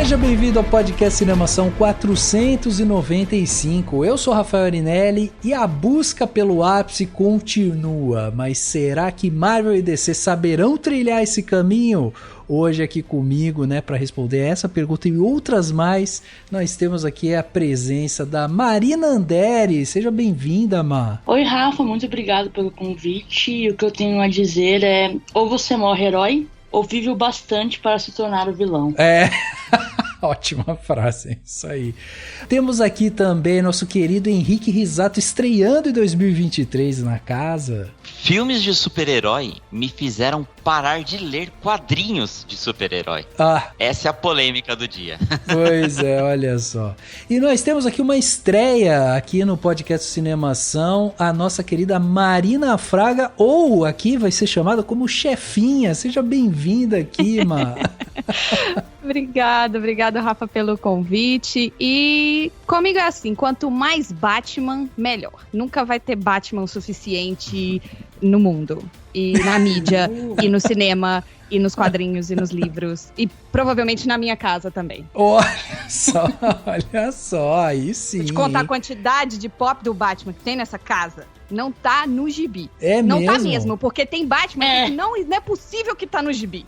Seja bem-vindo ao podcast Cinemação 495. Eu sou Rafael Arinelli e a busca pelo ápice continua. Mas será que Marvel e DC saberão trilhar esse caminho? Hoje aqui comigo, né, para responder essa pergunta e outras mais, nós temos aqui a presença da Marina Andere. Seja bem-vinda, Má. Oi, Rafa, muito obrigado pelo convite. E o que eu tenho a dizer é: ou você morre herói, ou vive o bastante para se tornar o vilão. Ótima frase, isso aí. Temos aqui também nosso querido Henrique Risato estreando em 2023 na casa. Filmes de super-herói me fizeram parar de ler quadrinhos de super-herói. Essa é a polêmica do dia. Pois é, olha só. E nós temos aqui uma estreia aqui no podcast Cinemação, a nossa querida Marina Fraga, ou aqui vai ser chamada como chefinha. Seja bem-vinda aqui, Má. Obrigado, Rafa, pelo convite. E comigo é assim, quanto mais Batman, melhor. Nunca vai ter Batman o suficiente no mundo, e na mídia, e no cinema, e nos quadrinhos, e nos livros, e provavelmente na minha casa também. Olha só, aí sim. Vou te contar a quantidade de pop do Batman que tem nessa casa. Não tá no gibi. Não mesmo? Não tá mesmo, porque tem Batman que não é possível que tá no gibi.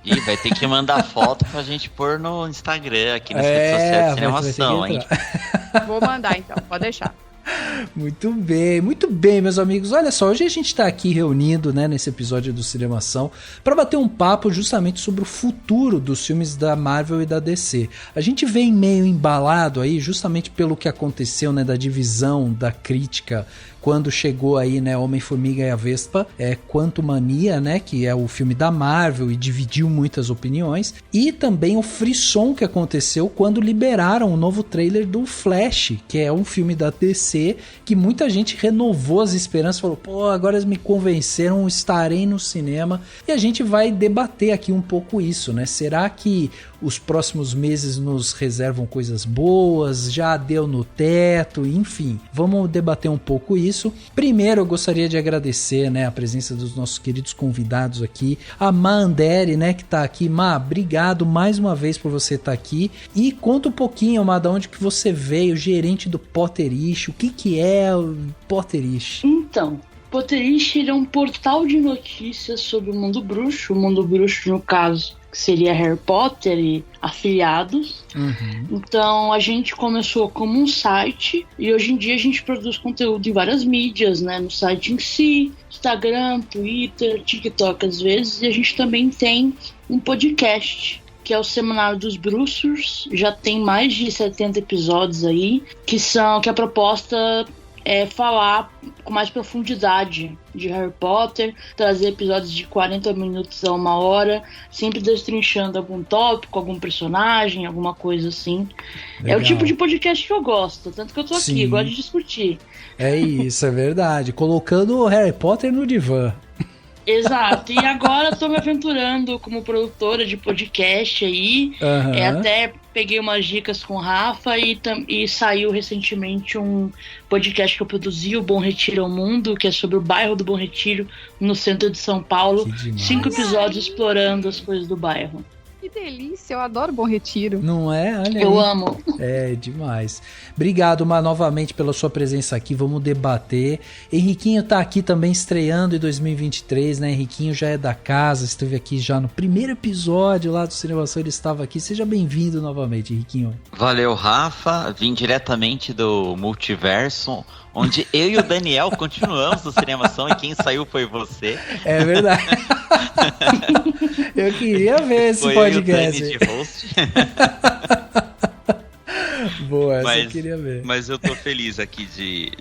E vai ter que mandar foto pra gente pôr no Instagram, aqui nas redes sociais de Cinemação, hein? Vou mandar então, pode deixar. Muito bem, meus amigos. Olha só, hoje a gente está aqui reunido, né, nesse episódio do Cinemação para bater um papo justamente sobre o futuro dos filmes da Marvel e da DC. A gente vem meio embalado aí justamente pelo que aconteceu, né, da divisão da crítica quando chegou aí, né, Homem-Formiga e a Vespa, Quantumania, né, que é o filme da Marvel e dividiu muitas opiniões, e também o frisson que aconteceu quando liberaram o novo trailer do Flash, que é um filme da DC, que muita gente renovou as esperanças, falou, pô, agora eles me convenceram, estarei no cinema, e a gente vai debater aqui um pouco isso, né, será que os próximos meses nos reservam coisas boas, já deu no teto, enfim, vamos debater um pouco isso. Primeiro eu gostaria de agradecer, né, a presença dos nossos queridos convidados aqui, a Má Andere, né, que tá aqui. Má, obrigado mais uma vez por você estar aqui, e conta um pouquinho, Má, de onde que você veio, gerente do Potterish, o que é o Potterish? Então, Potterish é um portal de notícias sobre o mundo bruxo no caso que seria Harry Potter e afiliados. Então a gente começou como um site e hoje em dia a gente produz conteúdo em várias mídias, né? No site em si, Instagram, Twitter, TikTok às vezes, e a gente também tem um podcast que é o Semanário dos Bruxos. Já tem mais de 70 episódios aí, que a proposta é falar com mais profundidade de Harry Potter, trazer episódios de 40 minutos a 1 hora, sempre destrinchando algum tópico, algum personagem, alguma coisa assim. Legal. É o tipo de podcast que eu gosto, tanto que eu tô aqui, gosto de discutir. É isso, é verdade. Colocando o Harry Potter no divã. Exato, e agora eu tô me aventurando como produtora de podcast aí, até peguei umas dicas com o Rafa e saiu recentemente um podcast que eu produzi, o Bom Retiro ao Mundo, que é sobre o bairro do Bom Retiro, no centro de São Paulo. 5 episódios explorando as coisas do bairro. Que delícia, eu adoro Bom Retiro. Não é? Olha eu aí. amo. É demais. Obrigado, Má, novamente pela sua presença aqui. Vamos debater. Henriquinho tá aqui também estreando em 2023, né? Henriquinho já é da casa, esteve aqui já no primeiro episódio lá do Cinemação, ele estava aqui. Seja bem-vindo novamente, Henriquinho. Valeu, Rafa. Vim diretamente do multiverso, onde eu e o Daniel continuamos no Cinemação e quem saiu foi você. É verdade. Eu queria ver esse foi podcast. O Dani de host. Boa, essa eu queria ver. Mas eu tô feliz aqui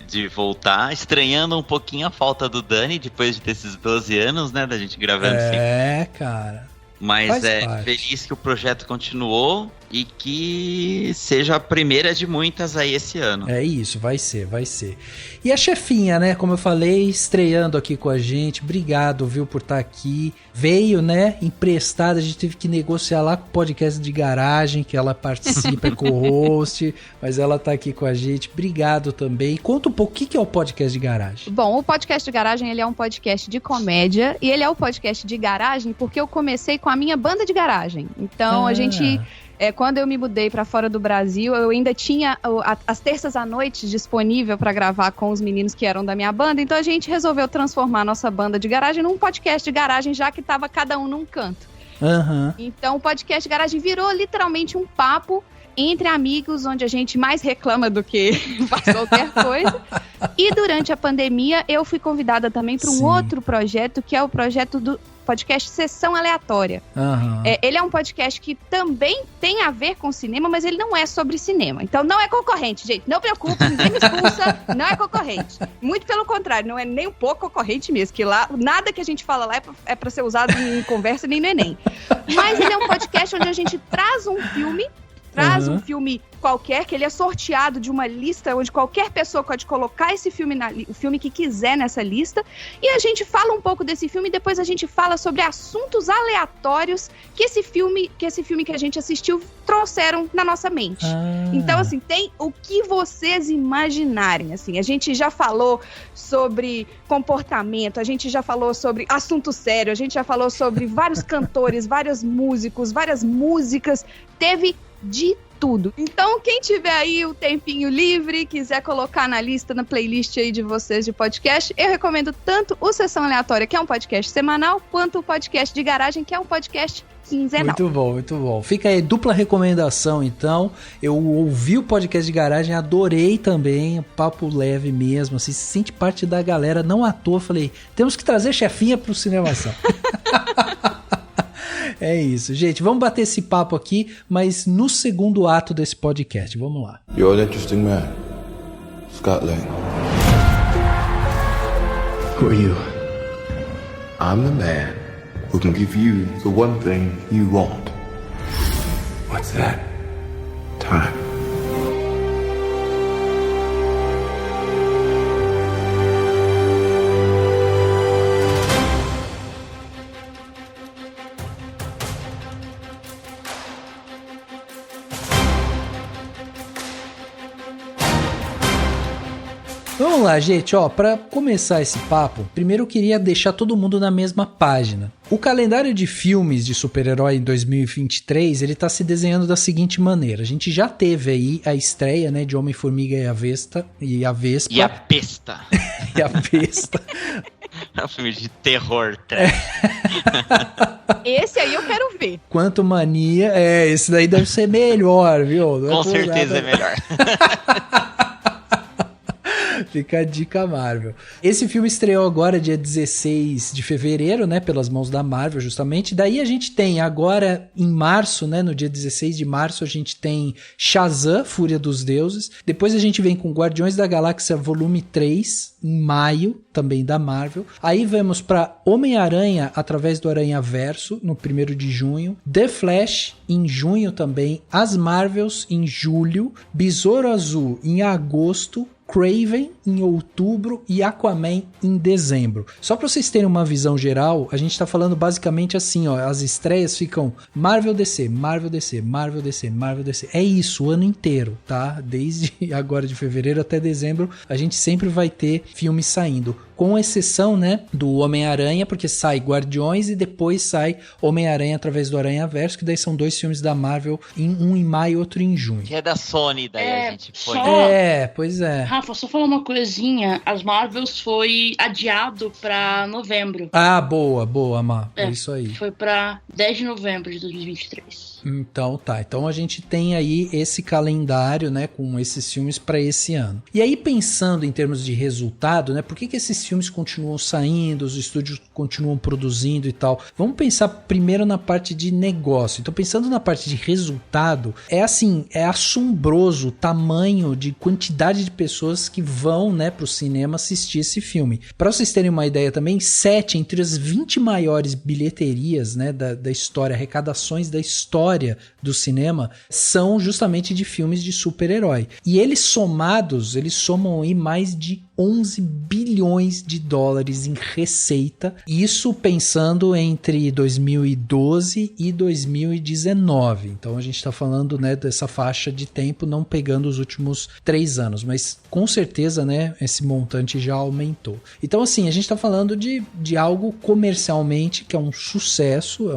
de voltar, estranhando um pouquinho a falta do Dani, depois de ter esses 12 anos, né, da gente gravando sempre. Cara. Mas feliz que o projeto continuou e que seja a primeira de muitas aí esse ano. É isso, vai ser. E a chefinha, né, como eu falei, estreando aqui com a gente, obrigado, viu, por estar aqui. Veio, né, emprestada, a gente teve que negociar lá com o podcast de garagem, que ela participa, é co-host, mas ela tá aqui com a gente, obrigado também. Conta um pouco, o que é o podcast de garagem? Bom, o podcast de garagem, ele é um podcast de comédia, e ele é o podcast de garagem porque eu comecei com a minha banda de garagem. Então, a gente quando eu me mudei pra fora do Brasil, eu ainda tinha as terças à noite disponível pra gravar com os meninos que eram da minha banda, então a gente resolveu transformar a nossa banda de garagem num podcast de garagem, já que tava cada um num canto. Então o podcast de garagem virou literalmente um papo entre amigos, onde a gente mais reclama do que faz qualquer coisa. E durante a pandemia, eu fui convidada também para um outro projeto, que é o projeto do podcast Sessão Aleatória. Ele é um podcast que também tem a ver com cinema, mas ele não é sobre cinema. Então não é concorrente, gente. Não preocupe, ninguém me expulsa, não é concorrente. Muito pelo contrário, não é nem um pouco concorrente mesmo, que lá, nada que a gente fala lá é para ser usado em conversa nem no Enem. Mas ele é um podcast onde a gente traz um filme um filme qualquer, que ele é sorteado de uma lista onde qualquer pessoa pode colocar esse filme, o filme que quiser nessa lista, e a gente fala um pouco desse filme e depois a gente fala sobre assuntos aleatórios que esse filme que a gente assistiu trouxeram na nossa mente. Então, assim, tem o que vocês imaginarem, assim, a gente já falou sobre comportamento, a gente já falou sobre assunto sério, a gente já falou sobre vários cantores, vários músicos, várias músicas, teve de tudo. Então, quem tiver aí o tempinho livre, quiser colocar na lista, na playlist aí de vocês de podcast, eu recomendo tanto o Sessão Aleatória, que é um podcast semanal, quanto o podcast de garagem, que é um podcast quinzenal. Muito bom, muito bom. Fica aí, dupla recomendação, então. Eu ouvi o podcast de garagem, adorei também, papo leve mesmo, assim, se sente parte da galera, não à toa. Falei, temos que trazer chefinha pro Cinemação. É isso, gente, vamos bater esse papo aqui, mas no segundo ato desse podcast, vamos lá. You're an interesting man, Scott Lang. Who are you? I'm the man who can give you the one thing you want. What's that? Time. Vamos lá, gente, ó, pra começar esse papo, primeiro eu queria deixar todo mundo na mesma página. O calendário de filmes de super-herói em 2023, ele tá se desenhando da seguinte maneira. A gente já teve aí a estreia, né, de Homem-Formiga e a Vespa. E a Besta. E a Besta. É um filme de terror, Esse aí eu quero ver. Quanto Mania, esse daí deve ser melhor, viu? Com certeza é melhor. Fica a dica Marvel. Esse filme estreou agora dia 16 de fevereiro, né, pelas mãos da Marvel, justamente. Daí a gente tem agora em março, né, no dia 16 de março, a gente tem Shazam, Fúria dos Deuses. Depois a gente vem com Guardiões da Galáxia Volume 3, em maio, também da Marvel. Aí vamos para Homem-Aranha através do Aranhaverso, no 1º de junho. The Flash, em junho também. As Marvels, em julho. Besouro Azul, em agosto. Kraven em outubro e Aquaman em dezembro. Só para vocês terem uma visão geral, a gente tá falando basicamente assim, ó, as estreias ficam Marvel DC, Marvel DC, Marvel DC, Marvel DC. É isso o ano inteiro, tá? Desde agora de fevereiro até dezembro, a gente sempre vai ter filmes saindo. Com exceção, né, do Homem-Aranha, porque sai Guardiões e depois sai Homem-Aranha através do Aranhaverso, que daí são 2 filmes da Marvel, um em maio e outro em junho. Que é da Sony, daí a gente põe. Pois é. Rafa, só falar uma coisinha, as Marvels foi adiado pra novembro. Ah, boa, Má. É isso aí. Foi pra 10 de novembro de 2023. Então tá, então a gente tem aí esse calendário, né, com esses filmes para esse ano. E aí pensando em termos de resultado, né, por que esses filmes continuam saindo, os estúdios continuam produzindo e tal? Vamos pensar primeiro na parte de negócio. Então pensando na parte de resultado, é assim, é assombroso o tamanho de quantidade de pessoas que vão, né, pro cinema assistir esse filme. Para vocês terem uma ideia também, 7 entre as 20 maiores bilheterias, né, da história, arrecadações da história do cinema, são justamente de filmes de super-herói. E eles somados, eles somam aí mais de 11 bilhões de dólares em receita, isso pensando entre 2012 e 2019. Então a gente está falando, né, dessa faixa de tempo, não pegando os últimos 3 anos, mas com certeza, né, esse montante já aumentou. Então assim, a gente está falando de algo comercialmente que é um sucesso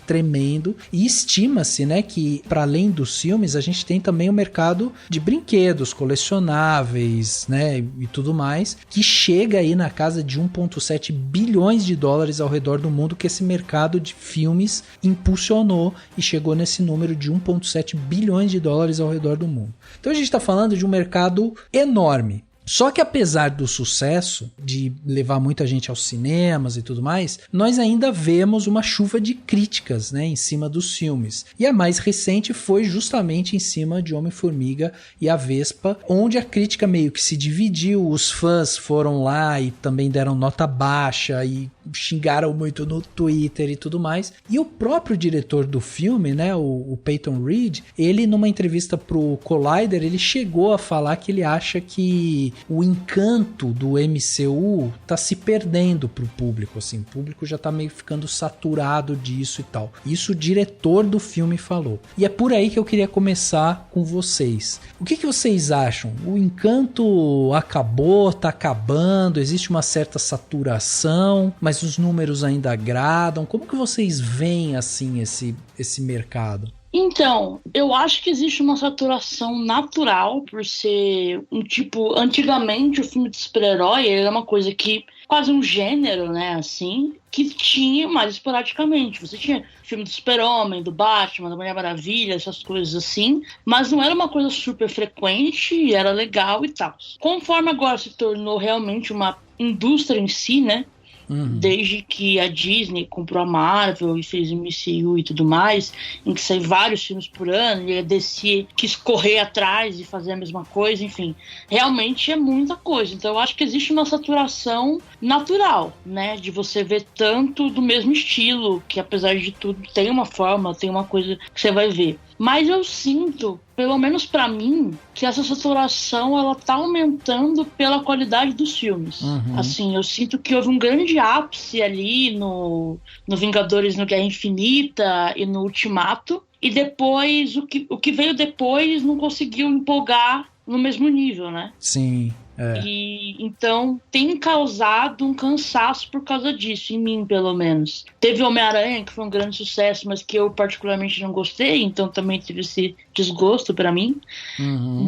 tremendo, e estima-se, né, que para além dos filmes, a gente tem também o mercado de brinquedos, colecionáveis, né, e tudo mais, que chega aí na casa de 1,7 bilhões de dólares ao redor do mundo, que esse mercado de filmes impulsionou e chegou nesse número de 1,7 bilhões de dólares ao redor do mundo. Então a gente está falando de um mercado enorme. Só que apesar do sucesso, de levar muita gente aos cinemas e tudo mais, nós ainda vemos uma chuva de críticas, né, em cima dos filmes. E a mais recente foi justamente em cima de Homem-Formiga e a Vespa, onde a crítica meio que se dividiu, os fãs foram lá e também deram nota baixa e xingaram muito no Twitter e tudo mais. E o próprio diretor do filme, né, o Peyton Reed, ele numa entrevista pro Collider, ele chegou a falar que ele acha que o encanto do MCU tá se perdendo pro público, assim, o público já tá meio ficando saturado disso e tal. Isso o diretor do filme falou. E é por aí que eu queria começar com vocês. O que vocês acham? O encanto acabou, tá acabando, existe uma certa saturação, mas os números ainda agradam? Como que vocês veem, assim, esse mercado? Então, eu acho que existe uma saturação natural por ser um tipo... Antigamente, o filme de super-herói era uma coisa que... Quase um gênero, né, assim... Que tinha mais esporadicamente. Você tinha filme do Super-Homem, do Batman, da Mulher Maravilha, essas coisas assim. Mas não era uma coisa super frequente, era legal e tal. Conforme agora se tornou realmente uma indústria em si, né? Desde que a Disney comprou a Marvel e fez o MCU e tudo mais, em que saem vários filmes por ano, e a DC quis correr atrás e fazer a mesma coisa, enfim, realmente é muita coisa. Então eu acho que existe uma saturação natural, né, de você ver tanto do mesmo estilo, que apesar de tudo tem uma forma, tem uma coisa que você vai ver. Mas eu sinto, pelo menos pra mim, que essa saturação ela tá aumentando pela qualidade dos filmes. Assim, eu sinto que houve um grande ápice ali no Vingadores no Guerra Infinita e no Ultimato, e depois o que veio depois não conseguiu empolgar no mesmo nível, né? Sim. É. E então tem causado um cansaço por causa disso, em mim pelo menos. Teve Homem-Aranha, que foi um grande sucesso, mas que eu particularmente não gostei, então também tive esse desgosto pra mim.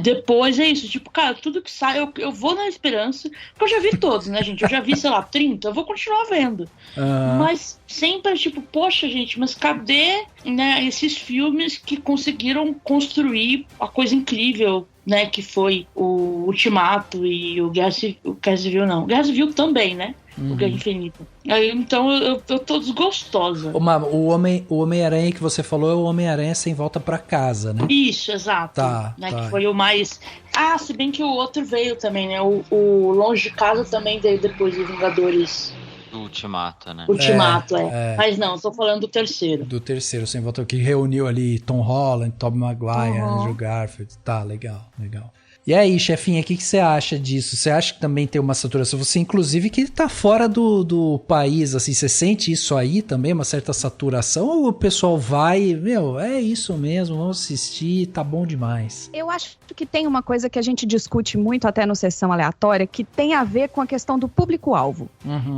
Depois é isso, tipo, cara, tudo que sai eu vou na esperança, porque eu já vi todos, né, gente? Eu já vi, sei lá, 30, eu vou continuar vendo. Mas sempre, tipo, poxa, gente, mas cadê, né, esses filmes que conseguiram construir a coisa incrível, né, que foi o Ultimato e o Guerra Civil não. Guerra Civil também, né? O Guerra Infinita. Aí, então eu tô desgostosa. O Homem-Aranha que você falou é o Homem-Aranha Sem Volta Pra Casa, né? Isso, exato. Tá. Que foi o mais... se bem que o outro veio também, né? O Longe de Casa também veio depois do Vingadores... Do Ultimato, né? Ultimato, Mas não, tô falando do terceiro. Do terceiro, Sem Volta, que reuniu ali Tom Holland, Tobey Maguire, Andrew Garfield. Tá, legal. E aí, chefinha, o que você acha disso? Você acha que também tem uma saturação? Você, inclusive, que tá fora do país, assim, você sente isso aí também, uma certa saturação? Ou o pessoal vai, é isso mesmo, vamos assistir, tá bom demais? Eu acho que tem uma coisa que a gente discute muito até no Sessão Aleatória, que tem a ver com a questão do público-alvo.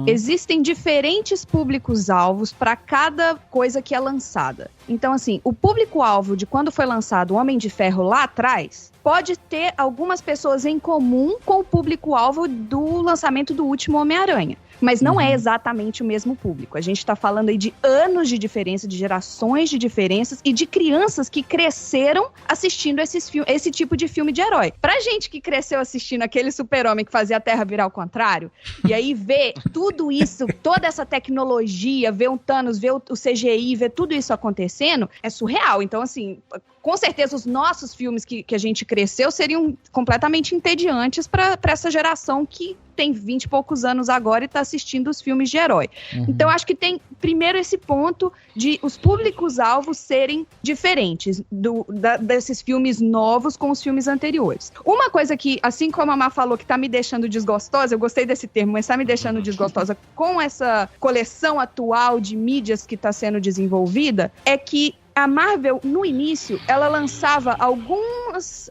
Existem diferentes públicos-alvos para cada coisa que é lançada. Então, assim, o público-alvo de quando foi lançado o Homem de Ferro lá atrás... pode ter algumas pessoas em comum com o público-alvo do lançamento do último Homem-Aranha. Mas não é exatamente o mesmo público. A gente está falando aí de anos de diferença, de gerações de diferenças e de crianças que cresceram assistindo esse tipo de filme de herói. Pra gente que cresceu assistindo aquele super-homem que fazia a Terra virar ao contrário, e aí ver tudo isso, toda essa tecnologia, ver um Thanos, ver o CGI, ver tudo isso acontecendo, é surreal. Então, assim... com certeza os nossos filmes que a gente cresceu seriam completamente entediantes para essa geração que tem 20 e poucos anos agora e tá assistindo os filmes de herói. Então, acho que tem, primeiro, esse ponto de os públicos-alvos serem diferentes desses filmes novos com os filmes anteriores. Uma coisa que, assim como a Má falou, que tá me deixando desgostosa, eu gostei desse termo, mas tá me deixando desgostosa com essa coleção atual de mídias que tá sendo desenvolvida, é que a Marvel, no início, ela lançava alguns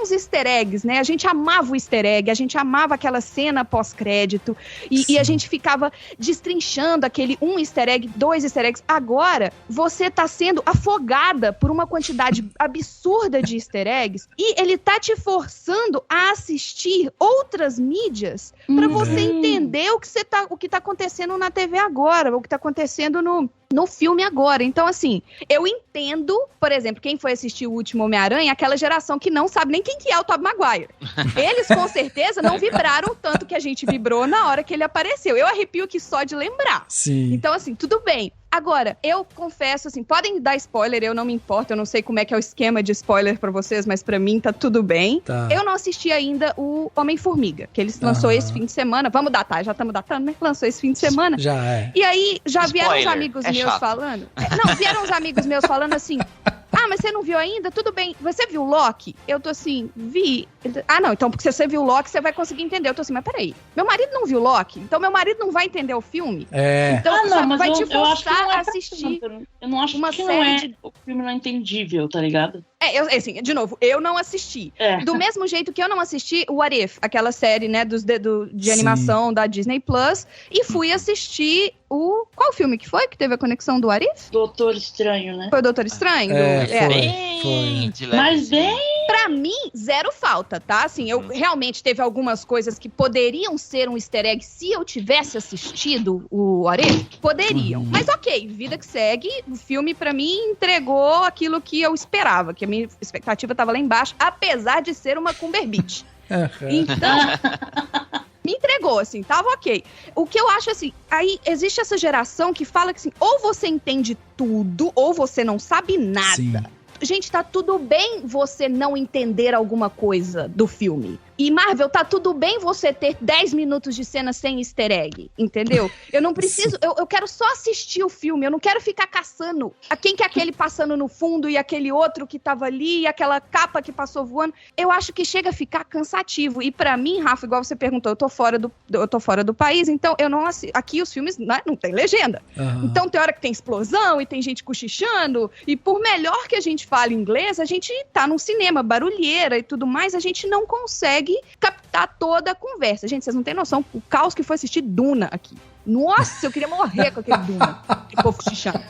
easter eggs, né? A gente amava o easter egg, a gente amava aquela cena pós-crédito e a gente ficava destrinchando aquele easter egg, 2 easter eggs. Agora, você tá sendo afogada por uma quantidade absurda de easter eggs e ele tá te forçando a assistir outras mídias pra você entender o que tá acontecendo na TV agora, o que tá acontecendo no filme agora. Então, assim, eu entendo, por exemplo, quem foi assistir o último Homem-Aranha, aquela geração que não sabe nem quem que é o Tobey Maguire. Eles, com certeza, não vibraram tanto que a gente vibrou na hora que ele apareceu. Eu arrepio aqui só de lembrar. Sim. Então, assim, tudo bem. Agora, eu confesso, assim, podem dar spoiler, eu não me importo, eu não sei como é que é o esquema de spoiler pra vocês, mas pra mim tá tudo bem. Tá. Eu não assisti ainda o Homem-Formiga, que ele lançou esse fim de semana. Vamos datar, já estamos datando, né? Lançou esse fim de semana. Já é. E aí, já vieram Spoiler, uns amigos meus chato. falando... Não, vieram uns amigos meus falando assim... Ah, mas você não viu ainda? Tudo bem. Você viu o Loki? Eu tô assim, vi. Ah, não, então porque se você viu o Loki, você vai conseguir entender. Eu tô assim, mas peraí. Meu marido não viu o Loki? Então meu marido não vai entender o filme? É. Então mas vai te eu acho que forçar não é a assistir. Eu não acho uma que série não é de- o filme não é entendível, tá ligado? Assim, de novo, eu não assisti. É. Do mesmo jeito que eu não assisti o What If, aquela série, né, de Sim. animação da Disney Plus, e fui assistir qual filme que foi que teve a conexão do What If? Doutor Estranho, né? Foi o Doutor Estranho? Foi. De leve, Mas sim. bem... Pra mim, zero falta, tá? Assim, eu realmente teve algumas coisas que poderiam ser um easter egg se eu tivesse assistido o What If, poderiam. Mas ok, vida que segue, o filme pra mim entregou aquilo que eu esperava, que a minha expectativa tava lá embaixo, apesar de ser uma Cumberbatch. Então, me entregou, assim, tava ok. O que eu acho, assim, aí existe essa geração que fala que, assim, ou você entende tudo, ou você não sabe nada. Sim. Gente, tá tudo bem você não entender alguma coisa do filme. E Marvel, tá tudo bem você ter 10 minutos de cena sem easter egg, entendeu? Eu não preciso, eu quero só assistir o filme, eu não quero ficar caçando a quem que é aquele passando no fundo e aquele outro que tava ali e aquela capa que passou voando. Eu acho que chega a ficar cansativo. E pra mim, Rafa, igual você perguntou, eu tô fora do país, então eu não assisto. Aqui os filmes não tem legenda. Então tem hora que tem explosão e tem gente cochichando, e por melhor que a gente fale inglês, a gente tá num cinema, barulheira e tudo mais, a gente não consegue captar toda a conversa. Gente, vocês não têm noção o caos que foi assistir Duna aqui. Nossa, eu queria morrer com aquele Duna. Que povo cochichando.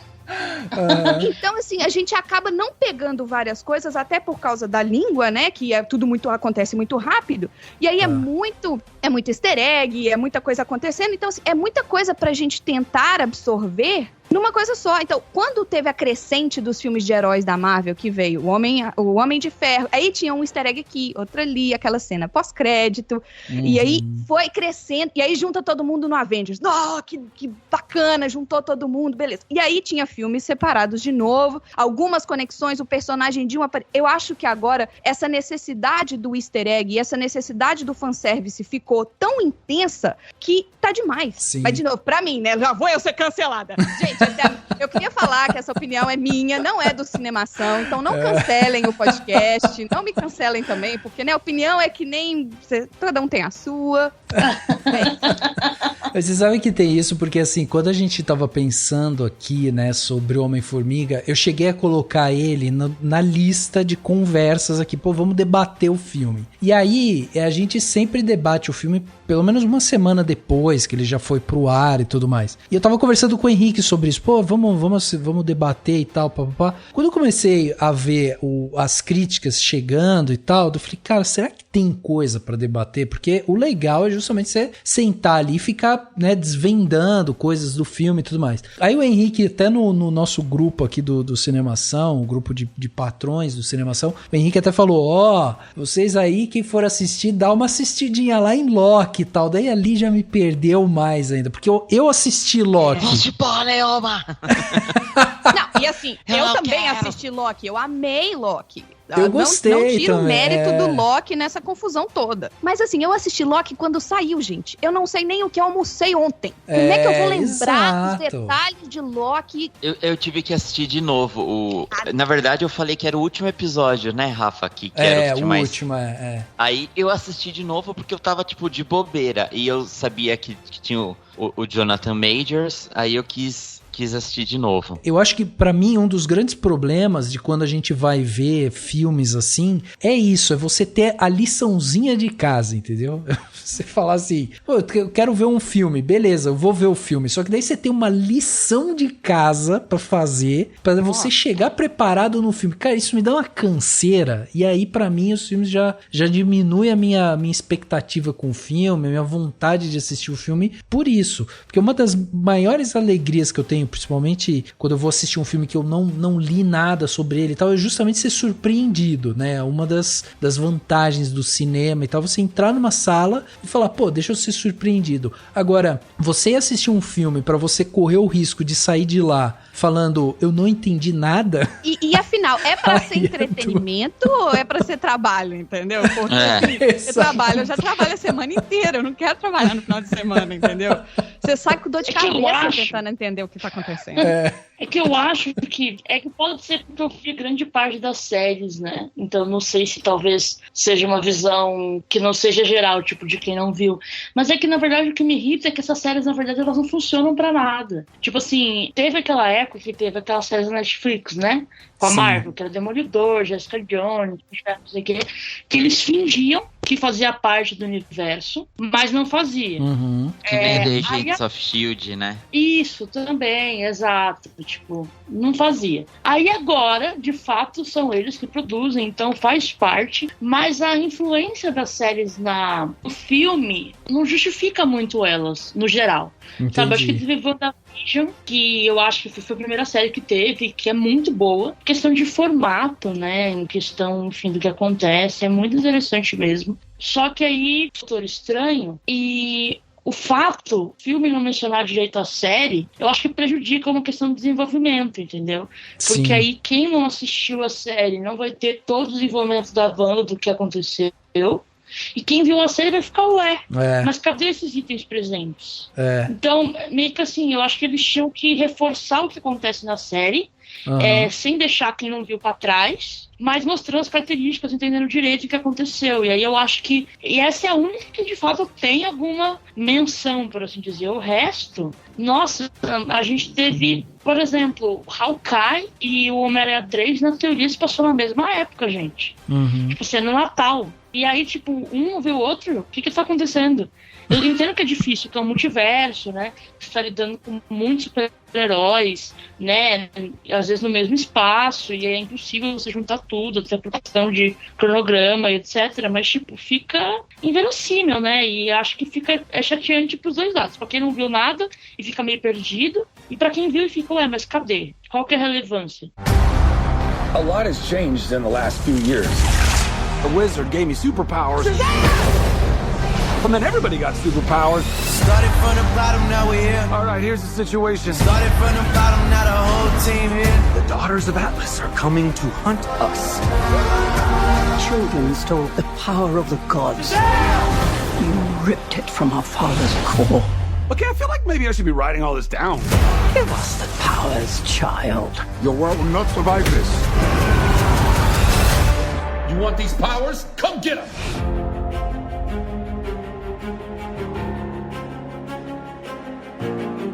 Então, assim, a gente acaba não pegando várias coisas, até por causa da língua, né? Que acontece muito rápido. E aí é muito easter egg, é muita coisa acontecendo. Então, assim, é muita coisa pra gente tentar absorver numa coisa só. Então, quando teve a crescente dos filmes de heróis da Marvel, que veio o Homem de Ferro, aí tinha um easter egg aqui, outro ali, aquela cena pós-crédito, e aí foi crescendo, e aí junta todo mundo no Avengers. Oh, que bacana, juntou todo mundo, beleza. E aí tinha filmes separados de novo, algumas conexões, o personagem de uma... Eu acho que agora essa necessidade do easter egg e essa necessidade do fanservice ficou tão intensa que tá demais. Sim. Mas, de novo, pra mim, né? Já vou eu ser cancelada. Gente, eu queria falar que essa opinião é minha, não é do Cinemação, então não cancelem o podcast, não me cancelem também, porque, né, a opinião é que nem... cada um tem a sua. Mas vocês sabem que tem isso, porque assim, quando a gente tava pensando aqui, né, sobre o Homem-Formiga, eu cheguei a colocar ele na lista de conversas aqui, pô, vamos debater o filme. E aí, a gente sempre debate o filme pelo menos uma semana depois que ele já foi pro ar e tudo mais. E eu tava conversando com o Henrique sobre isso, pô, vamos debater e tal, papapá. Quando eu comecei a ver as críticas chegando e tal, eu falei, cara, será que tem coisa pra debater? Porque o legal é justamente você sentar ali e ficar, né, desvendando coisas do filme e tudo mais. Aí o Henrique, até no nosso grupo aqui do Cinemação, o grupo de patrões do Cinemação, o Henrique até falou, vocês aí, quem for assistir, dá uma assistidinha lá em Loki e tal. Daí ali já me perdeu mais ainda, porque eu assisti Loki. De porra nenhuma! Não, e assim, eu também assisti Loki, eu amei Loki. Eu gostei não tiro o também, mérito do Loki nessa confusão toda. Mas assim, eu assisti Loki quando saiu, gente. Eu não sei nem o que eu almocei ontem. Como é que eu vou lembrar dos detalhes de Loki? Eu tive que assistir de novo. Na verdade, eu falei que era o último episódio, né, Rafa? Que era o último. Aí eu assisti de novo porque eu tava, tipo, de bobeira. E eu sabia que tinha o Jonathan Majors. Aí eu quis assistir de novo. Eu acho que pra mim um dos grandes problemas de quando a gente vai ver filmes assim é isso, é você ter a liçãozinha de casa, entendeu? Você falar assim, eu quero ver um filme, beleza, eu vou ver o filme, só que daí você tem uma lição de casa pra fazer, pra você chegar preparado no filme. Cara, isso me dá uma canseira, e aí pra mim os filmes já diminui a minha expectativa com o filme, a minha vontade de assistir o filme por isso, porque uma das maiores alegrias que eu tenho, principalmente quando eu vou assistir um filme que eu não li nada sobre ele e tal, é justamente ser surpreendido, né? Uma das vantagens do cinema e tal, você entrar numa sala e falar, pô, deixa eu ser surpreendido. Agora, você assistir um filme pra você correr o risco de sair de lá falando, eu não entendi nada. E afinal, é pra ser entretenimento ou é pra ser trabalho, entendeu? Porque eu já trabalho a semana inteira, eu não quero trabalhar no final de semana, entendeu? Você sai com dor de cabeça tentando entender o que tá acontecendo. É que eu acho que pode ser porque eu vi grande parte das séries, né? Então não sei se talvez seja uma visão que não seja geral, tipo, de quem não viu. Mas é que, na verdade, o que me irrita é que essas séries, na verdade, elas não funcionam pra nada. Tipo assim, teve aquela época que teve aquelas séries na Netflix, né? Com a Marvel, que era Demolidor, Jessica Jones, não sei o quê, que eles fingiam que fazia parte do universo, mas não fazia. Que nem The Agents of S.H.I.E.L.D., né? Isso, também, exato. Tipo, não fazia. Aí agora, de fato, são eles que produzem, então faz parte, mas a influência das séries no filme não justifica muito elas, no geral. Entendi. Sabe, acho que teve WandaVision, que eu acho que foi a primeira série que teve, que é muito boa. Questão de formato, né? Em questão, enfim, do que acontece. É muito interessante mesmo. Só que aí, Doutor Estranho, e o filme não mencionar direito a série, eu acho que prejudica uma questão de desenvolvimento, entendeu? Porque Sim. aí quem não assistiu a série não vai ter todo o desenvolvimento da Wanda, do que aconteceu. E quem viu a série vai ficar, mas cadê esses itens presentes? Então, meio que assim, eu acho que eles tinham que reforçar o que acontece na série, sem deixar quem não viu pra trás, mas mostrando as características, entendendo direito o que aconteceu. E aí eu acho que essa é a única que de fato tem alguma menção, por assim dizer. O resto, nossa, a gente teve, por exemplo, Hawkeye e o Homem-Aranha 3, na teoria, se passou na mesma época, gente. Tipo, sendo Natal. E aí, tipo, um vê o outro, o que tá acontecendo? Eu entendo que é difícil, que é um multiverso, né? Você tá lidando com muitos super-heróis, né? Às vezes no mesmo espaço, e é impossível você juntar tudo, até por questão de cronograma e etc. Mas, tipo, fica inverossímil, né? E acho que é chateante pros dois lados. Pra quem não viu nada e fica meio perdido, e pra quem viu e fica, mas cadê? Qual que é a relevância? A lot has changed in the last few years. The wizard gave me superpowers. And then everybody got superpowers. Started from the bottom, now we're here. All right, here's the situation. Started from the bottom, now the whole team here. The daughters of Atlas are coming to hunt us. Children stole the power of the gods. You ripped it from our father's core. Okay, I feel like maybe I should be writing all this down. Give us the powers, child. Your world will not survive this. You want these powers? Come get them!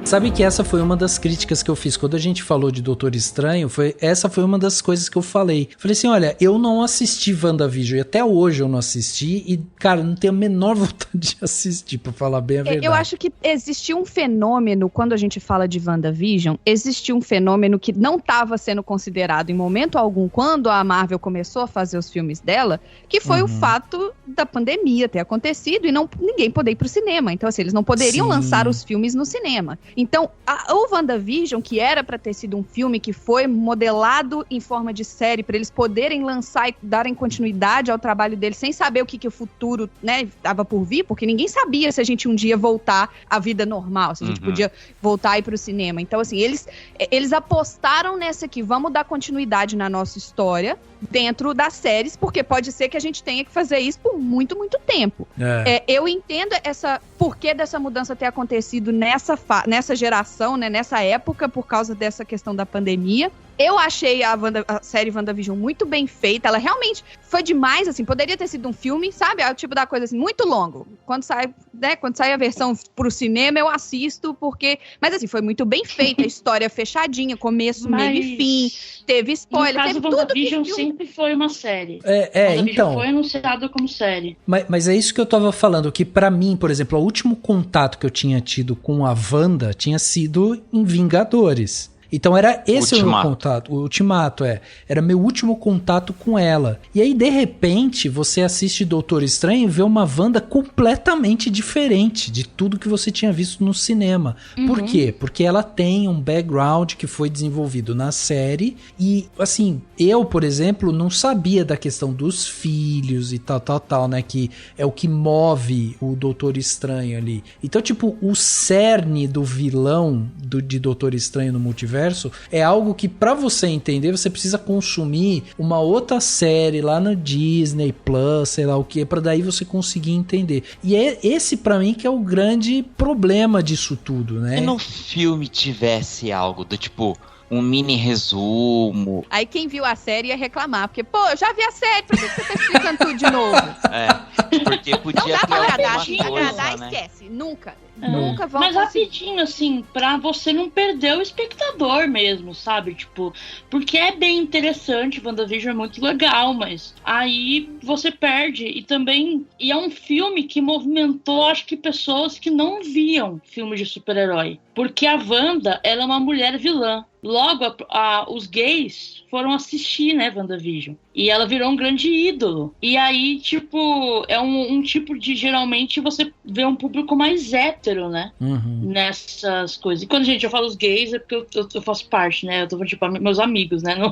Sabe que essa foi uma das críticas que eu fiz quando a gente falou de Doutor Estranho, essa foi uma das coisas que eu falei. Falei assim, olha, eu não assisti WandaVision, e até hoje eu não assisti, e, cara, não tenho a menor vontade de assistir, pra falar bem a verdade. Eu acho que existiu um fenômeno, quando a gente fala de WandaVision, existiu um fenômeno que não estava sendo considerado em momento algum, quando a Marvel começou a fazer os filmes dela, que foi o fato da pandemia ter acontecido e ninguém poder ir pro cinema. Então, assim, eles não poderiam lançar os filmes no cinema. Então, o WandaVision, que era pra ter sido um filme que foi modelado em forma de série, pra eles poderem lançar e darem continuidade ao trabalho deles, sem saber o que o futuro, né, estava por vir, porque ninguém sabia se a gente um dia voltar à vida normal, se a gente podia voltar a ir pro cinema. Então, assim, eles apostaram nessa aqui, vamos dar continuidade na nossa história, dentro das séries, porque pode ser que a gente tenha que fazer isso por muito, muito tempo. Eu entendo porquê dessa mudança ter acontecido nessa geração, né, nessa época, por causa dessa questão da pandemia. Eu achei a série WandaVision muito bem feita. Ela realmente foi demais, assim. Poderia ter sido um filme, sabe? É o tipo da coisa assim, muito longo. Quando sai a versão pro cinema, eu assisto, porque... Mas assim, foi muito bem feita. A história fechadinha, começo, meio e fim. Teve spoiler, teve tudo. WandaVision sempre foi uma série. Então... foi anunciado como série. Mas é isso que eu tava falando, que pra mim, por exemplo, o último contato que eu tinha tido com a Wanda tinha sido em Vingadores. Então era esse o meu contato, o Ultimato, era meu último contato com ela. E aí, de repente, você assiste Doutor Estranho e vê uma Wanda completamente diferente de tudo que você tinha visto no cinema. Por quê? Porque ela tem um background que foi desenvolvido na série e, assim, eu, por exemplo, não sabia da questão dos filhos e tal, né, que é o que move o Doutor Estranho ali. Então, tipo, o cerne do vilão de Doutor Estranho no Multiverso é algo que, pra você entender, você precisa consumir uma outra série lá no Disney Plus, sei lá o que, pra daí você conseguir entender. E é esse, pra mim, que é o grande problema disso tudo, né? Se no filme tivesse algo do tipo... um mini resumo. Aí quem viu a série ia reclamar, porque, pô, eu já vi a série, por que você tá explicando tudo de novo? Porque podia não dá pra agradar, né? Esquece, nunca vão Mas rapidinho, assim, pra você não perder o espectador mesmo, sabe? Tipo, porque é bem interessante, WandaVision é muito legal, mas aí você perde e é um filme que movimentou, acho que pessoas que não viam filme de super-herói. Porque a Wanda, ela é uma mulher vilã. Logo, os gays foram assistir, né, WandaVision. E ela virou um grande ídolo. E aí, tipo, é um tipo de... Geralmente, você vê um público mais hétero, né? Nessas coisas. E quando, eu falo os gays, é porque eu faço parte, né? Eu tô falando, tipo, meus amigos, né? Não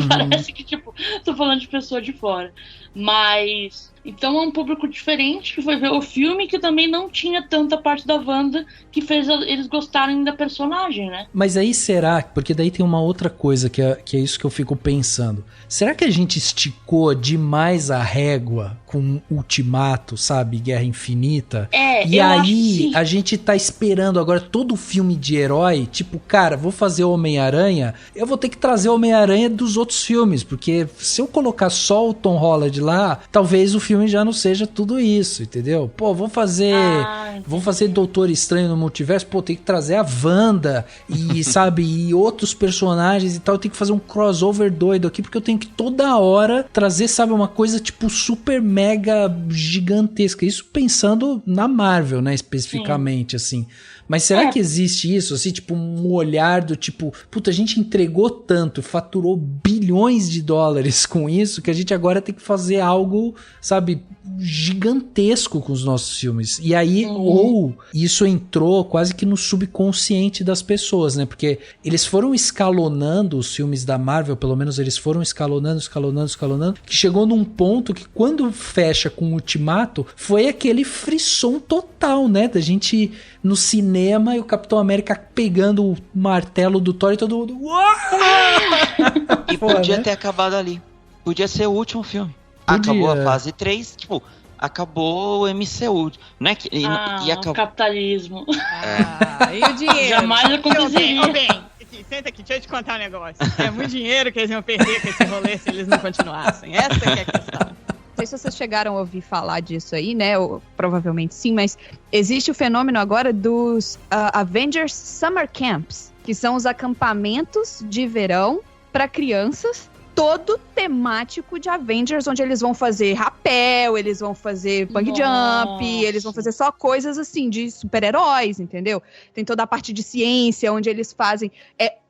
parece que, tipo, tô falando de pessoa de fora. Mas... Então é um público diferente que foi ver o filme, que também não tinha tanta parte da Wanda que fez eles gostarem da personagem, né? Mas aí será, porque daí tem uma outra coisa que é isso que eu fico pensando. Será que a gente esticou demais a régua com Ultimato, sabe? Guerra Infinita? E aí a gente tá esperando agora todo filme de herói, tipo, cara, vou fazer Homem-Aranha, eu vou ter que trazer o Homem-Aranha dos outros filmes, porque se eu colocar só o Tom Holland lá, talvez o filme já não seja tudo isso, entendeu? Pô, vou fazer Doutor Estranho no Multiverso, pô, tem que trazer a Wanda e, sabe, e outros personagens e tal, eu tenho que fazer um crossover doido aqui, porque eu tenho que toda hora trazer, sabe, uma coisa tipo super mega gigantesca, isso pensando na Marvel, né, especificamente, assim. Mas será que existe isso, assim, tipo, um olhar do tipo, puta, a gente entregou tanto, faturou bilhões de dólares com isso, que a gente agora tem que fazer algo, sabe, gigantesco com os nossos filmes. E aí, ou isso entrou quase que no subconsciente das pessoas, né? Porque eles foram escalonando os filmes da Marvel, pelo menos eles foram escalonando, que chegou num ponto que quando fecha com o Ultimato, foi aquele frisson total, né? Da gente no cinema e o Capitão América pegando o martelo do Thor e todo mundo... E podia ter acabado ali. Podia ser o último filme. Acabou a fase 3, tipo, acabou o MCU. Não é que, e acabou... o capitalismo. E o dinheiro? Jamais aconteceria. Bem, senta aqui, deixa eu te contar um negócio. É muito dinheiro que eles iam perder com esse rolê se eles não continuassem. Essa que é a questão. Não sei se vocês chegaram a ouvir falar disso aí, né? Ou, provavelmente sim, mas existe o fenômeno agora dos Avengers Summer Camps, que são os acampamentos de verão para crianças, todo temático de Avengers, onde eles vão fazer rapel, eles vão fazer bungee jump, eles vão fazer só coisas assim de super-heróis, entendeu? Tem toda a parte de ciência, onde eles fazem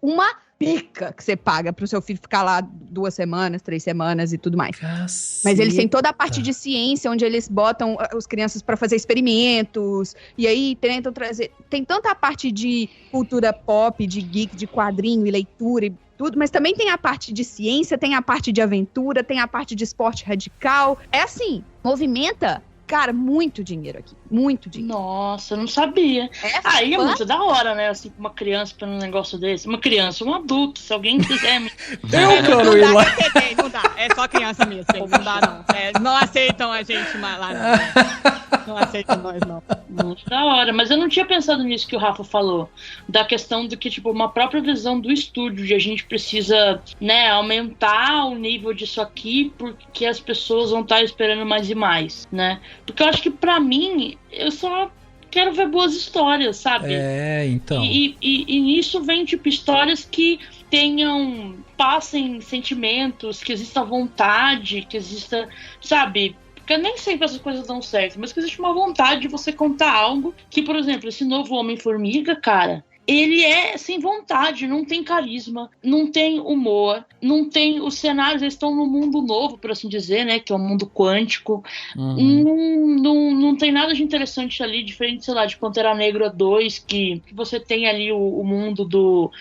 uma pica que você paga pro seu filho ficar lá 2 semanas, 3 semanas e tudo mais. Caceta. Mas eles têm toda a parte de ciência, onde eles botam as crianças para fazer experimentos, e aí tentam trazer... Tem tanta parte de cultura pop, de geek, de quadrinho e leitura e tudo, mas também tem a parte de ciência, tem a parte de aventura, tem a parte de esporte radical. É assim, movimenta cara, muito dinheiro aqui. Muito dinheiro. Nossa, eu não sabia. Aí é muito da hora, né? Assim, uma criança pra um negócio desse. Uma criança, um adulto, se alguém quiser me... Eu quero ir lá. Não dá, é só criança mesmo, não dá não. Não aceitam a gente lá, não aceitam nós, não. Muito da hora, mas eu não tinha pensado nisso que o Rafa falou, da questão do que, tipo, uma própria visão do estúdio, de a gente precisa, né, aumentar o nível disso aqui, porque as pessoas vão estar esperando mais e mais, né? Porque eu acho que pra mim, eu só quero ver boas histórias, sabe? Então. E nisso vem, tipo, histórias que passem sentimentos, que exista vontade, que exista, sabe? Porque nem sempre essas coisas dão certo, mas que existe uma vontade de você contar algo que, por exemplo, esse novo Homem-Formiga, cara, ele é sem vontade, não tem carisma, não tem humor, não tem... Os cenários, eles estão no mundo novo, por assim dizer, né? Que é o mundo quântico. Não tem nada de interessante ali, diferente, sei lá, de Pantera Negra 2, que você tem ali o mundo do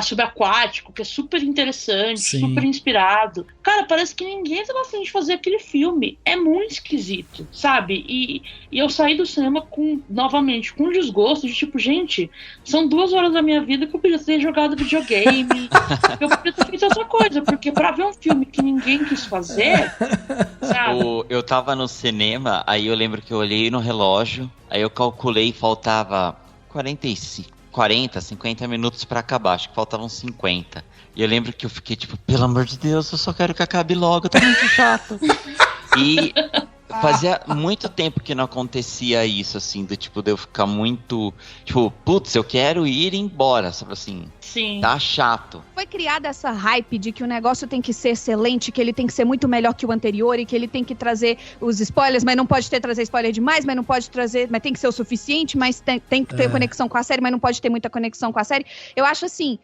subaquático, que é super interessante, super inspirado. Cara, parece que ninguém tava afim de fazer aquele filme. É muito esquisito, sabe? E eu saí do cinema novamente com desgosto de tipo, gente, são 2 horas da minha vida que eu podia ter jogado videogame, eu podia ter feito outra coisa, porque pra ver um filme que ninguém quis fazer, sabe? Eu tava no cinema, aí eu lembro que eu olhei no relógio, aí eu calculei, faltava 40, 50 minutos pra acabar, acho que faltavam 50. E eu lembro que eu fiquei tipo, pelo amor de Deus, eu só quero que acabe logo, tá muito chato. E fazia muito tempo que não acontecia isso, assim, de eu ficar muito, tipo, putz, eu quero ir embora, sabe assim? Sim. Tá chato. Foi criada essa hype de que o negócio tem que ser excelente, que ele tem que ser muito melhor que o anterior e que ele tem que trazer os spoilers, mas não pode trazer spoiler demais, mas não pode trazer, mas tem que ser o suficiente, mas tem que ter conexão com a série, mas não pode ter muita conexão com a série. Eu acho assim,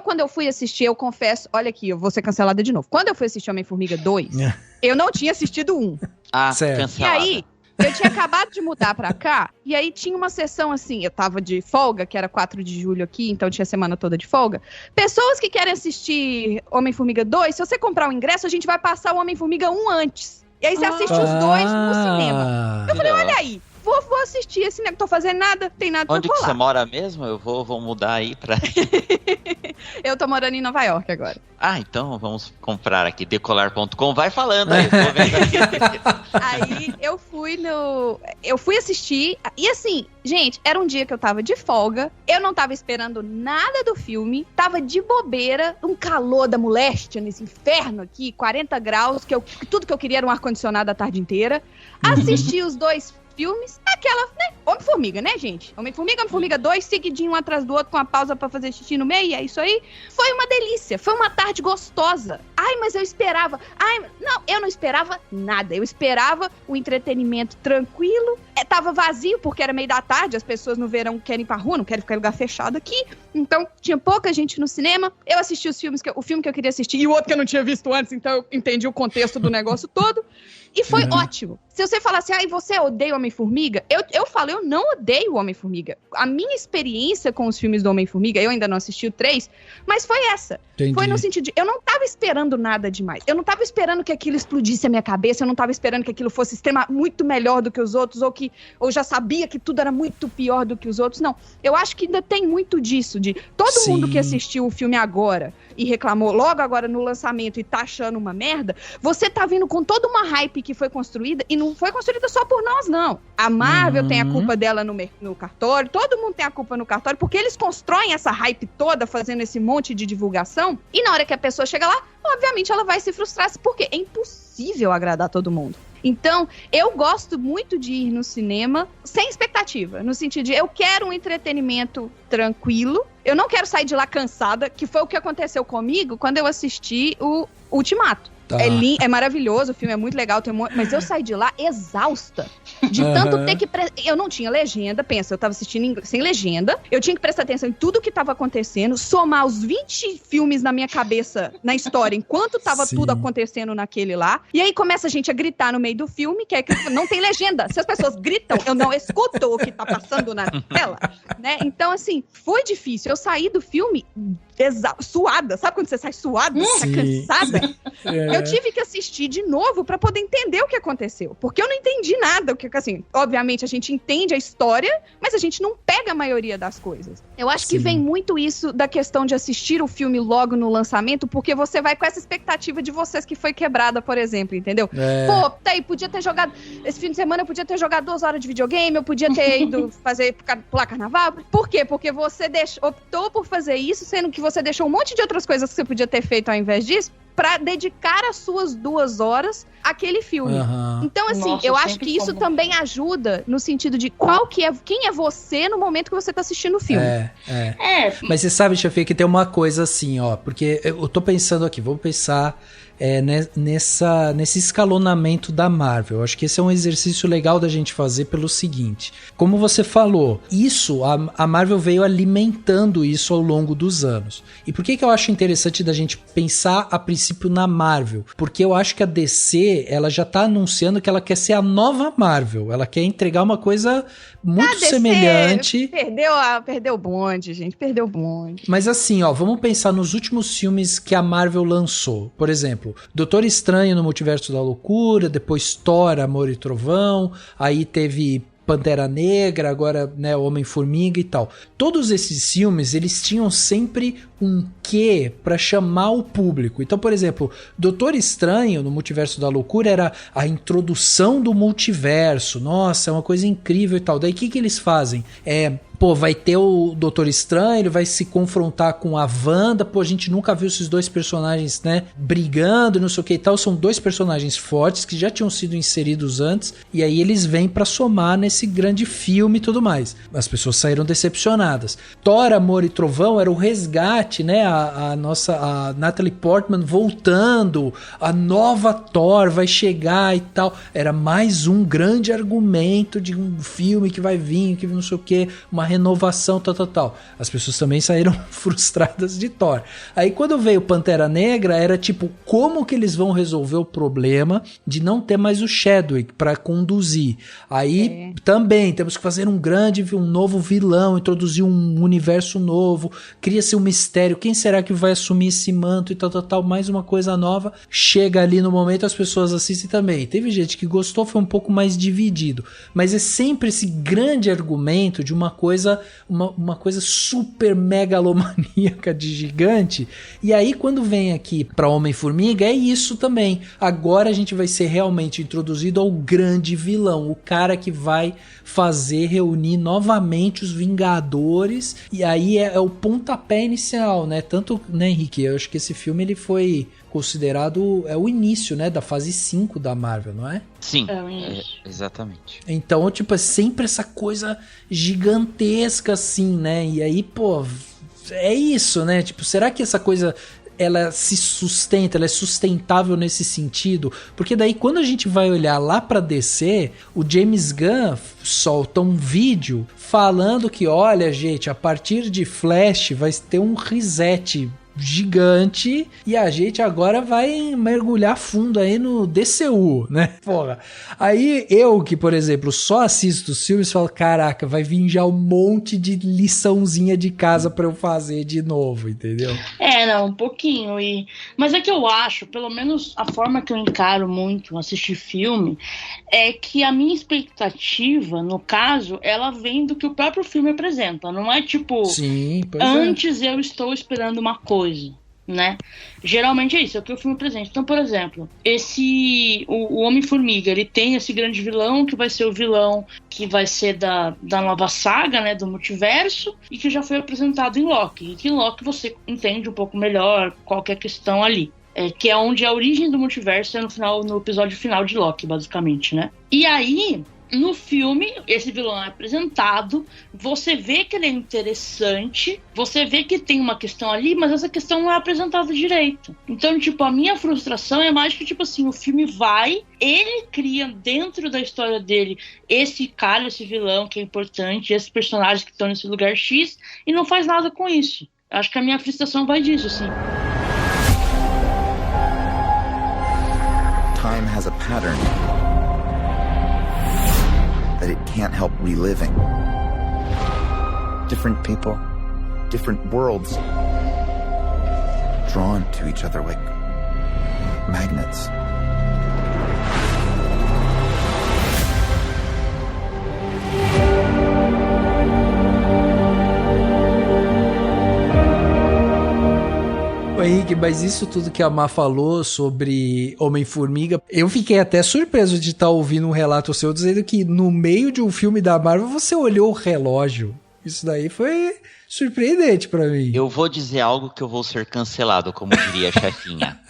quando eu fui assistir, eu confesso, olha aqui, eu vou ser cancelada de novo. Quando eu fui assistir Homem-Formiga 2, eu não tinha assistido 1. Certo. E aí, eu tinha acabado de mudar pra cá, e aí tinha uma sessão assim, eu tava de folga, que era 4 de julho aqui, então tinha a semana toda de folga. Pessoas que querem assistir Homem-Formiga 2, se você comprar o ingresso, a gente vai passar o Homem-Formiga 1 antes. E aí você assiste os 2 no cinema. Eu falei, olha aí, vou assistir esse negócio, não tô fazendo nada, tem nada pra falar. Onde que você mora mesmo? Eu vou mudar aí pra... Eu tô morando em Nova York agora. Então vamos comprar aqui, decolar.com, vai falando aí, vou vendo aqui. Aí eu fui assistir, e assim, gente, era um dia que eu tava de folga, eu não tava esperando nada do filme, tava de bobeira, um calor da moléstia nesse inferno aqui, 40 graus, tudo que eu queria era um ar-condicionado a tarde inteira, assisti os 2 filmes, aquela, né, Homem-Formiga, né, gente? Homem-Formiga 2, seguidinho um atrás do outro, com uma pausa pra fazer xixi no meio, e é isso aí. Foi uma delícia, foi uma tarde gostosa. Mas eu esperava. Não, eu não esperava nada. Eu esperava o entretenimento tranquilo. Tava vazio, porque era meio da tarde, as pessoas no verão querem ir pra rua, não querem ficar em lugar fechado aqui. Então, tinha pouca gente no cinema. Eu assisti o filme que eu queria assistir, e o outro que eu não tinha visto antes, então eu entendi o contexto do negócio todo. E foi ótimo. Se você falar assim, você odeia o Homem-Formiga, eu falo, eu não odeio o Homem-Formiga. A minha experiência com os filmes do Homem-Formiga, eu ainda não assisti o 3, mas foi essa. Entendi. Foi no sentido de, eu não tava esperando nada demais. Eu não tava esperando que aquilo explodisse a minha cabeça, eu não tava esperando que aquilo fosse muito melhor do que os outros, ou que eu já sabia que tudo era muito pior do que os outros. Não, eu acho que ainda tem muito disso, de todo mundo que assistiu o filme agora e reclamou logo agora no lançamento e tá achando uma merda, você tá vindo com toda uma hype que foi construída, e não foi construída só por nós, não. A Marvel tem a culpa dela no cartório, todo mundo tem a culpa no cartório, porque eles constroem essa hype toda, fazendo esse monte de divulgação, e na hora que a pessoa chega lá, obviamente ela vai se frustrar, porque é impossível agradar todo mundo. Então, eu gosto muito de ir no cinema sem expectativa, no sentido de, eu quero um entretenimento tranquilo, eu não quero sair de lá cansada, que foi o que aconteceu comigo quando eu assisti o Ultimato. Tá. É maravilhoso, o filme é muito legal, mas eu saí de lá exausta. De tanto ter que... Eu não tinha legenda, pensa, eu tava assistindo sem legenda, eu tinha que prestar atenção em tudo que tava acontecendo, somar os 20 filmes na minha cabeça, na história, enquanto tava tudo acontecendo naquele lá. E aí começa a gente a gritar no meio do filme, que é que não tem legenda. Se as pessoas gritam, eu não escuto o que tá passando na tela, né? Então, assim, foi difícil. Eu saí do filme suada. Sabe quando você sai suada? Tá cansada? Eu tive que assistir de novo pra poder entender o que aconteceu. Porque eu não entendi nada. Assim, obviamente a gente entende a história, mas a gente não pega a maioria das coisas. Eu acho que vem muito isso da questão de assistir o filme logo no lançamento, porque você vai com essa expectativa de vocês que foi quebrada, por exemplo, entendeu? Pô, tá aí, podia ter jogado... Esse fim de semana eu podia ter jogado 2 horas de videogame, eu podia ter ido pular carnaval. Por quê? Porque você optou por fazer isso, sendo que você deixou um monte de outras coisas que você podia ter feito ao invés disso, pra dedicar as suas 2 horas àquele filme. Então, assim, eu acho que isso também ajuda no sentido de quem é você no momento que você tá assistindo o filme. Mas você sabe, Chafia, que tem uma coisa assim, ó, porque eu tô pensando aqui, vamos pensar nesse escalonamento da Marvel. Eu acho que esse é um exercício legal da gente fazer pelo seguinte, como você falou, a Marvel veio alimentando isso ao longo dos anos. E por que eu acho interessante da gente pensar a princípio na Marvel? Porque eu acho que a DC, ela já tá anunciando que ela quer ser a nova Marvel, ela quer entregar uma coisa muito semelhante. Perdeu o bonde, gente, perdeu o bonde. Mas assim, ó, vamos pensar nos últimos filmes que a Marvel lançou. Por exemplo, Doutor Estranho no Multiverso da Loucura, depois Thor, Amor e Trovão, aí teve Pantera Negra, agora, né, Homem-Formiga e tal. Todos esses filmes, eles tinham sempre um quê pra chamar o público. Então, por exemplo, Doutor Estranho no Multiverso da Loucura era a introdução do multiverso. Nossa, é uma coisa incrível e tal. Daí o que eles fazem? Vai ter o Doutor Estranho, ele vai se confrontar com a Wanda, a gente nunca viu esses 2 personagens, né, brigando, não sei o que e tal, são 2 personagens fortes que já tinham sido inseridos antes, e aí eles vêm pra somar nesse grande filme e tudo mais. As pessoas saíram decepcionadas. Thor, Amor e Trovão era o resgate, né, a Natalie Portman voltando, a nova Thor vai chegar e tal, era mais um grande argumento de um filme que vai vir, que não sei o que, uma renovação, tal. As pessoas também saíram frustradas de Thor. Aí quando veio Pantera Negra, era tipo, como que eles vão resolver o problema de não ter mais o Chadwick pra conduzir? Aí também temos que fazer um novo vilão, introduzir um universo novo, cria-se um mistério, quem será que vai assumir esse manto e tal, mais uma coisa nova. Chega ali no momento, as pessoas assistem também. Teve gente que gostou, foi um pouco mais dividido, mas é sempre esse grande argumento de uma coisa super megalomaníaca de gigante. E aí quando vem aqui pra Homem-Formiga é isso também. Agora a gente vai ser realmente introduzido ao grande vilão, o cara que vai fazer reunir novamente os Vingadores, e aí é o pontapé inicial, né? Tanto, né, Henrique, eu acho que esse filme ele foi considerado o início, né, da fase 5 da Marvel, não é? Sim, exatamente. Então, tipo, é sempre essa coisa gigantesca assim, né? E aí, pô, é isso, né? Tipo, será que essa coisa ela se sustenta, ela é sustentável nesse sentido? Porque daí quando a gente vai olhar lá pra DC, o James Gunn solta um vídeo falando que, olha, gente, a partir de Flash vai ter um reset gigante e a gente agora vai mergulhar fundo aí no DCU, né? Porra. Aí eu que, por exemplo, só assisto os filmes, falo, caraca, vai vir já um monte de liçãozinha de casa pra eu fazer de novo, entendeu? Um pouquinho. Mas é que eu acho, pelo menos a forma que eu encaro muito assistir filme, é que a minha expectativa, no caso, ela vem do que o próprio filme apresenta. Não é tipo, antes eu estou esperando uma coisa, né? Geralmente é isso, é o que o filme apresenta. Então, por exemplo, o Homem-Formiga, ele tem esse grande vilão que vai ser o vilão que vai ser da nova saga, né, do multiverso, e que já foi apresentado em Loki. E que em Loki você entende um pouco melhor qual que é a questão ali. Que é onde a origem do multiverso é no episódio final de Loki, basicamente, né? E aí, no filme, esse vilão é apresentado, você vê que ele é interessante, você vê que tem uma questão ali, mas essa questão não é apresentada direito. Então, tipo, a minha frustração é mais que, tipo assim, o filme ele cria dentro da história dele esse cara, esse vilão que é importante, esses personagens que estão nesse lugar X, e não faz nada com isso. Acho que a minha frustração vai disso, assim. Time has a pattern that it can't help reliving. Different people, different worlds, drawn to each other like magnets. Henrique, mas isso tudo que a Má falou sobre Homem-Formiga, eu fiquei até surpreso de estar ouvindo um relato seu dizendo que no meio de um filme da Marvel você olhou o relógio. Isso daí foi surpreendente pra mim. Eu vou dizer algo que eu vou ser cancelado, como diria a chefinha.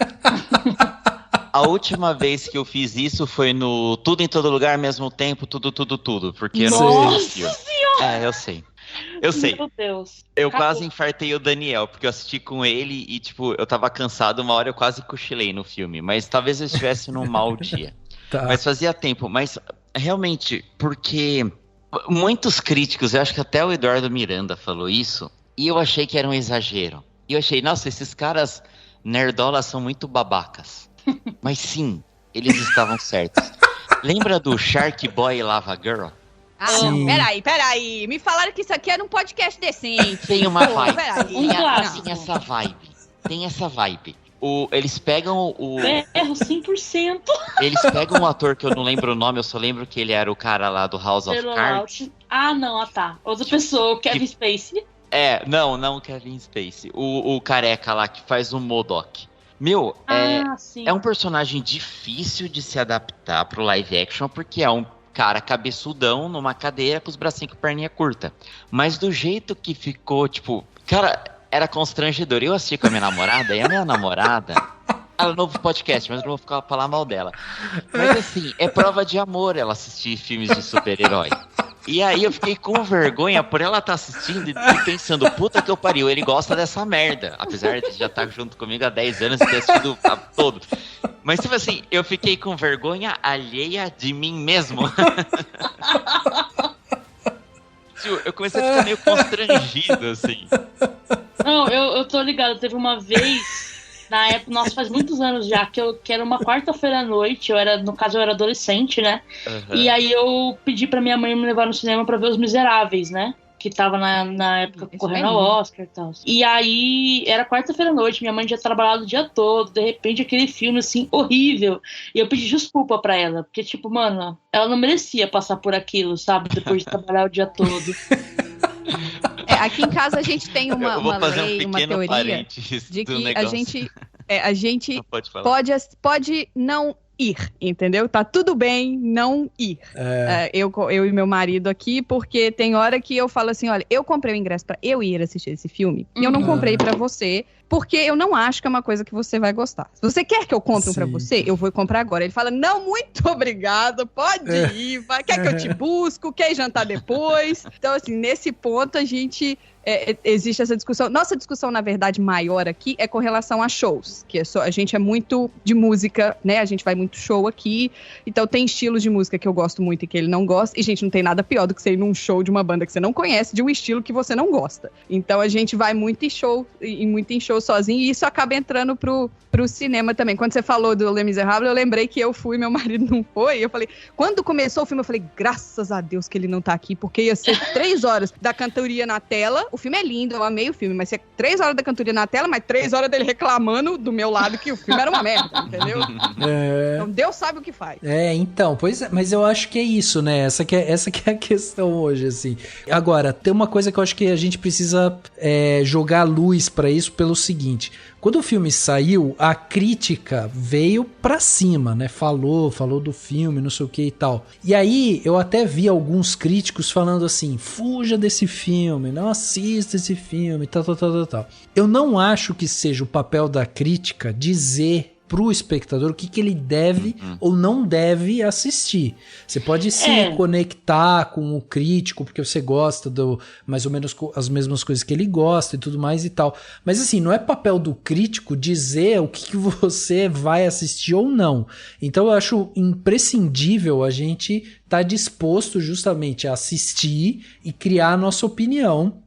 A última vez que eu fiz isso foi no Tudo em Todo Lugar, ao mesmo tempo, tudo. Porque eu não assisti. Eu sei. Eu sei. Meu Deus. Eu quase infartei o Daniel, porque eu assisti com ele e, tipo, eu tava cansado, uma hora eu quase cochilei no filme. Mas talvez eu estivesse num mau dia. Tá. Mas fazia tempo. Mas, realmente, porque muitos críticos, eu acho que até o Eduardo Miranda falou isso, e eu achei que era um exagero. E eu achei, nossa, esses caras nerdolas são muito babacas. Mas sim, eles estavam certos. Lembra do Shark Boy e Lava Girl? Ah, não, peraí. Me falaram que isso aqui era um podcast decente. Tem uma vibe. Tem essa vibe. Eles pegam o... Erro 100%. Eles pegam um ator que eu não lembro o nome, eu só lembro que ele era o cara lá do House of Cards. Tá. Outra pessoa, o Kevin Spacey. Não o Kevin Spacey. O careca lá que faz o MODOK. Meu, é um personagem difícil de se adaptar pro live action, porque é um cara cabeçudão numa cadeira com os bracinhos com perninha curta. Mas do jeito que ficou, tipo... Cara, era constrangedor. Eu assisti com a minha namorada, e a minha namorada... Ela é um novo podcast, mas eu não vou falar mal dela. Mas assim, é prova de amor ela assistir filmes de super-herói. E aí eu fiquei com vergonha por ela estar assistindo e pensando, puta que eu pariu, ele gosta dessa merda. Apesar de já estar junto comigo há 10 anos e ter assistido todo. Mas tipo assim, eu fiquei com vergonha alheia de mim mesmo. Eu comecei a ficar meio constrangido, assim. Não, eu tô ligado, teve uma vez... Na época, nossa, faz muitos anos já, que era uma quarta-feira à noite, eu era adolescente, né? Uhum. E aí eu pedi pra minha mãe me levar no cinema pra ver Os Miseráveis, né? Que tava na época correndo ao Oscar e tal. E aí, era quarta-feira à noite, minha mãe tinha trabalhado o dia todo, de repente aquele filme, assim, horrível. E eu pedi desculpa pra ela, porque, tipo, mano, ela não merecia passar por aquilo, sabe? Depois de trabalhar o dia todo. Aqui em casa a gente tem uma lei, uma teoria de que a gente pode não ir, entendeu? Tá tudo bem não ir. Eu e meu marido aqui, porque tem hora que eu falo assim, olha, eu comprei o ingresso pra eu ir assistir esse filme, e eu não comprei pra você, porque eu não acho que é uma coisa que você vai gostar. Se você quer que eu compre um pra você, eu vou comprar agora. Ele fala, não, muito obrigado, pode ir, quer que eu te busco, quer jantar depois? Então, assim, nesse ponto a gente... existe essa discussão. Nossa discussão, na verdade, maior aqui é com relação a shows, que a gente é muito de música, né? A gente vai muito show aqui, então tem estilos de música que eu gosto muito e que ele não gosta, e, gente, não tem nada pior do que você ir num show de uma banda que você não conhece, de um estilo que você não gosta. Então a gente vai muito em show sozinho, e isso acaba entrando pro cinema também. Quando você falou do Les Misérables, eu lembrei que eu fui, meu marido não foi, e eu falei, quando começou o filme, eu falei, graças a Deus que ele não tá aqui, porque ia ser 3 horas da cantoria na tela. O filme é lindo, eu amei o filme, mas é 3 horas da cantoria na tela, mas 3 horas dele reclamando do meu lado que o filme era uma merda, entendeu? Então Deus sabe o que faz. Então, pois é, mas eu acho que é isso, né? Essa que é a questão hoje, assim. Agora, tem uma coisa que eu acho que a gente precisa jogar luz pra isso pelo seguinte: quando o filme saiu, a crítica veio pra cima, né? Falou do filme, não sei o que e tal. E aí, eu até vi alguns críticos falando assim, fuja desse filme, não assista esse filme, tal. Eu não acho que seja o papel da crítica dizer pro espectador o que ele deve ou não deve assistir. Você pode se conectar com o crítico porque você gosta mais ou menos as mesmas coisas que ele gosta e tudo mais e tal. Mas assim, não é papel do crítico dizer o que você vai assistir ou não. Então eu acho imprescindível a gente tá disposto justamente a assistir e criar a nossa opinião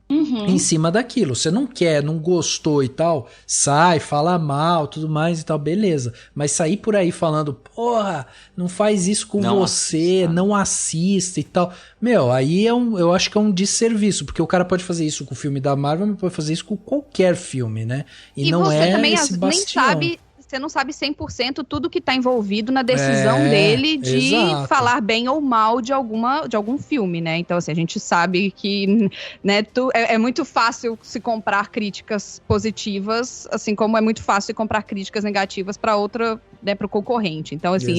em cima daquilo. Você não quer, não gostou e tal, sai, fala mal, tudo mais e tal, beleza. Mas sair por aí falando, porra, não faz isso com você, não assista e tal. Meu, aí eu acho que é um desserviço, porque o cara pode fazer isso com o filme da Marvel, mas pode fazer isso com qualquer filme, né? E não você é também esse bastião. nem sabe... Você não sabe 100% tudo que tá envolvido na decisão dele de falar bem ou mal de algum filme, né? Então, assim, a gente sabe que, né, é muito fácil se comprar críticas positivas, assim como é muito fácil se comprar críticas negativas para outra, né, para o concorrente. Então, assim,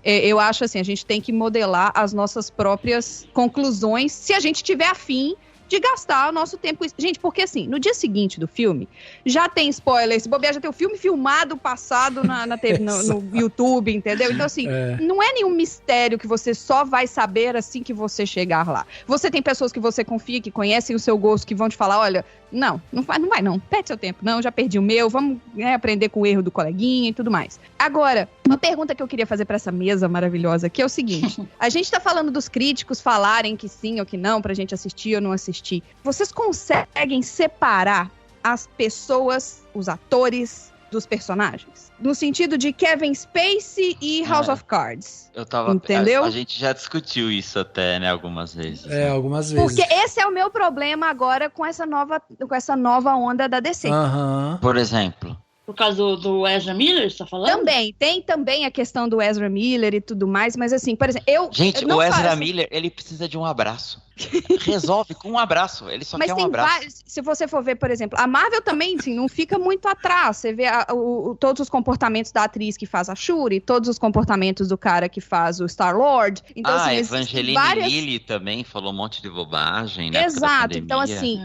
eu acho assim, a gente tem que modelar as nossas próprias conclusões, se a gente tiver afim de gastar o nosso tempo. Gente, porque assim, no dia seguinte do filme, já tem spoiler, se bobear, já tem o filme filmado, passado na TV, no YouTube, entendeu? Então assim, não é nenhum mistério que você só vai saber assim que você chegar lá. Você tem pessoas que você confia, que conhecem o seu gosto, que vão te falar, olha, não vai não, perde seu tempo, não, já perdi o meu, vamos, né, aprender com o erro do coleguinha e tudo mais. Agora, uma pergunta que eu queria fazer pra essa mesa maravilhosa aqui é o seguinte, a gente tá falando dos críticos falarem que sim ou que não, pra gente assistir ou não assistir. Vocês conseguem separar as pessoas, os atores, dos personagens? No sentido de Kevin Spacey e House of Cards. Entendeu? A gente já discutiu isso até, né, algumas vezes. Algumas vezes. Porque esse é o meu problema agora com essa nova onda da DC. Por exemplo... Por causa do Ezra Miller, você tá falando? Também, tem também a questão do Ezra Miller e tudo mais, mas assim, por exemplo, o Ezra Miller, ele precisa de um abraço. Resolve com um abraço, ele só quer um abraço. Se você for ver, por exemplo, a Marvel também, assim, não fica muito atrás. Você vê todos os comportamentos da atriz que faz a Shuri, todos os comportamentos do cara que faz o Star-Lord. Então, assim, Evangeline Lilly também falou um monte de bobagem, né? Exato, então assim,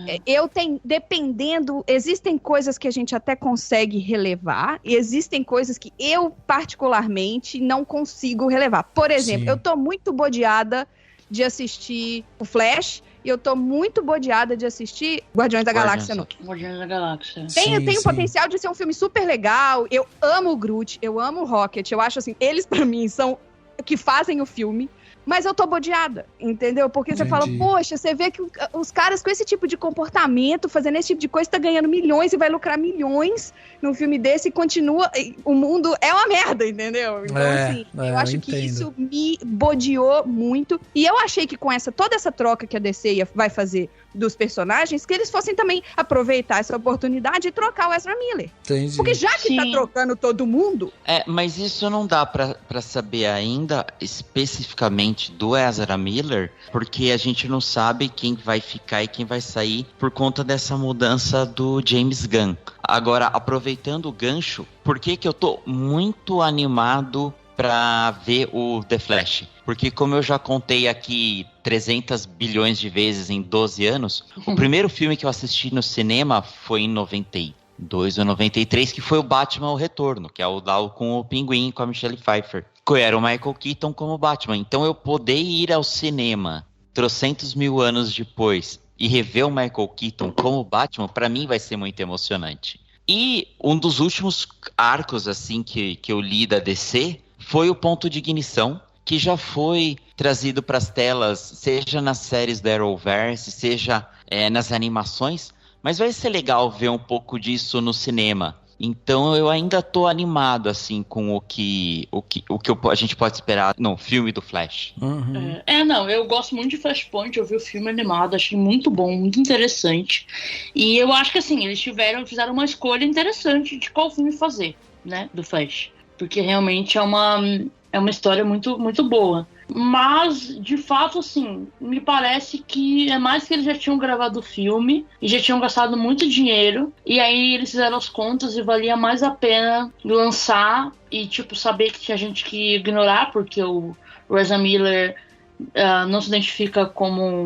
existem coisas que a gente até consegue relevar, e existem coisas que eu, particularmente, não consigo relevar. Por exemplo, eu tô muito bodeada de assistir o Flash, e eu tô muito bodeada de assistir Guardiões da Galáxia novo. Guardiões da Galáxia. Tem o potencial de ser um filme super legal, eu amo o Groot, eu amo o Rocket, eu acho assim, eles pra mim são o que fazem o filme, mas eu tô bodeada, entendeu? Porque você fala, poxa, você vê que os caras com esse tipo de comportamento, fazendo esse tipo de coisa, tá ganhando milhões e vai lucrar milhões num filme desse e continua... O mundo é uma merda, entendeu? Então, assim, eu acho que isso me bodeou muito. E eu achei que com toda essa troca que a DC vai fazer dos personagens, que eles fossem também aproveitar essa oportunidade e trocar o Ezra Miller. Entendi. Porque já que tá trocando todo mundo... Mas isso não dá pra saber ainda especificamente do Ezra Miller, porque a gente não sabe quem vai ficar e quem vai sair por conta dessa mudança do James Gunn. Agora, aproveitando o gancho, por que eu tô muito animado pra ver o The Flash? Porque como eu já contei aqui 300 bilhões de vezes em 12 anos, o primeiro filme que eu assisti no cinema foi em 92 ou 93, que foi o Batman O Retorno, que é o lá com o Pinguim, com a Michelle Pfeiffer. Que era o Michael Keaton como Batman. Então eu poder ir ao cinema 300 mil anos depois e rever o Michael Keaton como Batman, pra mim vai ser muito emocionante. E um dos últimos arcos assim que eu li da DC foi o Ponto de Ignição, que já foi trazido para as telas, seja nas séries da Arrowverse, seja nas animações, mas vai ser legal ver um pouco disso no cinema. Então eu ainda tô animado assim com o que a gente pode esperar no filme do Flash. Eu gosto muito de Flashpoint, eu vi o filme animado, achei muito bom, muito interessante. E eu acho que assim, eles fizeram uma escolha interessante de qual filme fazer, né, do Flash. Porque realmente é uma história muito, muito boa. Mas, de fato, assim, me parece que é mais que eles já tinham gravado o filme e já tinham gastado muito dinheiro. E aí eles fizeram as contas e valia mais a pena lançar e, tipo, saber que tinha gente que ignorar, porque o Ezra Miller não se identifica como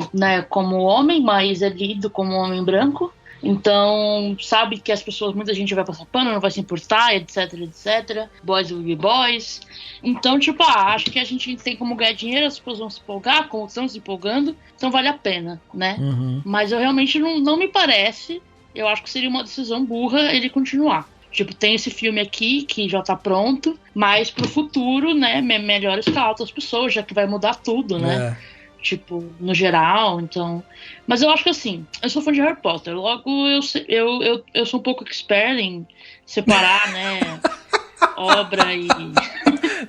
homem, mas é lido como um homem branco. Então, sabe que muita gente vai passar pano, não vai se importar, etc, etc. Boys will be boys. Então, tipo, acho que a gente tem como ganhar dinheiro, as pessoas vão se empolgar, como estão se empolgando, então vale a pena, né? Mas eu realmente não me parece, eu acho que seria uma decisão burra ele continuar. Tipo, tem esse filme aqui que já tá pronto, mas pro futuro, né, melhor escalar outras pessoas, já que vai mudar tudo, né? Tipo, no geral, então... Mas eu acho que assim, eu sou fã de Harry Potter, logo eu sou um pouco expert em separar, né, obra e...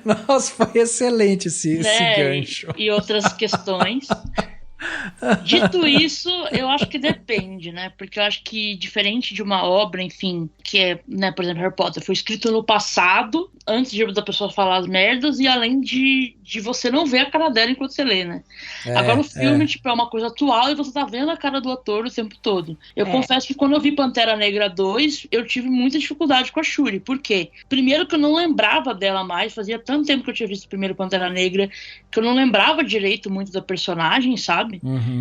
Nossa, foi excelente esse gancho. E outras questões. Dito isso, eu acho que depende, né? Porque eu acho que diferente de uma obra, enfim, que é, né, por exemplo, Harry Potter, foi escrito no passado, antes da pessoa falar as merdas, e além de você não ver a cara dela enquanto você lê, né? Agora o filme, tipo, é uma coisa atual e você tá vendo a cara do ator o tempo todo. Eu confesso que quando eu vi Pantera Negra 2, eu tive muita dificuldade com a Shuri. Por quê? Primeiro que eu não lembrava dela mais, fazia tanto tempo que eu tinha visto o primeiro Pantera Negra, que eu não lembrava direito muito da personagem, sabe?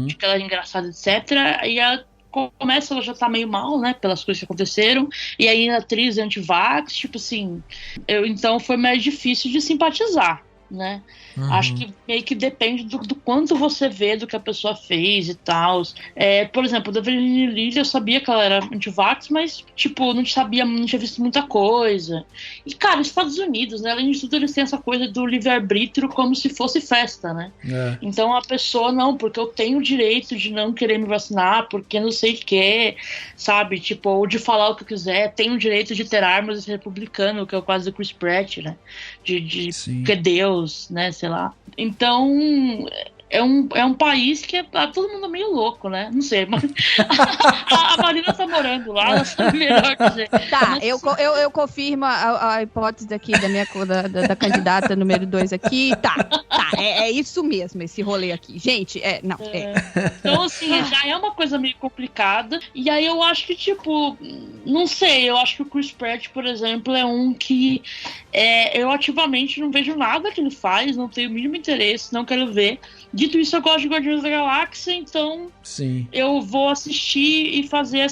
De que ela era engraçada, etc. E ela começa, ela já tá meio mal, né? Pelas coisas que aconteceram. E aí a atriz anti-vax, tipo assim... Então foi mais difícil de simpatizar, né? Acho que meio que depende do quanto você vê do que a pessoa fez e tal. Por exemplo, da Evangeline Lilly, eu sabia que ela era anti-vax, mas, tipo, não tinha visto muita coisa. E, cara, os Estados Unidos, né? Além de tudo, eles têm essa coisa do livre-arbítrio como se fosse festa, né? Então a pessoa, não, porque eu tenho o direito de não querer me vacinar, porque não sei o que, sabe? Tipo, ou de falar o que eu quiser, tenho o direito de ter armas e ser republicano, que é o caso do Chris Pratt, né? De que é Deus, né? Sei lá. Então, é um país que todo mundo é meio louco, né? Não sei, mas a Marina tá morando lá, ela sabe melhor que a gente. Tá, eu confirmo a hipótese aqui da candidata número 2 aqui. Tá, é isso mesmo, esse rolê aqui. Gente, Então, assim, já é uma coisa meio complicada. E aí eu acho que, tipo, não sei, eu acho que o Chris Pratt, por exemplo, é um que eu ativamente não vejo nada que ele faz, não tenho o mínimo interesse, não quero ver. Dito isso, eu gosto de Guardiões da Galáxia, então eu vou assistir e fazer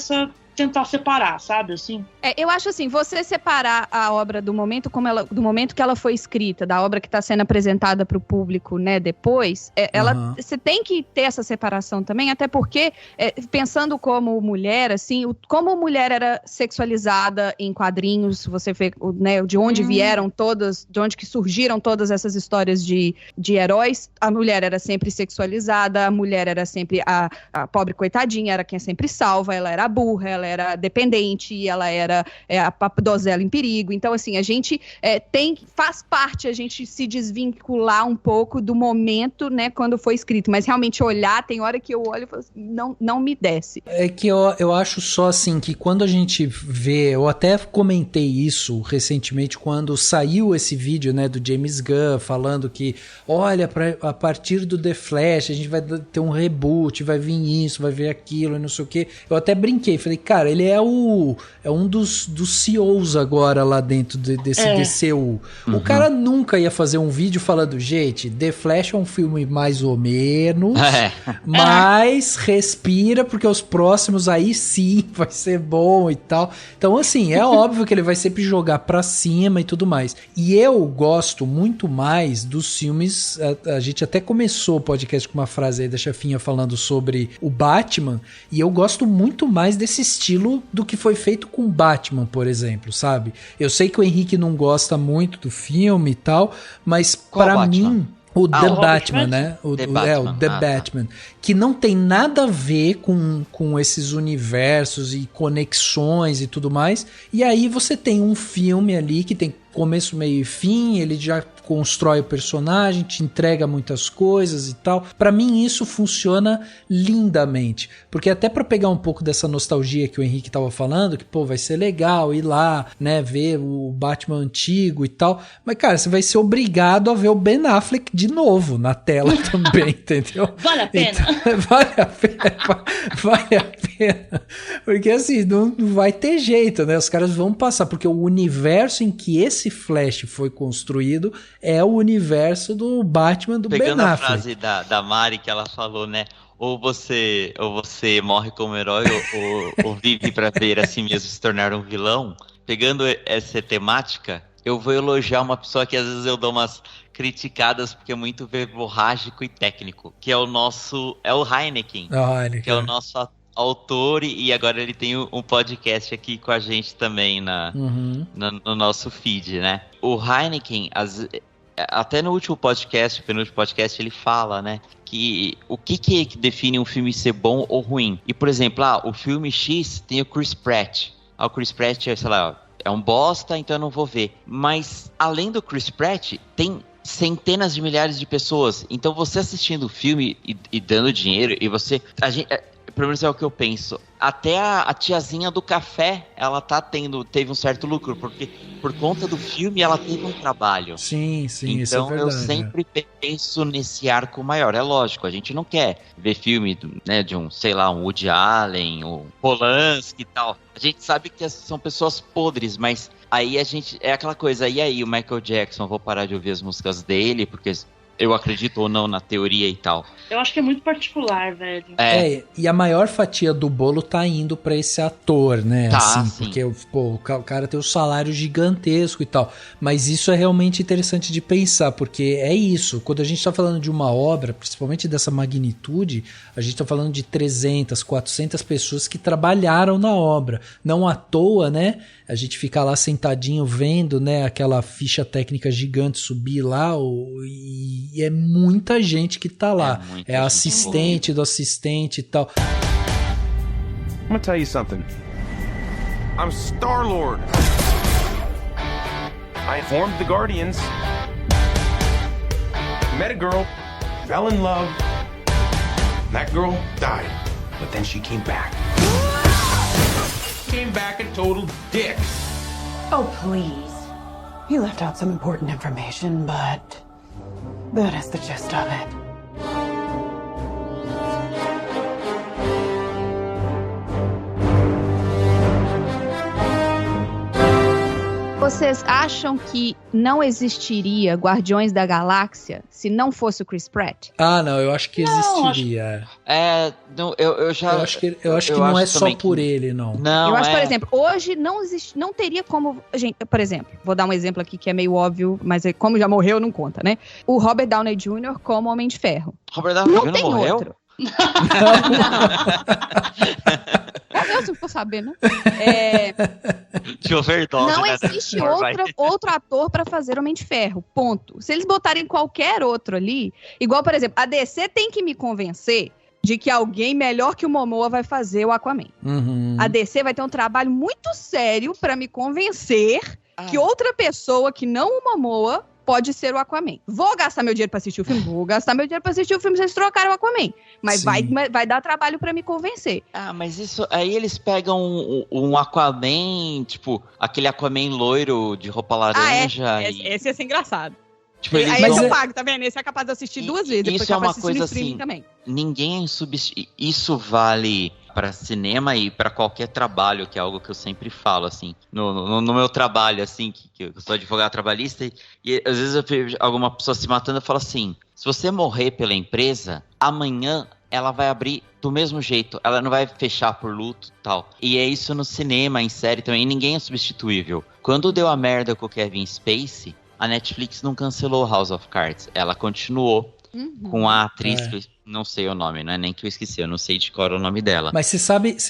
tentar separar, sabe, assim? Eu acho assim, você separar a obra do momento que ela foi escrita, da obra que está sendo apresentada para o público, né, depois, você tem que ter essa separação também, até porque, pensando como mulher, assim, como mulher era sexualizada em quadrinhos, você vê, né, de onde vieram todas, de onde que surgiram todas essas histórias de heróis, a mulher era sempre sexualizada, a mulher era sempre a pobre coitadinha, era quem sempre salva, ela era burra, ela era dependente, ela era a donzela em perigo. Então, assim, a gente faz parte a gente se desvincular um pouco do momento, né, quando foi escrito, mas realmente olhar, tem hora que eu olho e falo assim, não me desce. É que eu acho só assim, que quando a gente vê, eu até comentei isso recentemente, quando saiu esse vídeo, né, do James Gunn, falando que, olha, a partir do The Flash, a gente vai ter um reboot, vai vir isso, vai vir aquilo, e não sei o quê. Eu até brinquei, falei, cara, ele é um dos CEOs agora lá dentro desse DCU. O cara nunca ia fazer um vídeo falando, gente, The Flash é um filme mais ou menos, mas respira, porque os próximos aí sim vai ser bom e tal. Então, assim, é óbvio que ele vai sempre jogar pra cima e tudo mais. E eu gosto muito mais dos filmes, a gente até começou o podcast com uma frase aí da chefinha falando sobre o Batman, e eu gosto muito mais desse estilo do que foi feito com Batman, por exemplo, sabe? Eu sei que o Henrique não gosta muito do filme e tal, mas pra mim... O The Batman, né? O The Batman. Que não tem nada a ver com esses universos e conexões e tudo mais. E aí você tem um filme ali que tem começo, meio e fim, ele já constrói o personagem, te entrega muitas coisas e tal. Pra mim isso funciona lindamente, porque até pra pegar um pouco dessa nostalgia que o Henrique tava falando, que pô, vai ser legal ir lá, né, ver o Batman antigo e tal, mas cara, você vai ser obrigado a ver o Ben Affleck de novo na tela também, entendeu? Vale a pena. Então, vale a pena, porque assim, não vai ter jeito, né, os caras vão passar, porque o universo em que esse Flash foi construído é o universo do Batman do Ben Affleck. Pegando a frase da Mari que ela falou, né? Ou você morre como herói ou vive pra ver a si mesmo se tornar um vilão. Pegando essa temática, eu vou elogiar uma pessoa que às vezes eu dou umas criticadas porque é muito verborrágico e técnico, que é o Heineken, que é o nosso autor e agora ele tem um podcast aqui com a gente também no nosso feed, né? O Heineken, até no último podcast, o penúltimo podcast, ele fala, né, que o que define um filme ser bom ou ruim. E, por exemplo, o filme X tem o Chris Pratt. O Chris Pratt, sei lá, é um bosta, então eu não vou ver. Mas, além do Chris Pratt, tem centenas de milhares de pessoas. Então, você assistindo o filme e dando dinheiro, e você... Pelo menos é o que eu penso. Até a tiazinha do café, ela teve um certo lucro, porque por conta do filme ela teve um trabalho. Sim, então, isso é verdade. Eu sempre penso nesse arco maior. É lógico, a gente não quer ver filme, né, de um Woody Allen, um Polanski e tal. A gente sabe que são pessoas podres, mas aí é aquela coisa, e aí o Michael Jackson, eu vou parar de ouvir as músicas dele, porque... eu acredito ou não na teoria e tal. Eu acho que é muito particular, velho. E a maior fatia do bolo tá indo pra esse ator, né? Sim. Porque, o cara tem um salário gigantesco e tal. Mas isso é realmente interessante de pensar, porque é isso. Quando a gente tá falando de uma obra, principalmente dessa magnitude, a gente tá falando de 300, 400 pessoas que trabalharam na obra. Não à toa, né? A gente fica lá sentadinho vendo, né, aquela ficha técnica gigante subir lá e é muita gente que tá lá. É assistente do assistente e tal. I'm gonna tell you something. I'm Star-Lord. I informed the Guardians. Met a girl, fell in love. That girl died, but then she came back. Came back a total dick. Oh, please. You left out some important information, but that is the gist of it. Vocês acham que não existiria Guardiões da Galáxia se não fosse o Chris Pratt? Não, eu acho que existiria. Eu acho que não é só por ele, não. Eu acho, por exemplo, hoje não teria como... Gente, por exemplo, vou dar um exemplo aqui que é meio óbvio, mas como já morreu, não conta, né? O Robert Downey Jr. como Homem de Ferro. Robert Downey Jr. não morreu? Outro. Eu se for saber, né? De overdose, não existe outro ator pra fazer Homem de Ferro, ponto. Se eles botarem qualquer outro ali, igual, por exemplo, a DC tem que me convencer de que alguém melhor que o Momoa vai fazer o Aquaman. A DC vai ter um trabalho muito sério pra me convencer que outra pessoa que não o Momoa pode ser o Aquaman. Vou gastar meu dinheiro pra assistir o filme? Vou gastar meu dinheiro pra assistir o filme se eles trocaram o Aquaman. Mas vai dar trabalho pra me convencer. Mas isso... Aí eles pegam um Aquaman, tipo, aquele Aquaman loiro de roupa laranja. Esse ia ser engraçado. Tipo, aí eu pago, tá vendo? Esse é capaz de assistir duas vezes. Isso é uma coisa assim... Também. Ninguém isso vale... para cinema e para qualquer trabalho, que é algo que eu sempre falo, assim, no meu trabalho, assim, que eu sou advogado trabalhista, e às vezes eu vejo alguma pessoa se matando, eu falo assim, se você morrer pela empresa, amanhã ela vai abrir do mesmo jeito, ela não vai fechar por luto e tal. E é isso no cinema, em série também, ninguém é substituível. Quando deu a merda com o Kevin Spacey, a Netflix não cancelou House of Cards, ela continuou com a atriz que não sei o nome, não é nem que eu esqueci, eu não sei de qual era o nome dela. Mas você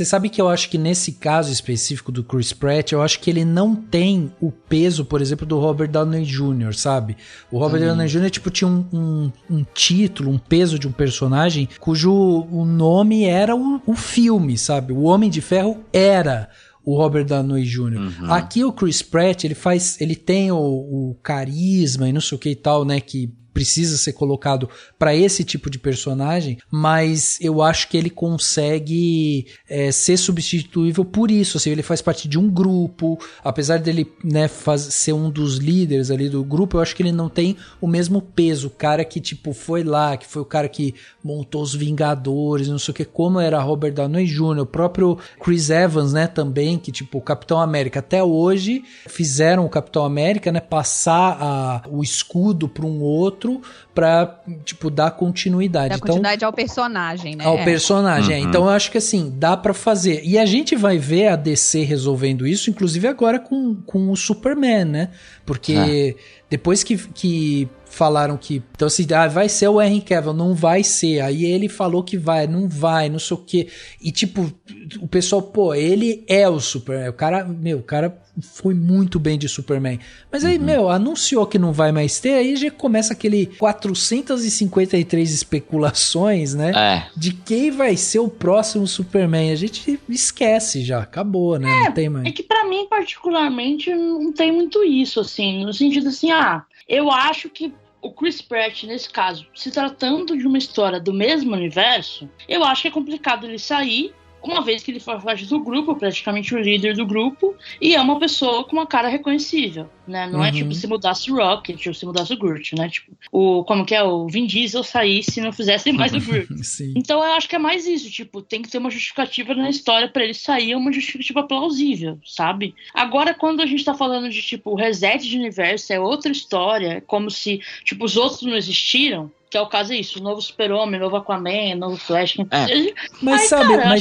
sabe que eu acho que nesse caso específico do Chris Pratt, eu acho que ele não tem o peso, por exemplo, do Robert Downey Jr., sabe? O Robert Downey Jr. tipo, tinha um título, um peso de um personagem cujo o nome era o filme, sabe? O Homem de Ferro era o Robert Downey Jr. Aqui o Chris Pratt, ele tem o carisma e não sei o que e tal, né, que precisa ser colocado para esse tipo de personagem, mas eu acho que ele consegue ser substituível por isso, assim, ele faz parte de um grupo, apesar dele, né, ser um dos líderes ali do grupo, eu acho que ele não tem o mesmo peso, o cara que tipo foi lá, que foi o cara que montou os Vingadores, não sei o que, como era Robert Downey Jr., o próprio Chris Evans, né, também, que tipo, o Capitão América, até hoje fizeram o Capitão América, né, passar o escudo para um outro pra, tipo, dar continuidade. Dar continuidade ao personagem, né? Ao personagem, Então eu acho que, assim, dá pra fazer. E a gente vai ver a DC resolvendo isso, inclusive agora com o Superman, né? Porque depois que falaram que... Então assim, vai ser o Henry Cavill, não vai ser. Aí ele falou que vai, não sei o quê. E tipo, o pessoal, pô, ele é o Superman. O cara foi muito bem de Superman. Mas aí, anunciou que não vai mais ter, aí já começa aquele 453 especulações, né? De quem vai ser o próximo Superman. A gente esquece já, acabou, né? Não tem mais. É que pra mim, particularmente, não tem muito isso, assim, no sentido assim, eu acho que o Chris Pratt, nesse caso, se tratando de uma história do mesmo universo, eu acho que é complicado ele sair, uma vez que ele faz parte do grupo, praticamente o líder do grupo, e é uma pessoa com uma cara reconhecível, né? Não é tipo se mudasse o Rocket ou se mudasse o Groot, né? Tipo, o Vin Diesel sair se não fizesse mais o Groot. Então eu acho que é mais isso, tipo, tem que ter uma justificativa na história pra ele sair, uma justificativa plausível, sabe? Agora, quando a gente tá falando de, tipo, reset de universo, é outra história, é como se, tipo, os outros não existiram, que é o caso isso, novo Super-Homem, novo Aquaman, novo Flash. Mas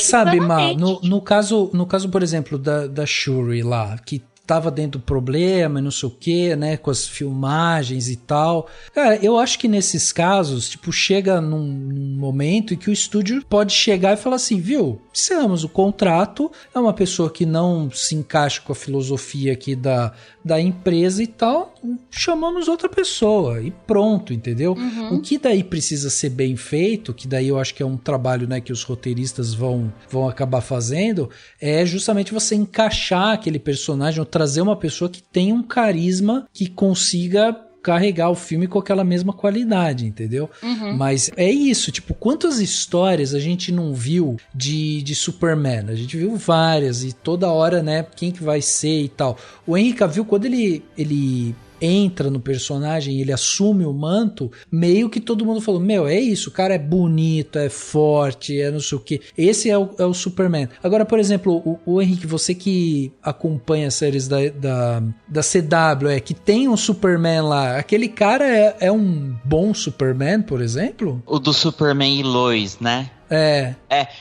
sabe, Má, no caso, por exemplo, da Shuri lá, que tava dentro do problema e não sei o que, né, com as filmagens e tal. Cara, eu acho que nesses casos, tipo, chega num momento em que o estúdio pode chegar e falar assim, viu, encerramos o contrato, é uma pessoa que não se encaixa com a filosofia aqui da empresa e tal, chamamos outra pessoa e pronto, entendeu? O que daí precisa ser bem feito, que daí eu acho que é um trabalho, né, que os roteiristas vão acabar fazendo, é justamente você encaixar aquele personagem ou trazer uma pessoa que tenha um carisma que consiga carregar o filme com aquela mesma qualidade, entendeu? Mas é isso, tipo, quantas histórias a gente não viu de Superman? A gente viu várias e toda hora, né, quem que vai ser e tal. O Henry Cavill, quando ele entra no personagem, ele assume o manto, meio que todo mundo falou, é isso, o cara é bonito, é forte, é não sei o que. Esse é o Superman. Agora, por exemplo, o Henrique, você que acompanha as séries da CW, que tem um Superman lá, aquele cara é um bom Superman, por exemplo? O do Superman e Lois, né?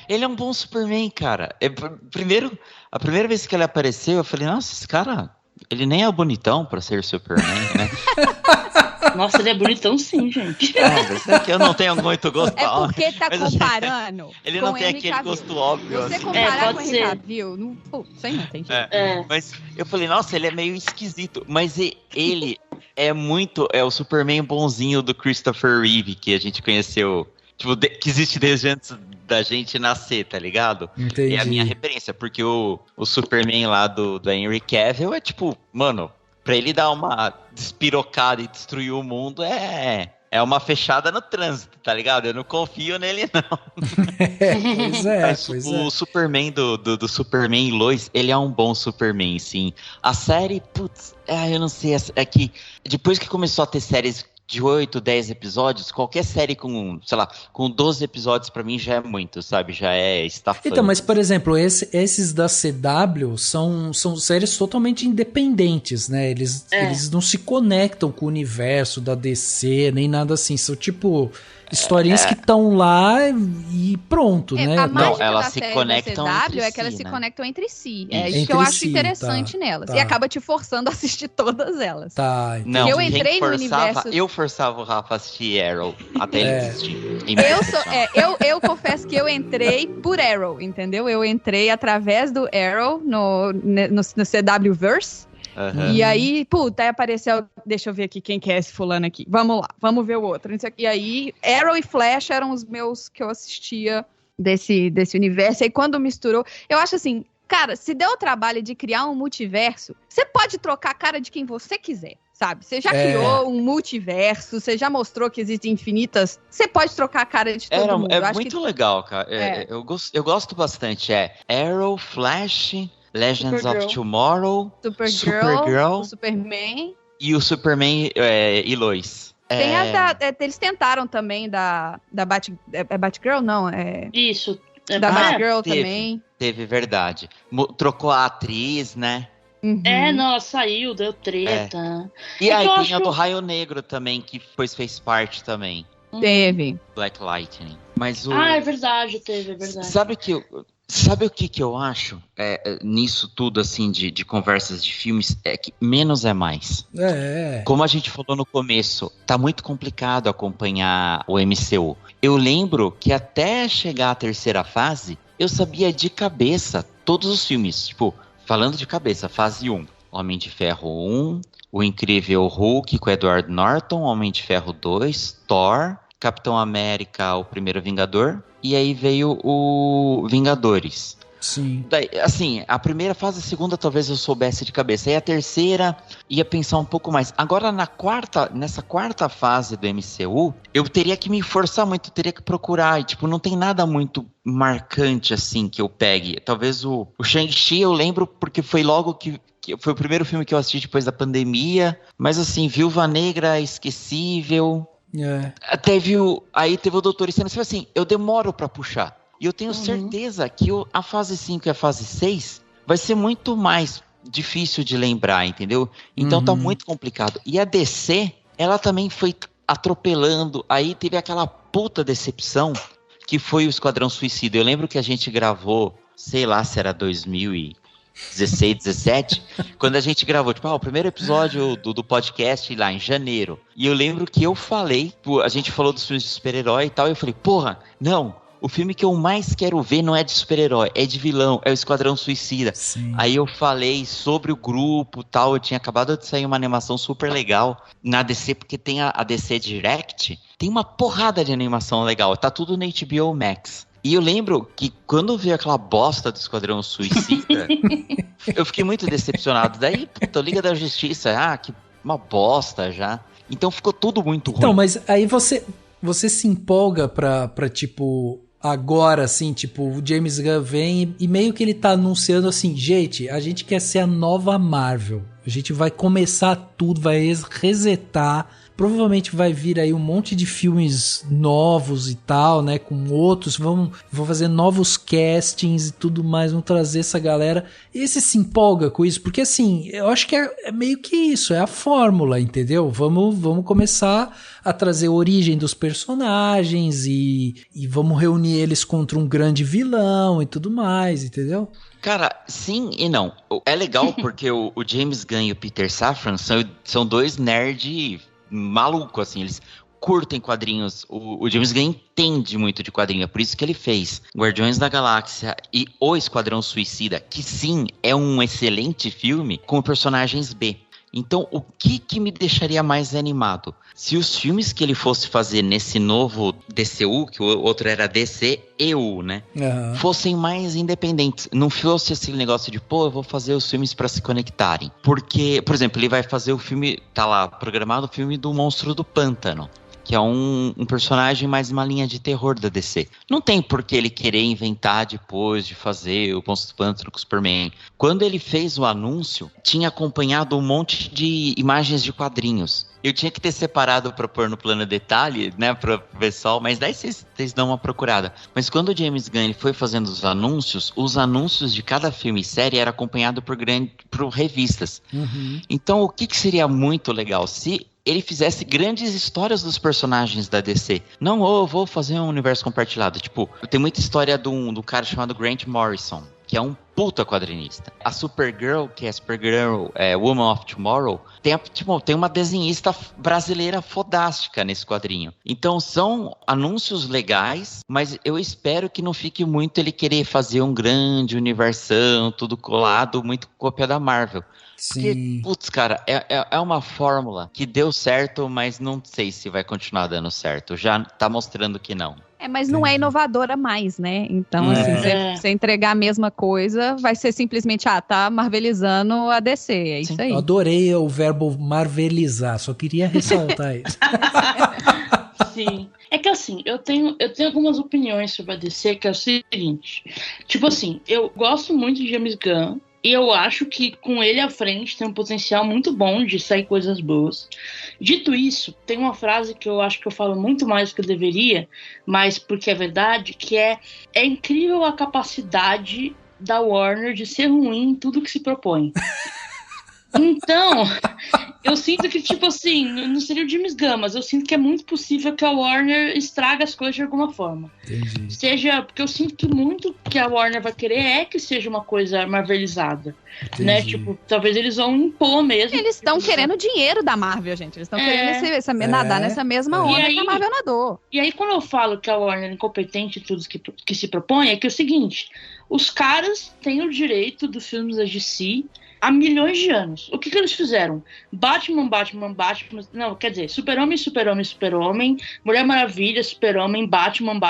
Ele é um bom Superman, cara. A primeira vez que ele apareceu, eu falei, nossa, esse cara... Ele nem é bonitão pra ser Superman, né? Nossa, ele é bonitão sim, gente. Eu não tenho muito gosto. É porque tá comparando. Ele não tem aquele gosto óbvio. Você comparar com o Henry Cavill, isso aí não tem jeito. Mas eu falei, nossa, ele é meio esquisito. Mas ele é o Superman bonzinho do Christopher Reeve, que a gente conheceu, tipo, que existe desde antes da gente nascer, tá ligado? Entendi. É a minha referência, porque o Superman lá do Henry Cavill é tipo, mano, pra ele dar uma despirocada e destruir o mundo é uma fechada no trânsito, tá ligado? Eu não confio nele, não. O Superman do Superman e Lois, ele é um bom Superman, sim. A série, eu não sei, é que depois que começou a ter séries de 8, 10 episódios, qualquer série com 12 episódios pra mim já é muito, sabe? Já é estafante. Então, mas por exemplo, esses da CW são séries totalmente independentes, né? Eles não se conectam com o universo da DC, nem nada assim. São tipo... historinhas que estão lá e pronto, né? Não, elas se conectam entre si, que elas se conectam entre si. É isso que eu acho interessante nelas. E acaba te forçando a assistir todas elas. Não, eu entrei no universo... Eu forçava o Rafa a assistir Arrow até ele assistir. Eu confesso que eu entrei por Arrow, entendeu? Eu entrei através do Arrow no CW-verse. E aí, aí apareceu, deixa eu ver aqui quem que é esse fulano aqui, vamos lá, vamos ver o outro. E aí, Arrow e Flash eram os meus que eu assistia desse universo. E aí, quando misturou, eu acho assim, cara, se deu o trabalho de criar um multiverso, você pode trocar a cara de quem você quiser, sabe? Você já criou um multiverso, você já mostrou que existem infinitas, você pode trocar a cara de todo mundo. É muito legal, cara. Eu gosto bastante. Arrow, Flash... Legends of Tomorrow, Supergirl, Superman e o Superman e Lois. Tem eles tentaram também da Batgirl, não? Isso. Da Batgirl também. Teve, verdade. Trocou a atriz, né? Não, ela saiu, deu treta. E aí tem a do Raio Negro também, que depois fez parte também. Teve. Black Lightning. Mas é verdade, teve, é verdade. Sabe que Sabe o que eu acho nisso tudo, assim, de conversas de filmes? É que menos é mais. Como a gente falou no começo, tá muito complicado acompanhar o MCU. Eu lembro que até chegar à terceira fase, eu sabia de cabeça todos os filmes. Tipo, falando de cabeça, fase 1, Homem de Ferro 1, O Incrível Hulk com Edward Norton, Homem de Ferro 2, Thor, Capitão América, o Primeiro Vingador, e aí veio o Vingadores. Sim. Daí, assim, a primeira fase, a segunda talvez eu soubesse de cabeça. Aí a terceira ia pensar um pouco mais. Agora nessa quarta fase do MCU, eu teria que me forçar muito, eu teria que procurar. E, tipo, não tem nada muito marcante assim que eu pegue. Talvez o Shang-Chi eu lembro porque foi logo que foi o primeiro filme que eu assisti depois da pandemia. Mas assim, Viúva Negra, esquecível. Aí teve o Doutor Estranho. Assim, eu demoro pra puxar. E eu tenho certeza que a fase 5 e a fase 6 vai ser muito mais difícil de lembrar, entendeu? Então tá muito complicado. E a DC, ela também foi atropelando. Aí teve aquela puta decepção que foi o Esquadrão Suicida. Eu lembro que a gente gravou, sei lá se era 2016, 17, quando a gente gravou, tipo, o primeiro episódio do podcast lá em janeiro. E eu lembro que eu falei, a gente falou dos filmes de super-herói e tal, e eu falei, porra, não, o filme que eu mais quero ver não é de super-herói, é de vilão, é o Esquadrão Suicida. Sim. Aí eu falei sobre o grupo e tal, eu tinha acabado de sair uma animação super legal na DC, porque tem a DC Direct, tem uma porrada de animação legal, tá tudo na HBO Max. E eu lembro que quando veio aquela bosta do Esquadrão Suicida, eu fiquei muito decepcionado. Daí, puta, Liga da Justiça, que uma bosta já. Então ficou tudo muito ruim. Então, mas aí você se empolga pra tipo, agora, assim, tipo, o James Gunn vem e meio que ele tá anunciando assim, gente, a gente quer ser a nova Marvel. A gente vai começar tudo, vai resetar. Provavelmente vai vir aí um monte de filmes novos e tal, né? Com outros, vão fazer novos castings e tudo mais, vão trazer essa galera. E você se empolga com isso? Porque assim, eu acho que é meio que isso, é a fórmula, entendeu? Vamos começar a trazer a origem dos personagens e vamos reunir eles contra um grande vilão e tudo mais, entendeu? Cara, sim e não. É legal porque o James Gunn e o Peter Safran são dois nerds maluco, assim, eles curtem quadrinhos. O James Gunn entende muito de quadrinho, é por isso que ele fez Guardiões da Galáxia e O Esquadrão Suicida, que sim, é um excelente filme com personagens B. Então, o que me deixaria mais animado? Se os filmes que ele fosse fazer nesse novo DCU, que o outro era DCEU, né? Uhum. Fossem mais independentes. Não fosse esse negócio de, eu vou fazer os filmes pra se conectarem. Porque, por exemplo, ele vai fazer o filme, tá lá, programado o filme do Monstro do Pântano, que é um personagem mais uma linha de terror da DC. Não tem por que ele querer inventar depois de fazer o Monstro do Pântano com o Superman. Quando ele fez o anúncio, tinha acompanhado um monte de imagens de quadrinhos. Eu tinha que ter separado para pôr no plano detalhe, né, para o pessoal, mas daí vocês dão uma procurada. Mas quando o James Gunn ele foi fazendo os anúncios de cada filme e série era acompanhado por revistas. Uhum. Então, o que seria muito legal se ele fizesse grandes histórias dos personagens da DC. Não, eu vou fazer um universo compartilhado. Tipo, tem muita história do cara chamado Grant Morrison, que é um puta quadrinista. A Supergirl, que é a Supergirl Woman of Tomorrow, tem uma desenhista brasileira fodástica nesse quadrinho. Então são anúncios legais, mas eu espero que não fique muito ele querer fazer um grande universão, tudo colado, muito cópia da Marvel. Porque, putz, cara, é uma fórmula que deu certo, mas não sei se vai continuar dando certo. Já tá mostrando que não. Mas não é inovadora mais, né? Então, assim, você entregar a mesma coisa, vai ser simplesmente, tá marvelizando a DC, é isso aí. Eu adorei o verbo marvelizar, só queria ressaltar isso. Sim. É que assim, eu tenho algumas opiniões sobre a DC, que é o seguinte. Tipo assim, eu gosto muito de James Gunn, e eu acho que com ele à frente tem um potencial muito bom de sair coisas boas. Dito isso, tem uma frase que eu acho que eu falo muito mais do que eu deveria, mas porque é verdade, que é incrível a capacidade da Warner de ser ruim em tudo que se propõe. Então, Eu sinto que, tipo assim, não seria o James Gunn, mas eu sinto que é muito possível que a Warner estrague as coisas de alguma forma. Entendi. Seja, porque eu sinto que muito que a Warner vai querer é que seja uma coisa marvelizada. Entendi. Né? Tipo, talvez eles vão impor mesmo. Eles estão querendo dinheiro da Marvel, gente. Eles estão querendo nadar nessa mesma onda que a Marvel nadou. E aí, quando eu falo que a Warner é incompetente em tudo que se propõe, é que é o seguinte: os caras têm o direito dos filmes da DC há milhões de anos. O que eles fizeram? Batman, não, quer dizer, Super-Homem, Mulher Maravilha, Super-Homem, Batman,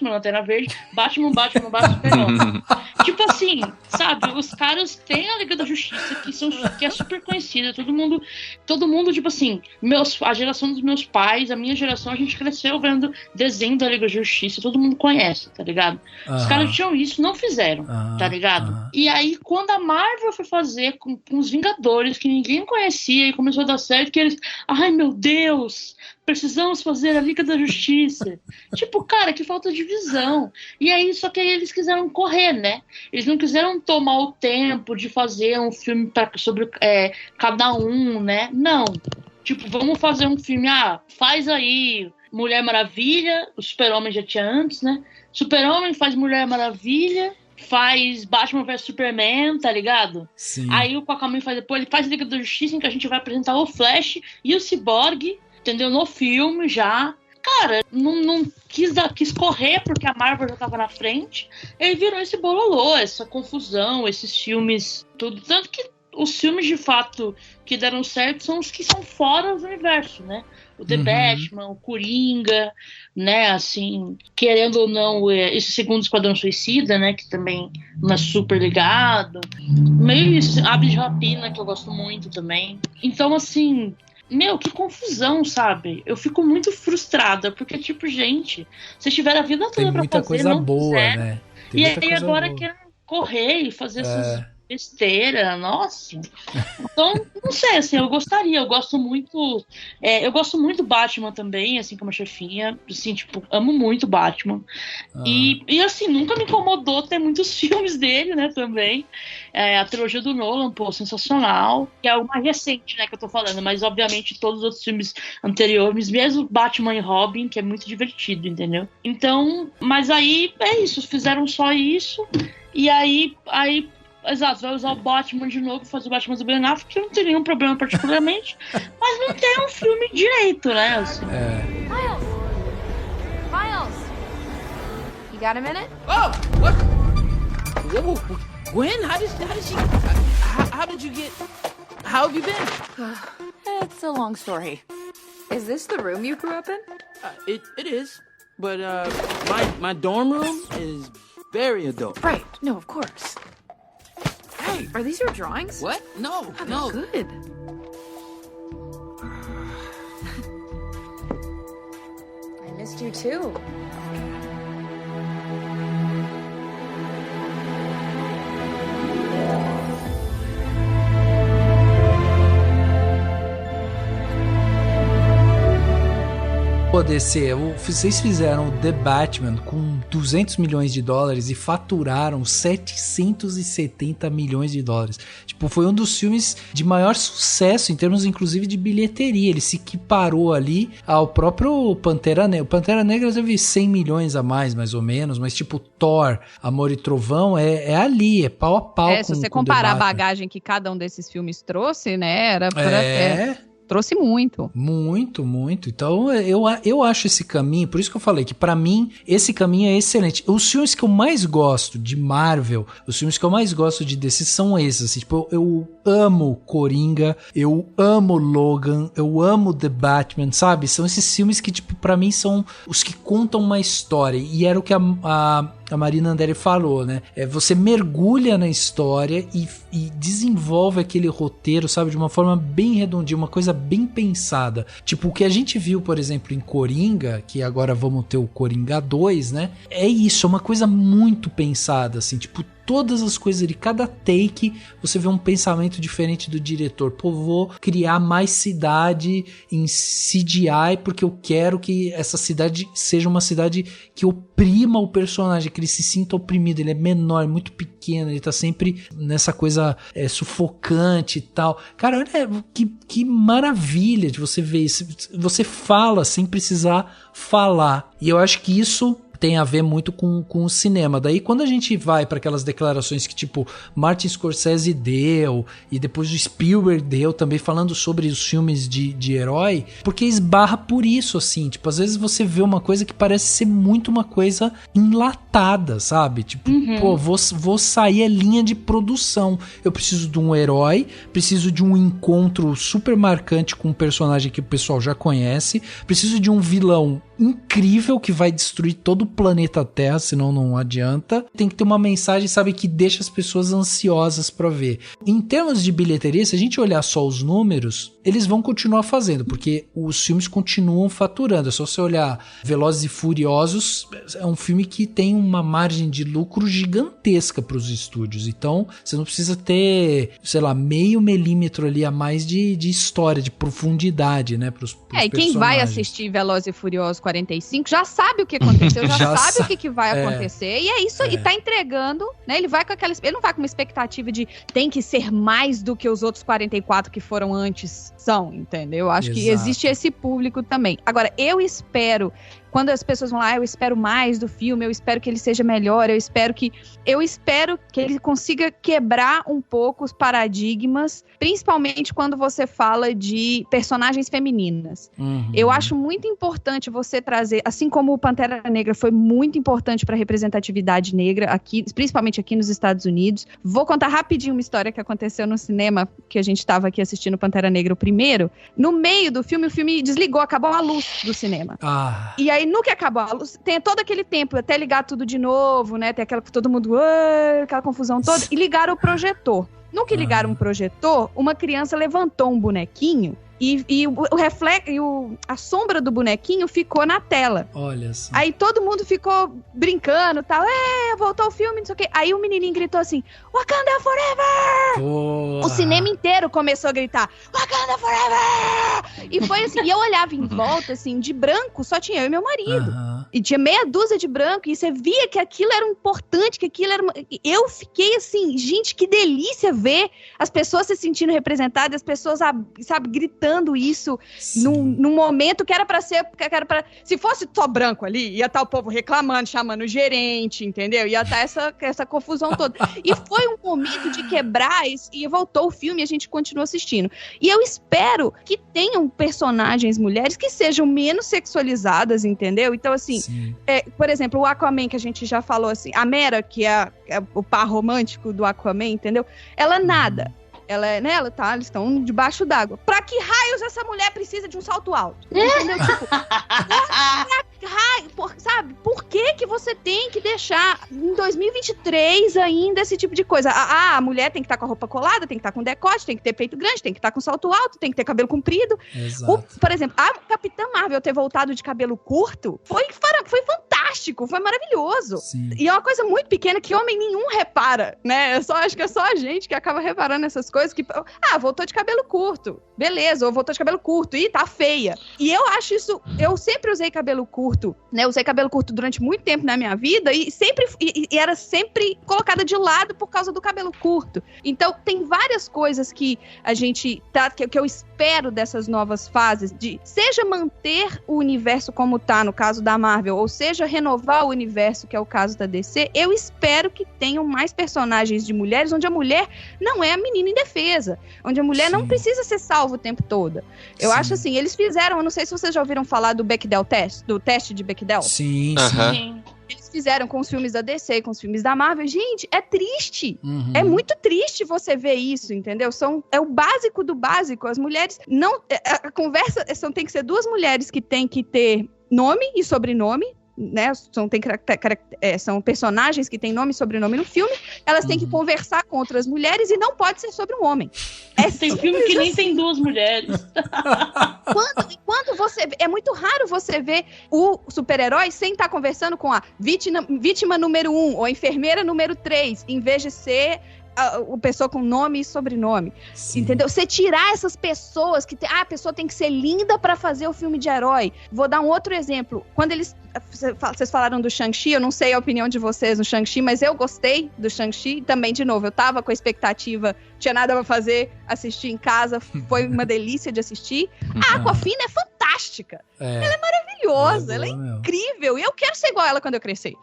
Lanterna Verde, Batman, Super-Homem. Tipo assim, sabe, os caras têm a Liga da Justiça, que é super conhecida, todo mundo, tipo assim, a geração dos meus pais, a minha geração, a gente cresceu vendo desenho da Liga da Justiça, todo mundo conhece, tá ligado? Os caras tinham isso, não fizeram, tá ligado? E aí, quando a Marvel foi fazer com os Vingadores, que ninguém conhecia, e começou a dar certo, que eles, ai meu Deus, precisamos fazer a Liga da Justiça. Tipo, cara, que falta de visão. E aí, só que aí eles quiseram correr, né? Eles não quiseram tomar o tempo de fazer um filme sobre cada um, né? Não. Tipo, vamos fazer um filme, faz aí Mulher Maravilha, o Super-Homem já tinha antes, né? Super-Homem faz Mulher Maravilha, faz Batman vs Superman, tá ligado? Sim. Aí o Aquaman faz depois, ele faz Liga da Justiça, em que a gente vai apresentar o Flash e o Cyborg, entendeu? No filme já. Cara, não quis correr porque a Marvel já tava na frente. Ele virou esse bololô, essa confusão, esses filmes, tudo. Tanto que os filmes, de fato, que deram certo são os que são fora do universo, né? O The Batman, o Coringa, né, assim, querendo ou não, esse segundo Esquadrão Suicida, né, que também não é super ligado. Meio isso, Aves de Rapina, que eu gosto muito também. Então, assim, meu, que confusão, sabe? Eu fico muito frustrada, porque, tipo, gente, vocês tiveram a vida toda pra fazer, muita coisa boa, né? E aí agora querem correr e fazer essas besteira, nossa. Então, não sei, assim, eu gosto muito do Batman também, assim como a chefinha, assim, tipo, amo muito Batman. E assim, nunca me incomodou ter muitos filmes dele, né, também. A trilogia do Nolan, pô, sensacional. Que é o mais recente, né, que eu tô falando, mas obviamente todos os outros filmes anteriores, mesmo Batman e Robin, que é muito divertido, entendeu? Então, mas aí é isso, fizeram só isso, e aí exato, vai usar o Batman de novo, fazer o Batman do Ben Affleck, que não tem nenhum problema particularmente, mas não tem um filme direito, né? Assim. Miles! You got a minute? Oh! What? Whoa, Gwen? How did you get... How have you been? It's a long story. Is this the room you grew up in? It is, but my dorm room is very adult. Right, no, of course. Hey, are these your drawings? What? No, oh, no. Good. I missed you too. DC, vocês fizeram The Batman com 200 milhões de dólares e faturaram 770 milhões de dólares. Tipo, foi um dos filmes de maior sucesso em termos, inclusive, de bilheteria. Ele se equiparou ali ao próprio Pantera Negra. O Pantera Negra teve 100 milhões a mais ou menos, mas tipo, Thor, Amor e Trovão é ali, é pau a pau com se você comparar a bagagem que cada um desses filmes trouxe, né, era trouxe muito. Muito. Então, eu acho esse caminho, por isso que eu falei que pra mim, esse caminho é excelente. Os filmes que eu mais gosto de Marvel, os filmes que eu mais gosto de DC são esses, assim, tipo, eu amo Coringa, eu amo Logan, eu amo The Batman, sabe? São esses filmes que, tipo, pra mim são os que contam uma história, e era o que a Marina Andere falou, né? Você mergulha na história e desenvolve aquele roteiro, sabe? De uma forma bem redondinha, uma coisa bem pensada. Tipo, o que a gente viu, por exemplo, em Coringa, que agora vamos ter o Coringa 2, né? É isso, é uma coisa muito pensada, assim, tipo, todas as coisas ali, cada take, você vê um pensamento diferente do diretor. Pô, vou criar mais cidade em CGI porque eu quero que essa cidade seja uma cidade que oprima o personagem, que ele se sinta oprimido. Ele é menor, muito pequeno, ele tá sempre nessa coisa sufocante e tal. Cara, olha que maravilha de você ver isso. Você fala sem precisar falar. E eu acho que isso tem a ver muito com o cinema. Daí quando a gente vai para aquelas declarações que tipo Martin Scorsese deu e depois o Spielberg deu também falando sobre os filmes de herói, porque esbarra por isso, assim, tipo, às vezes você vê uma coisa que parece ser muito uma coisa enlatada, sabe? Tipo, pô, vou sair a linha de produção. Eu preciso de um herói, preciso de um encontro super marcante com um personagem que o pessoal já conhece, preciso de um vilão incrível que vai destruir todo o planeta Terra, senão não adianta. Tem que ter uma mensagem, sabe, que deixa as pessoas ansiosas pra ver. Em termos de bilheteria, se a gente olhar só os números, eles vão continuar fazendo, porque os filmes continuam faturando. É só você olhar Velozes e Furiosos, é um filme que tem uma margem de lucro gigantesca pros estúdios. Então, você não precisa ter, sei lá, meio milímetro ali a mais de história, de profundidade, né, pros personagens. E quem vai assistir Velozes e Furiosos 45 já sabe o que aconteceu, já sabe o que vai acontecer, e é isso, e tá entregando, né? Ele não vai com uma expectativa de tem que ser mais do que os outros 44 que foram antes são, entendeu? Acho que existe esse público também. Agora, eu espero, quando as pessoas vão lá, eu espero mais do filme, eu espero que ele seja melhor, eu espero que ele consiga quebrar um pouco os paradigmas, principalmente quando você fala de personagens femininas. Eu acho muito importante você trazer, assim como o Pantera Negra foi muito importante para a representatividade negra, aqui, principalmente aqui nos Estados Unidos. Vou contar rapidinho uma história que aconteceu no cinema, que a gente estava aqui assistindo Pantera Negra o primeiro. No meio do filme, o filme desligou, acabou a luz do cinema. E aí, no que acabou a luz, tem todo aquele tempo até ligar tudo de novo, né? Tem aquela todo mundo, aquela confusão toda, e ligaram o projetor. No que ligaram o projetor, uma criança levantou um bonequinho e o reflexo, a sombra do bonequinho ficou na tela. Olha só. Aí todo mundo ficou brincando e tal. Voltou o filme, não sei o quê. Aí o menininho gritou assim, Wakanda Forever! Porra. O cinema inteiro começou a gritar, Wakanda Forever! E foi assim, e eu olhava em volta, assim, de branco, só tinha eu e meu marido. E tinha meia dúzia de branco, e você via que aquilo era importante, que aquilo era... Eu fiquei assim, gente, que delícia ver as pessoas se sentindo representadas, as pessoas, sabe, gritando isso num momento que era pra ser... se fosse só branco ali, ia estar o povo reclamando, chamando o gerente, entendeu? Ia estar essa confusão toda. E foi um momento de quebrar isso, e voltou o filme e a gente continuou assistindo. E eu espero que tenham personagens mulheres que sejam menos sexualizadas, entendeu? Então, assim, por exemplo, o Aquaman, que a gente já falou, assim, a Mera, que é o par romântico do Aquaman, entendeu? Ela nada. Eles estão debaixo d'água. Pra que raios essa mulher precisa de um salto alto? Entendeu? Tipo, sabe? Por que você tem que deixar em 2023 ainda esse tipo de coisa? A mulher tem que estar com a roupa colada, tem que estar com decote, tem que ter peito grande, tem que estar com salto alto, tem que ter cabelo comprido. Por exemplo, a Capitã Marvel ter voltado de cabelo curto foi fantástico, foi maravilhoso. E é uma coisa muito pequena que homem nenhum repara, né? Acho que é só a gente que acaba reparando essas coisas que... voltou de cabelo curto. Beleza, ou voltou de cabelo curto. Ih, tá feia. E eu acho isso... Eu sempre usei cabelo curto, né? Eu usei cabelo curto durante muito tempo na minha vida e era sempre colocada de lado por causa do cabelo curto. Então, tem várias coisas que a gente... que eu espero dessas novas fases, seja manter o universo como tá, no caso da Marvel, ou seja, renovar o universo, que é o caso da DC. Eu espero que tenham mais personagens de mulheres, onde a mulher não é a menina indefesa, onde a mulher não precisa ser salva o tempo todo. Eu acho assim, eles fizeram, eu não sei se vocês já ouviram falar do Bechdel Test, do teste de Bechdel. Sim. Eles fizeram com os filmes da DC, com os filmes da Marvel. Gente, é triste. É muito triste você ver isso, entendeu? É o básico do básico. As mulheres não... A conversa tem que ser duas mulheres que têm que ter nome e sobrenome, né, são personagens que têm nome e sobrenome no filme, elas têm que conversar com outras mulheres e não pode ser sobre um homem. Tem filme que nem tem duas mulheres. Quando você vê, é muito raro você ver o super-herói sem estar conversando com a vítima número 1 ou a enfermeira número 3, em vez de ser a pessoa com nome e sobrenome. Sim. Entendeu? Você tirar essas pessoas que a pessoa tem que ser linda pra fazer o filme de herói. Vou dar um outro exemplo. Quando vocês falaram do Shang-Chi, eu não sei a opinião de vocês no Shang-Chi, mas eu gostei do Shang-Chi. Também, de novo, eu tava com a expectativa, tinha nada pra fazer, assistir em casa, foi uma delícia de assistir. A Awkwafina é fantástica. Ela é maravilhosa, ela é incrível. E eu quero ser igual a ela quando eu crescer.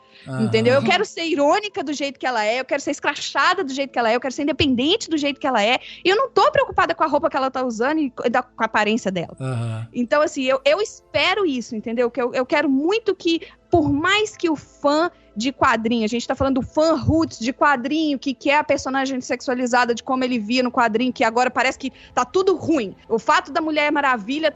Entendeu? Eu quero ser irônica do jeito que ela é, eu quero ser escrachada do jeito que ela é, eu quero ser independente do jeito que ela é. E eu não tô preocupada com a roupa que ela tá usando e com a aparência dela. Então, assim, eu espero isso, entendeu? Eu quero muito que, por mais que o fã de quadrinho, a gente tá falando do fã roots de quadrinho, que é a personagem sexualizada, de como ele via no quadrinho, que agora parece que tá tudo ruim. O fato da Mulher Maravilha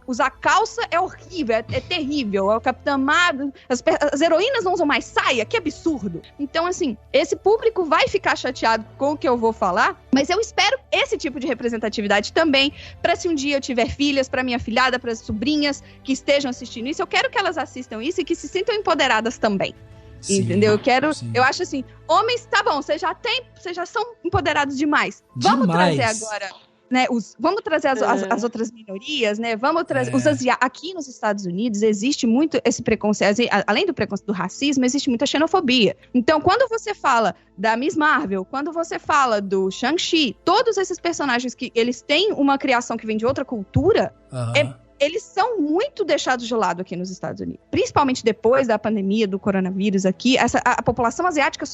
usar calça é horrível, é terrível. É o Capitão Marvel, as heroínas não usam mais saia, que absurdo. Então, assim, esse público vai ficar chateado com o que eu vou falar, mas eu espero esse tipo de representatividade também, pra se um dia eu tiver filhas, pra minha filhada, pras sobrinhas que estejam assistindo isso, eu quero que elas assistam isso e que se sintam empoderadas também. Sim, entendeu? Eu acho assim, homens, tá bom, vocês já são empoderados demais. Vamos trazer agora, né, vamos trazer as outras minorias, né? Vamos trazer os asiáticos. Aqui nos Estados Unidos existe muito esse preconceito, além do preconceito do racismo, existe muita xenofobia. Então, quando você fala da Miss Marvel, quando você fala do Shang-Chi, todos esses personagens que eles têm uma criação que vem de outra cultura, eles são muito deixados de lado aqui nos Estados Unidos. Principalmente depois da pandemia do coronavírus aqui, a população asiática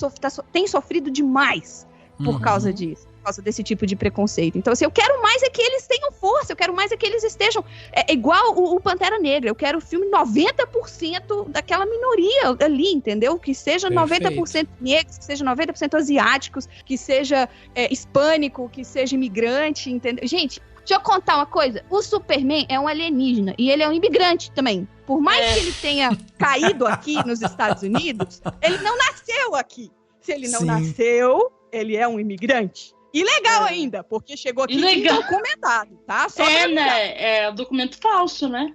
tem sofrido demais por causa disso. Por causa desse tipo de preconceito. Então, assim, eu quero mais é que eles tenham força, eu quero mais é que eles estejam igual o Pantera Negra, eu quero o filme 90% daquela minoria ali, entendeu? Que seja 90% negros, que seja 90% asiáticos, que seja hispânico, que seja imigrante, entendeu? Gente, deixa eu contar uma coisa, o Superman é um alienígena e ele é um imigrante também. Por mais que ele tenha caído aqui nos Estados Unidos, ele não nasceu aqui. Se ele não nasceu, ele é um imigrante. E legal ainda, porque chegou aqui documentado, tá? Só né? É um documento falso, né?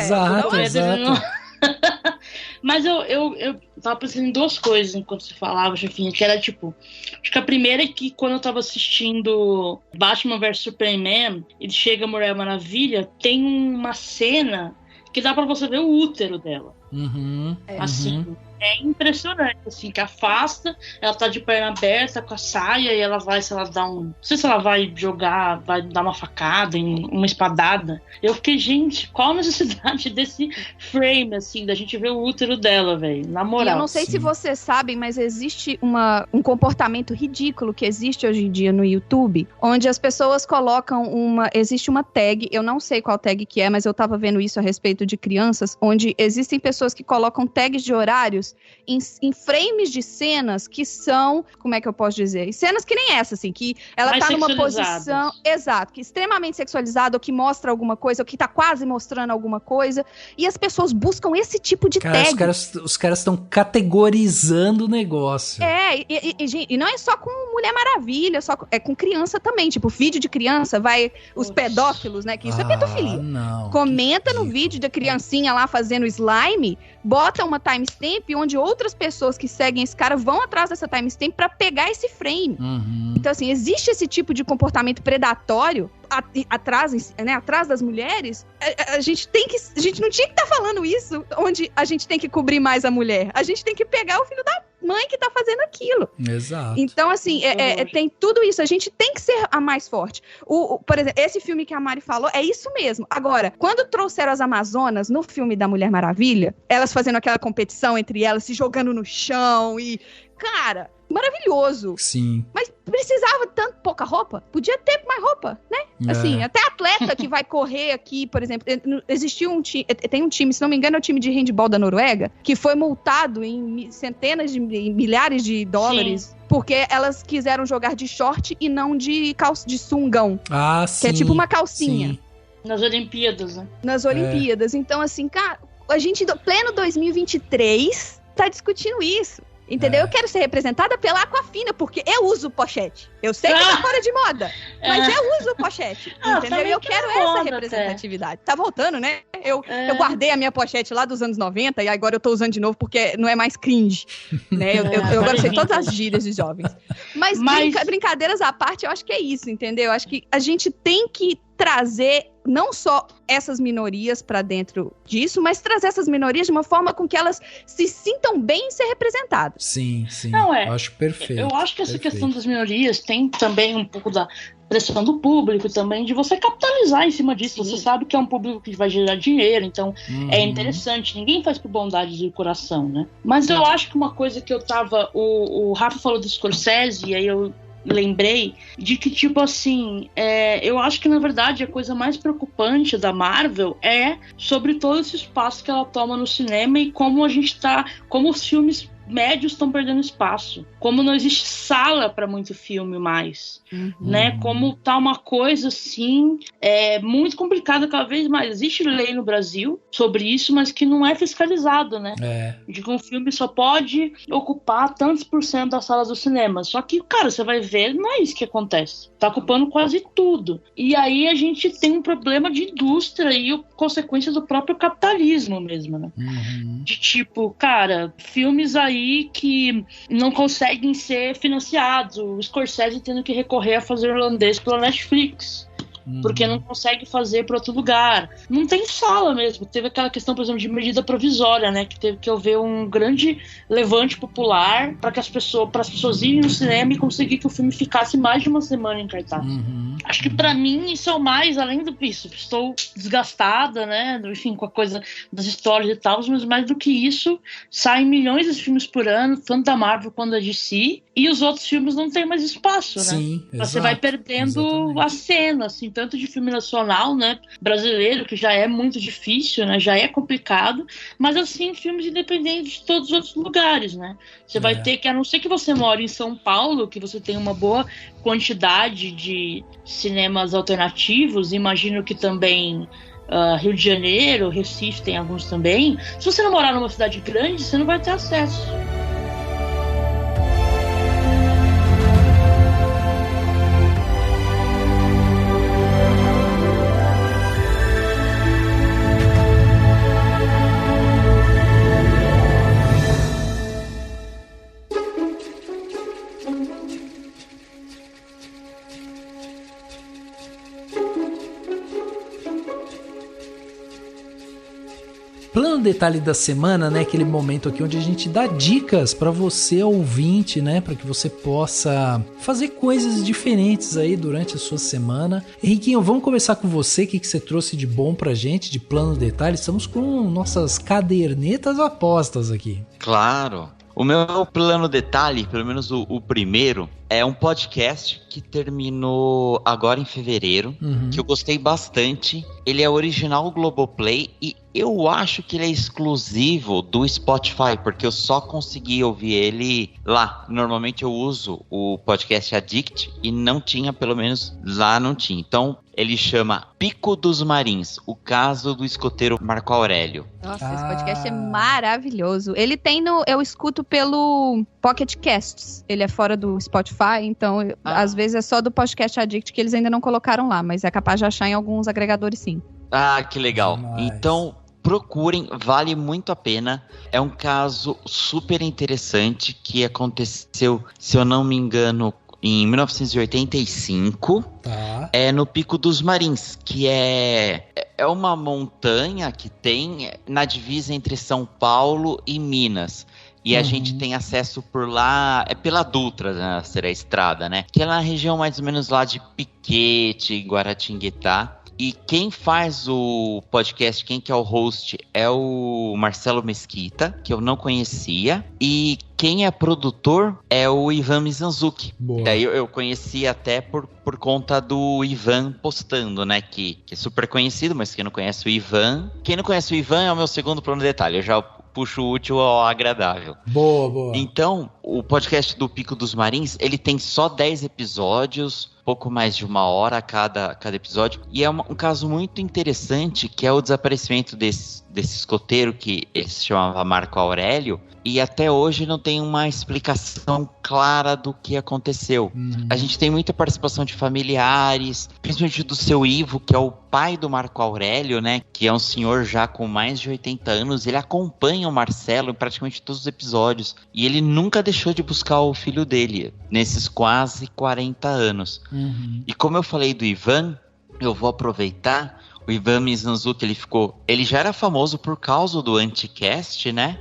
Exato. Mas eu tava pensando em duas coisas enquanto você falava, Chefinha, que era tipo, acho que a primeira é que quando eu tava assistindo Batman vs Superman, ele chega a Mulher Maravilha, tem uma cena que dá pra você ver o útero dela. Assim, é impressionante, assim, que afasta, ela tá de perna aberta com a saia e ela vai, se ela dá não sei se ela vai jogar, vai dar uma facada, uma espadada. Eu fiquei, gente, qual a necessidade desse frame, assim, da gente ver o útero dela, velho, na moral. E eu não sei se vocês sabem, mas existe um comportamento ridículo que existe hoje em dia no YouTube, onde as pessoas colocam existe uma tag, eu não sei qual tag que é, mas eu tava vendo isso a respeito de crianças, onde existem pessoas que colocam tags de horários em frames de cenas que são, como é que eu posso dizer? Cenas que nem essa, assim, que ela mais tá numa posição, exato, que é extremamente sexualizada, ou que mostra alguma coisa, ou que tá quase mostrando alguma coisa, e as pessoas buscam esse tipo de tag. Os caras estão categorizando o negócio. E não é só com Mulher Maravilha, é com criança também, tipo, vídeo de criança, os pedófilos, né, que isso é pedofilia. Não, comenta no vídeo da criancinha lá fazendo slime, bota uma timestamp onde outras pessoas que seguem esse cara vão atrás dessa timestamp pra pegar esse frame. Então, assim, existe esse tipo de comportamento predatório atrás das mulheres. A gente não tinha que estar falando isso, onde a gente tem que cobrir mais a mulher. A gente tem que pegar o filho da mãe que tá fazendo aquilo. Exato. Então, assim, tem tudo isso. A gente tem que ser a mais forte. Por exemplo, esse filme que a Mari falou, é isso mesmo. Agora, quando trouxeram as Amazonas no filme da Mulher Maravilha, elas fazendo aquela competição entre elas, se jogando no chão e... Cara, maravilhoso. Sim. Mas precisava tanto pouca roupa? Podia ter mais roupa, né? Assim, até atleta que vai correr aqui, por exemplo, existiu tem um time, se não me engano, é o time de handball da Noruega, que foi multado em centenas de milhares de dólares. Sim. Porque elas quiseram jogar de short e não de sungão. Ah, sim. Que é tipo uma calcinha. Sim. Nas Olimpíadas, né? Nas Olimpíadas. Então, assim, cara... a gente, pleno 2023, tá discutindo isso. Entendeu? Eu quero ser representada pela Aquafina, porque eu uso pochete. Eu sei que tá fora de moda, mas eu uso pochete. Entendeu? E eu quero essa representatividade. Tá voltando, né? Eu guardei a minha pochete lá dos anos 90 e agora eu tô usando de novo porque não é mais cringe. Né? Eu agora sei todas as gírias de jovens. Mas brincadeiras à parte, eu acho que é isso, entendeu? Eu acho que a gente tem que trazer não só essas minorias para dentro disso, mas trazer essas minorias de uma forma com que elas se sintam bem em ser representadas. Sim. Eu acho perfeito. Eu acho que essa questão das minorias tem também um pouco da pressão do público também, de você capitalizar em cima disso. Sim. Você sabe que é um público que vai gerar dinheiro, então é interessante. Ninguém faz por bondade de coração, né? Mas eu acho que uma coisa que eu tava... O Rafa falou do Scorsese, e aí eu lembrei de que, tipo assim, eu acho que na verdade a coisa mais preocupante da Marvel é sobre todo esse espaço que ela toma no cinema e como como os filmes médios estão perdendo espaço, como não existe sala para muito filme mais, né? Como tá uma coisa assim, muito complicada cada vez mais. Existe lei no Brasil sobre isso, mas que não é fiscalizado, né? De que um filme só pode ocupar tantos % das salas do cinema. Só que, cara, você vai ver, não é isso que acontece. Tá ocupando quase tudo. E aí a gente tem um problema de indústria e consequência do próprio capitalismo mesmo, né? De tipo, cara, filmes aí que não conseguem ser financiados. O Scorsese tendo que recorrer a fazer irlandês pela Netflix. Porque não consegue fazer para outro lugar. Não tem sala mesmo. Teve aquela questão, por exemplo, de medida provisória, né? Que teve que haver um grande levante popular para as pessoas irem no cinema e conseguir que o filme ficasse mais de uma semana em cartaz. Acho que para mim isso é o mais, além disso. Estou desgastada, né? Enfim, com a coisa das histórias e tal, mas mais do que isso, saem milhões de filmes por ano, tanto da Marvel quanto da DC, e os outros filmes não tem mais espaço, né? Sim, você vai perdendo a cena, assim, tanto de filme nacional, né, brasileiro, que já é muito difícil, né, já é complicado, mas assim, filmes independentes de todos os outros lugares, né. Você vai ter que, a não ser que você mora em São Paulo, que você tem uma boa quantidade de cinemas alternativos, imagino que também Rio de Janeiro, Recife tem alguns também. Se você não morar numa cidade grande, você não vai ter acesso. Plano Detalhe da semana, né? Aquele momento aqui onde a gente dá dicas para você, ouvinte, né? Para que você possa fazer coisas diferentes aí durante a sua semana. Henriquinho, vamos começar com você. O que você trouxe de bom pra gente, de Plano Detalhe? Estamos com nossas cadernetas apostas aqui. Claro. O meu Plano Detalhe, pelo menos o primeiro, é um podcast que terminou agora em fevereiro, que eu gostei bastante. Ele é original Globoplay e eu acho que ele é exclusivo do Spotify, porque eu só consegui ouvir ele lá. Normalmente eu uso o podcast Addict e não tinha, pelo menos lá não tinha. Então ele chama Pico dos Marins, o caso do escoteiro Marco Aurélio. Nossa, esse podcast é maravilhoso. Ele tem eu escuto pelo Pocket Casts. Ele é fora do Spotify, então às vezes é só do podcast Addict que eles ainda não colocaram lá, mas é capaz de achar em alguns agregadores sim. Ah, que legal. Então procurem, vale muito a pena. É um caso super interessante que aconteceu, se eu não me engano, em 1985, é no Pico dos Marins, que é uma montanha que tem na divisa entre São Paulo e Minas. E a gente tem acesso por lá, pela Dutra, né, será a estrada, né? Que é na região mais ou menos lá de Piquete, Guaratinguetá. E quem faz o podcast, quem que é o host, é o Marcelo Mesquita, que eu não conhecia. E quem é produtor é o Ivan Mizanzuki. Daí eu conheci até por conta do Ivan postando, né? Que é super conhecido, mas quem não conhece o Ivan... Quem não conhece o Ivan é o meu segundo plano de detalhe. Eu já puxo o útil ao agradável. Boa. Então, o podcast do Pico dos Marins, ele tem só 10 episódios, pouco mais de 1 hora cada episódio, e é um caso muito interessante, que é o desaparecimento desse escoteiro, que ele se chamava Marco Aurélio, e até hoje não tem uma explicação clara do que aconteceu. A gente tem muita participação de familiares, principalmente do seu Ivo, que é o pai do Marco Aurélio, né, que é um senhor já com mais de 80 anos, ele acompanha o Marcelo em praticamente todos os episódios, e ele nunca deixou de buscar o filho dele, nesses quase 40 anos. E como eu falei do Ivan, eu vou aproveitar. O Ivan Mizanzuki, ele já era famoso por causa do Anticast, né?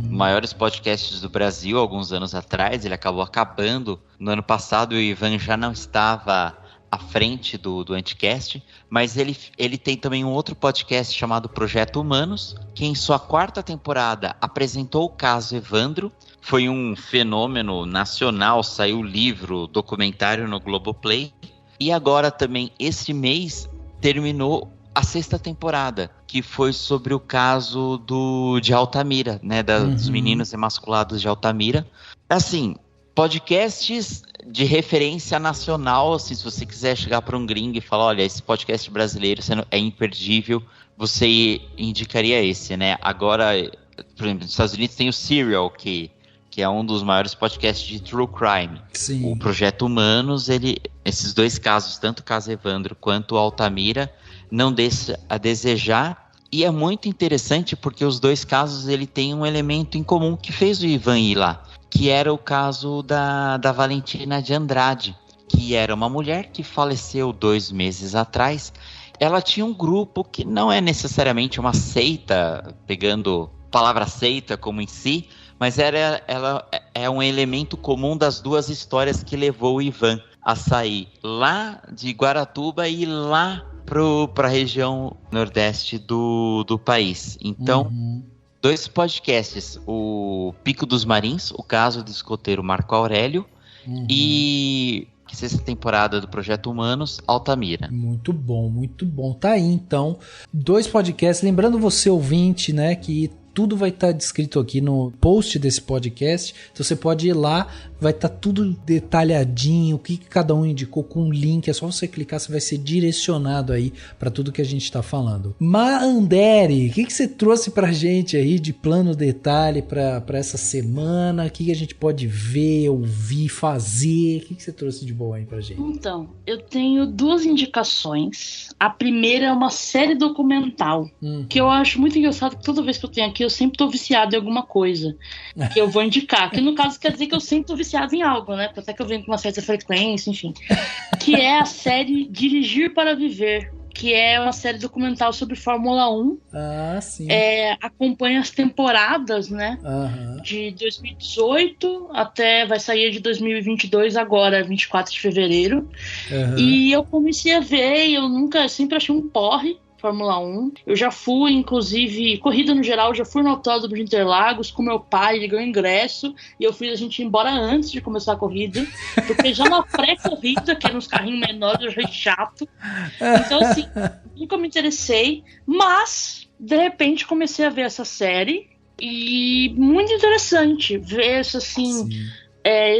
Maiores podcasts do Brasil, alguns anos atrás. Ele acabou acabando. No ano passado, o Ivan já não estava à frente do Anticast, mas ele tem também um outro podcast chamado Projeto Humanos, que em sua 4ª temporada apresentou o caso Evandro. Foi um fenômeno nacional, saiu livro, documentário no Globoplay. E agora também, esse mês, terminou a 6ª temporada, que foi sobre o caso de Altamira, né, dos meninos emasculados de Altamira. Assim, podcasts de referência nacional, assim, se você quiser chegar para um gringo e falar, olha, esse podcast brasileiro é imperdível, você indicaria esse, né? Agora, por exemplo, nos Estados Unidos tem o Serial, que é um dos maiores podcasts de true crime. Sim. O Projeto Humanos, esses 2 casos, tanto o caso Evandro quanto o Altamira, não deixa a desejar, e é muito interessante porque os 2 casos ele tem um elemento em comum que fez o Ivan ir lá, que era o caso da Valentina de Andrade, que era uma mulher que faleceu 2 meses atrás. Ela tinha um grupo que não é necessariamente uma seita, pegando a palavra seita como em si, mas ela é um elemento comum das 2 histórias que levou o Ivan a sair lá de Guaratuba e ir lá para a região nordeste do país. Então, 2 podcasts, o Pico dos Marins, o caso do escoteiro Marco Aurélio, e 6ª temporada do Projeto Humanos, Altamira. Muito bom, muito bom. Tá aí, então, 2 podcasts. Lembrando você, ouvinte, né, que tudo vai estar descrito aqui no post desse podcast, então você pode ir lá, vai estar tudo detalhadinho, o que cada um indicou com um link, é só você clicar, você vai ser direcionado aí para tudo que a gente está falando. Maanderi, o que você trouxe pra gente aí de plano detalhe para essa semana? O que a gente pode ver, ouvir, fazer? O que você trouxe de bom aí pra gente? Então, eu tenho 2 indicações. A primeira é uma série documental, que eu acho muito engraçado, que toda vez que eu tenho aqui, eu sempre tô viciado em alguma coisa que eu vou indicar, que no caso quer dizer que eu sempre tô viciado em algo, né? Até que eu venho com uma certa frequência, enfim. Que é a série Dirigir para Viver, que é uma série documental sobre Fórmula 1. Ah, sim. Acompanha as temporadas, né? De 2018 até vai sair de 2022 agora, 24 de fevereiro. E eu comecei a ver, eu sempre achei um porre Fórmula 1. Eu já fui, inclusive, corrida no geral, já fui no Autódromo de Interlagos com meu pai, ele ganhou ingresso e eu fiz a gente ir embora antes de começar a corrida, porque já na pré-corrida, que eram uns carrinhos menores, eu achei chato. Então, assim, nunca me interessei, mas, de repente, comecei a ver essa série e muito interessante ver isso, assim...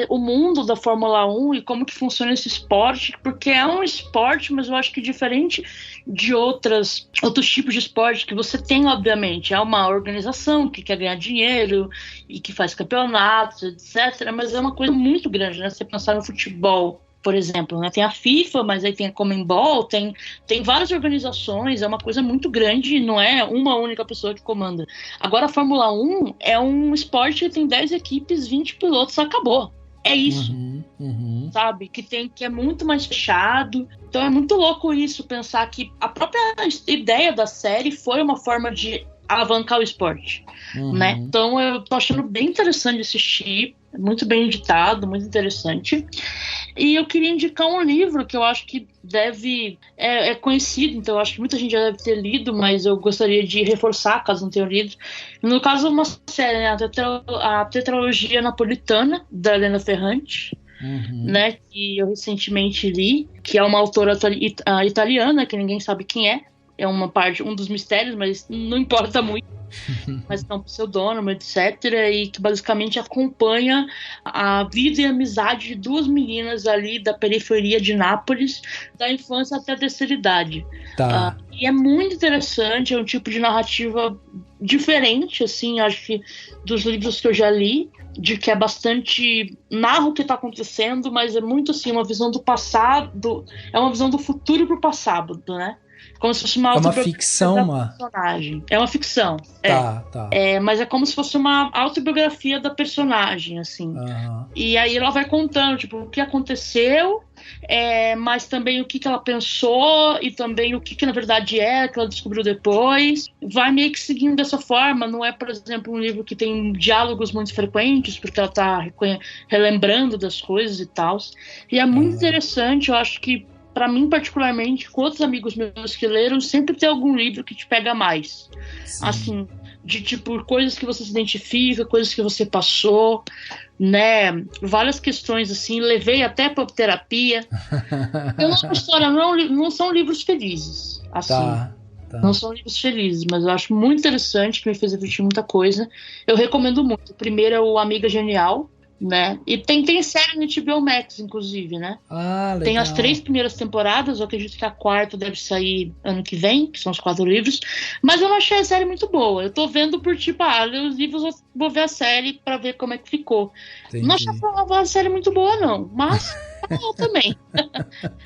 o mundo da Fórmula 1 e como que funciona esse esporte, porque é um esporte, mas eu acho que diferente de outros tipos de esporte que você tem, obviamente, é uma organização que quer ganhar dinheiro e que faz campeonatos, etc, mas é uma coisa muito grande, né? Você pensar no futebol, por exemplo, né? Tem a FIFA, mas aí tem a Conmebol, tem várias organizações, é uma coisa muito grande, não é uma única pessoa que comanda. Agora a Fórmula 1 é um esporte que tem 10 equipes, 20 pilotos, acabou. É isso, sabe? Que é muito mais fechado. Então é muito louco isso, pensar que a própria ideia da série foi uma forma de alavancar o esporte, né? Então eu tô achando bem interessante assistir, muito bem editado, muito interessante. E eu queria indicar um livro que eu acho que é conhecido, então eu acho que muita gente já deve ter lido, mas eu gostaria de reforçar, caso não tenha lido. No caso, uma série, né? A Tetralogia Napolitana, da Helena Ferrante, né? Que eu recentemente li, que é uma autora italiana, que ninguém sabe quem é. É um dos mistérios, mas não importa muito. mas é um pseudônimo, etc. E que basicamente acompanha a vida e a amizade de duas meninas ali da periferia de Nápoles, da infância até a terceira idade. Tá. E é muito interessante, é um tipo de narrativa diferente, assim, acho que dos livros que eu já li, de que é bastante... narra o que está acontecendo, mas é muito assim, uma visão do passado, é uma visão do futuro pro passado, né? Como se fosse uma ficção, personagem. É uma ficção. Tá. Mas é como se fosse uma autobiografia da personagem, assim. E aí ela vai contando, tipo, o que aconteceu, mas também o que ela pensou e também o que na verdade que ela descobriu depois. Vai meio que seguindo dessa forma. Não é, por exemplo, um livro que tem diálogos muito frequentes, porque ela tá relembrando das coisas e tal. E é muito interessante, eu acho que pra mim, particularmente, com outros amigos meus que leram, sempre tem algum livro que te pega mais. Sim. Assim, de tipo, coisas que você se identifica, coisas que você passou, né? Várias questões, assim, levei até pra terapia. Eu não história, não são livros felizes, assim. Tá. Não são livros felizes, mas eu acho muito interessante, que me fez refletir muita coisa. Eu recomendo muito. O primeiro é o Amiga Genial, né? E tem série no HBO Max, inclusive, né? Legal. Tem as 3 primeiras temporadas, eu acredito que a 4ª deve sair ano que vem, que são os 4 livros, mas eu não achei a série muito boa. Eu tô vendo por tipo, li os livros, vou ver a série pra ver como é que ficou. Entendi. Não achei uma série muito boa, não, mas tá bom também.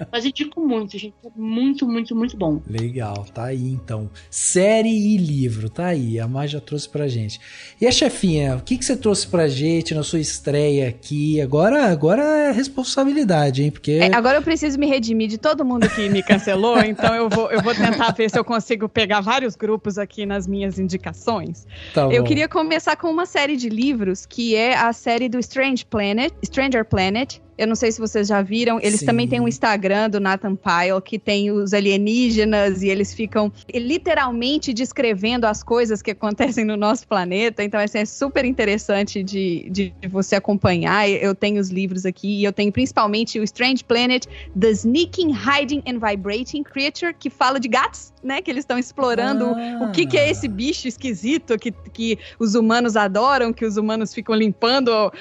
Mas indico muito, gente, é muito, muito, muito bom. Legal, tá aí então. Série e livro, tá aí, a Mai já trouxe pra gente. E a chefinha, o que você trouxe pra gente na sua estreia aqui? Agora é responsabilidade, hein? Porque... agora eu preciso me redimir de todo mundo que me cancelou, então eu vou tentar ver se eu consigo pegar vários grupos aqui nas minhas indicações. Tá bom. Eu queria começar com uma série de livros, que é a série do Stranger Planet. Eu não sei se vocês já viram, eles também têm um Instagram do Nathan Pyle, que tem os alienígenas e eles ficam literalmente descrevendo as coisas que acontecem no nosso planeta. Então, assim, é super interessante de você acompanhar. Eu tenho os livros aqui e eu tenho principalmente o Strange Planet, The Sneaking, Hiding and Vibrating Creature, que fala de gatos, né? Que eles estão explorando o que é esse bicho esquisito que os humanos adoram, que os humanos ficam limpando,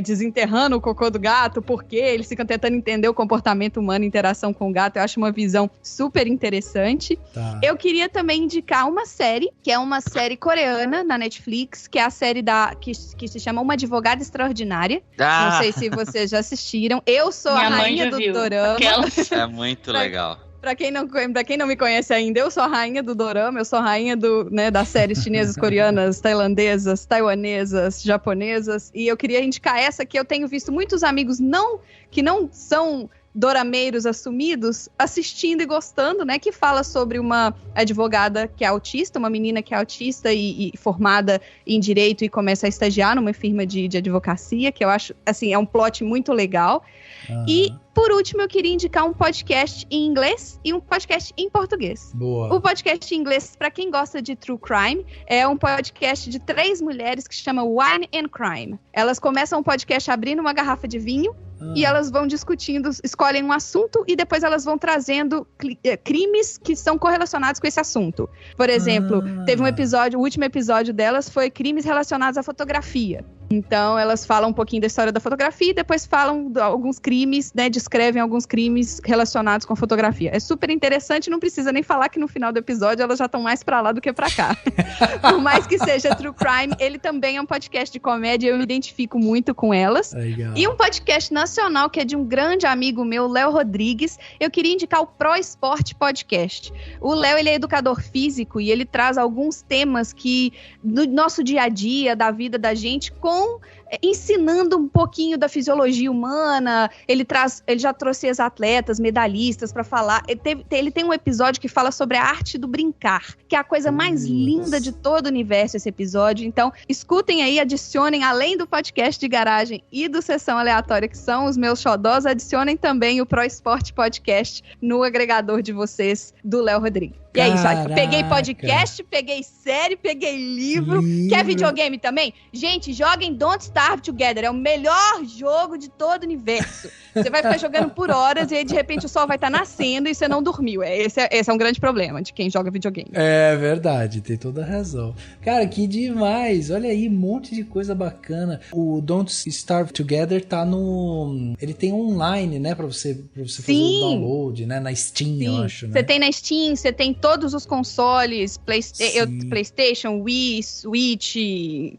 desenterrando o cocô do gato, porque eles ficam tentando entender o comportamento humano, interação com o gato. Eu acho uma visão super interessante. Tá. Eu queria também indicar uma série, que é uma série coreana na Netflix, que é a série que se chama Uma Advogada Extraordinária. Não sei se vocês já assistiram. Eu sou a rainha do dorama. É muito legal. Pra quem não me conhece ainda, eu sou a rainha do dorama, eu sou a rainha das séries chinesas, coreanas, tailandesas, taiwanesas, japonesas, e eu queria indicar essa que eu tenho visto muitos amigos que não são dorameiros assumidos assistindo e gostando, né, que fala sobre uma advogada que é autista, uma menina que é autista e formada em direito e começa a estagiar numa firma de advocacia, que eu acho, assim, é um plot muito legal. E, por último, eu queria indicar um podcast em inglês e um podcast em português. Boa. O podcast em inglês, para quem gosta de True Crime, é um podcast de 3 mulheres que se chama Wine and Crime. Elas começam o podcast abrindo uma garrafa de vinho e elas vão discutindo, escolhem um assunto e depois elas vão trazendo crimes que são correlacionados com esse assunto. Por exemplo, teve um episódio, o último episódio delas foi crimes relacionados à fotografia. Então, elas falam um pouquinho da história da fotografia e depois falam de alguns crimes, né, descrevem alguns crimes relacionados com fotografia. É super interessante, não precisa nem falar que no final do episódio elas já estão mais pra lá do que pra cá. Por mais que seja True Crime, ele também é um podcast de comédia, eu me identifico muito com elas. Legal. E um podcast nacional que é de um grande amigo meu, Léo Rodrigues, eu queria indicar o Pro Esporte Podcast. O Léo, ele é educador físico e ele traz alguns temas que, do nosso dia a dia, da vida da gente, ensinando um pouquinho da fisiologia humana. Ele já trouxe ex-atletas, medalhistas para falar. Ele tem um episódio que fala sobre a arte do brincar, que é a coisa mais linda de todo o universo, esse episódio. Então, escutem aí, adicionem, além do podcast de garagem e do Sessão Aleatória, que são os meus xodós, adicionem também o Pro Esporte Podcast no agregador de vocês, do Léo Rodrigues. E é isso, peguei podcast, peguei série, peguei livro. Quer videogame também? Gente, joguem Don't Starve Starve Together. É o melhor jogo de todo o universo. Você vai ficar jogando por horas e aí, de repente, o sol vai estar nascendo e você não dormiu. Esse é um grande problema de quem joga videogame. É verdade, tem toda a razão. Cara, que demais. Olha aí, um monte de coisa bacana. O Don't Starve Together tá no... Ele tem online, né? Pra você fazer o download, né? Na Steam, eu acho, né? Você tem na Steam, você tem todos os consoles, PlayStation, Wii, Switch,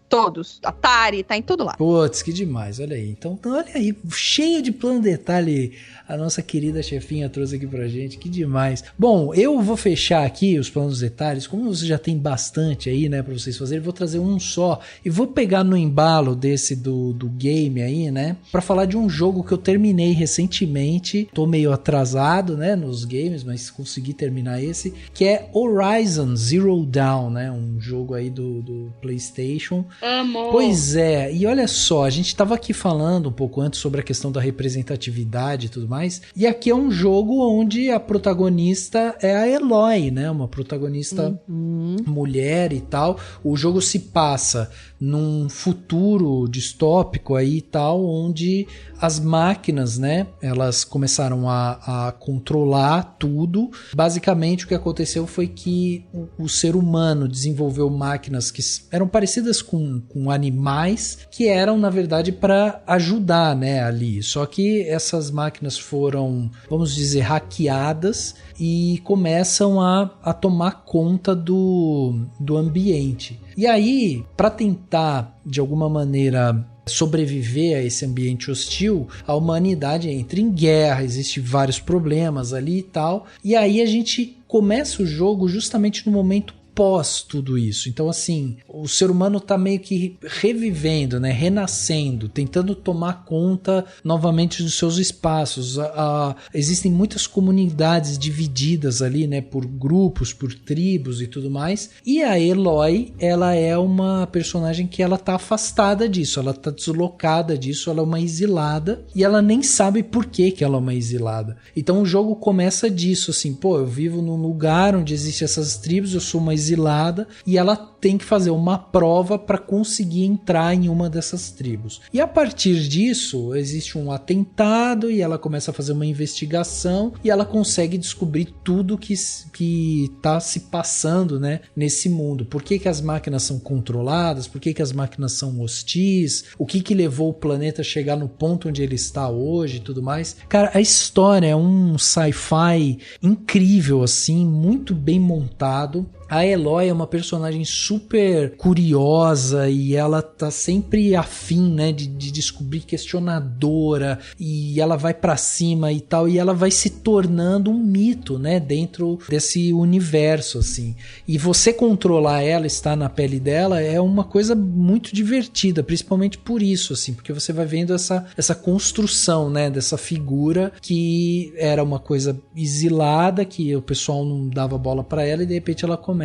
todos. Atari, tá em tudo lá. Putz, que demais, olha aí. Então, olha aí, cheio de plano de detalhe a nossa querida chefinha trouxe aqui pra gente, que demais. Bom, eu vou fechar aqui os planos de detalhes, como você já tem bastante aí, né, pra vocês fazerem, vou trazer um só e vou pegar no embalo desse do game aí, né, pra falar de um jogo que eu terminei recentemente, tô meio atrasado, né, nos games, mas consegui terminar esse, que é Horizon Zero Dawn, né, um jogo aí do PlayStation. Amor. Pois é, e olha só, a gente tava aqui falando um pouco antes sobre a questão da representatividade e tudo mais, e aqui é um jogo onde a protagonista é a Eloy, né, uma protagonista mulher e tal. O jogo se passa num futuro distópico aí e tal, onde as máquinas, né, elas começaram a controlar tudo. Basicamente o que aconteceu foi que o ser humano desenvolveu máquinas que eram parecidas com animais, que eram na verdade para ajudar, né, ali. Só que essas máquinas foram, vamos dizer, hackeadas e começam a tomar conta do ambiente. E aí, para tentar de alguma maneira sobreviver a esse ambiente hostil, a humanidade entra em guerra, existem vários problemas ali e tal. E aí a gente começa o jogo justamente no momento pós tudo isso. Então, assim, o ser humano tá meio que revivendo, né, renascendo, tentando tomar conta novamente dos seus espaços. Existem muitas comunidades divididas ali, né, por grupos, por tribos e tudo mais. E a Eloy, ela é uma personagem que ela tá afastada disso, ela tá deslocada disso, ela é uma exilada e ela nem sabe por que ela é uma exilada. Então o jogo começa disso, assim, pô, eu vivo num lugar onde existem essas tribos, eu sou uma exilada e ela tem que fazer uma prova para conseguir entrar em uma dessas tribos. E a partir disso existe um atentado e ela começa a fazer uma investigação e ela consegue descobrir tudo que está se passando, né, nesse mundo. Por que as máquinas são controladas? Por que as máquinas são hostis? O que levou o planeta a chegar no ponto onde ele está hoje e tudo mais? Cara, a história é um sci-fi incrível, assim, muito bem montado. A Eloy é uma personagem super curiosa e ela tá sempre afim, né, de descobrir, questionadora, e ela vai pra cima e tal, e ela vai se tornando um mito, né, dentro desse universo, assim. E você controlar ela, estar na pele dela, é uma coisa muito divertida, principalmente por isso, assim, porque você vai vendo essa construção, né, dessa figura que era uma coisa exilada, que o pessoal não dava bola pra ela, e de repente ela começa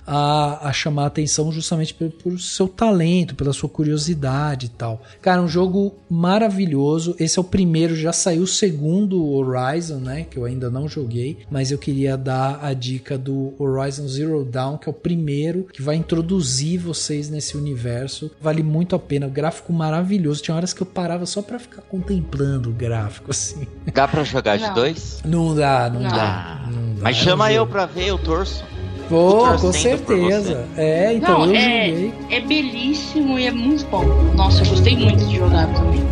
a chamar a atenção justamente por seu talento, pela sua curiosidade e tal. Cara, um jogo maravilhoso. Esse é o primeiro, já saiu o segundo Horizon, né, que eu ainda não joguei, mas eu queria dar a dica do Horizon Zero Dawn, que é o primeiro que vai introduzir vocês nesse universo. Vale muito a pena, o gráfico maravilhoso. Tinha horas que eu parava só pra ficar contemplando o gráfico, assim. Dá pra jogar de dois? Não dá. Mas chama eu pra ver, eu torço. Pô, com certeza. Então eu joguei. É belíssimo e é muito bom. Nossa, eu gostei muito de jogar também.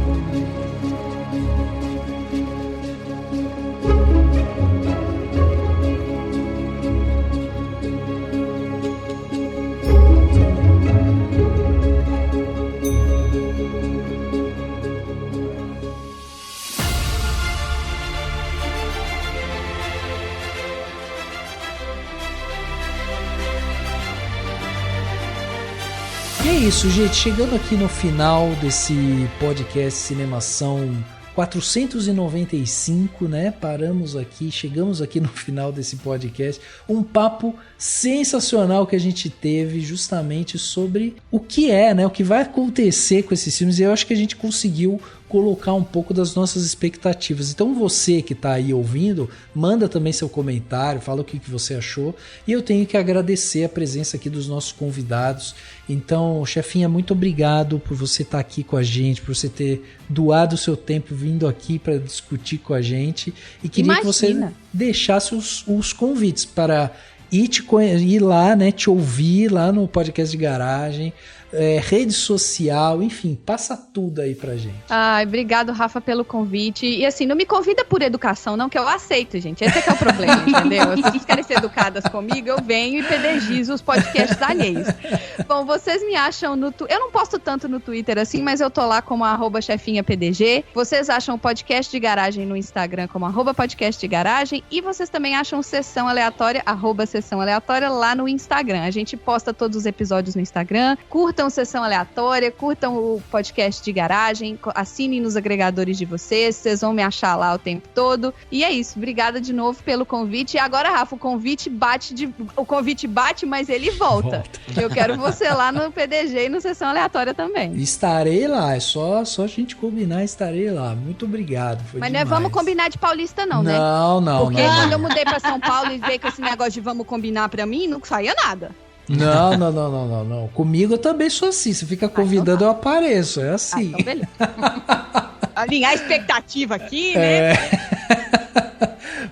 E é isso, gente. Chegando aqui no final desse podcast Cinemação 495, né? Paramos aqui, chegamos aqui no final desse podcast. Um papo sensacional que a gente teve justamente sobre o que é, né? O que vai acontecer com esses filmes. E eu acho que a gente conseguiu colocar um pouco das nossas expectativas. Então você que está aí ouvindo, manda também seu comentário, fala o que você achou. E eu tenho que agradecer a presença aqui dos nossos convidados. Então, chefinha, muito obrigado por você estar aqui com a gente, por você ter doado o seu tempo vindo aqui para discutir com a gente. E queria que você deixasse os convites para ir lá, né, te ouvir lá no podcast de garagem, rede social, enfim, passa tudo aí pra gente. Ai, obrigado, Rafa, pelo convite. E assim, não me convida por educação, não, que eu aceito, gente. Esse é que é o problema, entendeu? Se vocês querem ser educadas comigo, eu venho e pedegizo os podcasts alheios. Bom, vocês me acham no Twitter. Eu não posto tanto no Twitter assim, mas eu tô lá como @chefinhapdg. Vocês acham o podcast de garagem no Instagram como @podcast de garagem. E vocês também acham Sessão Aleatória, @Sessão Aleatória lá no Instagram. A gente posta todos os episódios no Instagram. Curtam Sessão Aleatória, curtam o podcast de garagem, assinem nos agregadores de vocês vão me achar lá o tempo todo. E é isso, obrigada de novo pelo convite. E agora, Rafa, o convite bate, mas ele volta. Eu quero você lá no PDG e no Sessão Aleatória também. Estarei lá, é só a gente combinar, estarei lá. Muito obrigado, foi mas demais. Não é vamos combinar de paulista não, né? Não. Porque quando eu mudei pra São Paulo e veio com esse negócio de vamos combinar pra mim, não saía nada. Não. Comigo eu também sou assim. Você fica convidando, eu apareço. É assim. Então beleza. Alinhar a expectativa aqui, né?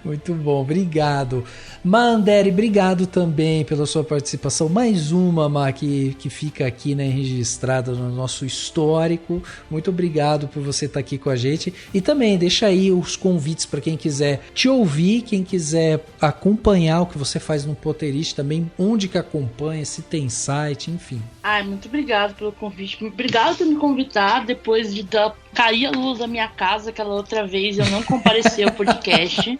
Muito bom, obrigado. Manderi, obrigado também pela sua participação. Mais uma, Má, que fica aqui, né, registrada no nosso histórico. Muito obrigado por você estar aqui com a gente. E também deixa aí os convites para quem quiser te ouvir, quem quiser acompanhar o que você faz no Potterist, também onde que acompanha, se tem site, enfim. Muito obrigado pelo convite. Obrigado por me convidar depois de cair a luz da minha casa aquela outra vez, eu não compareci ao podcast.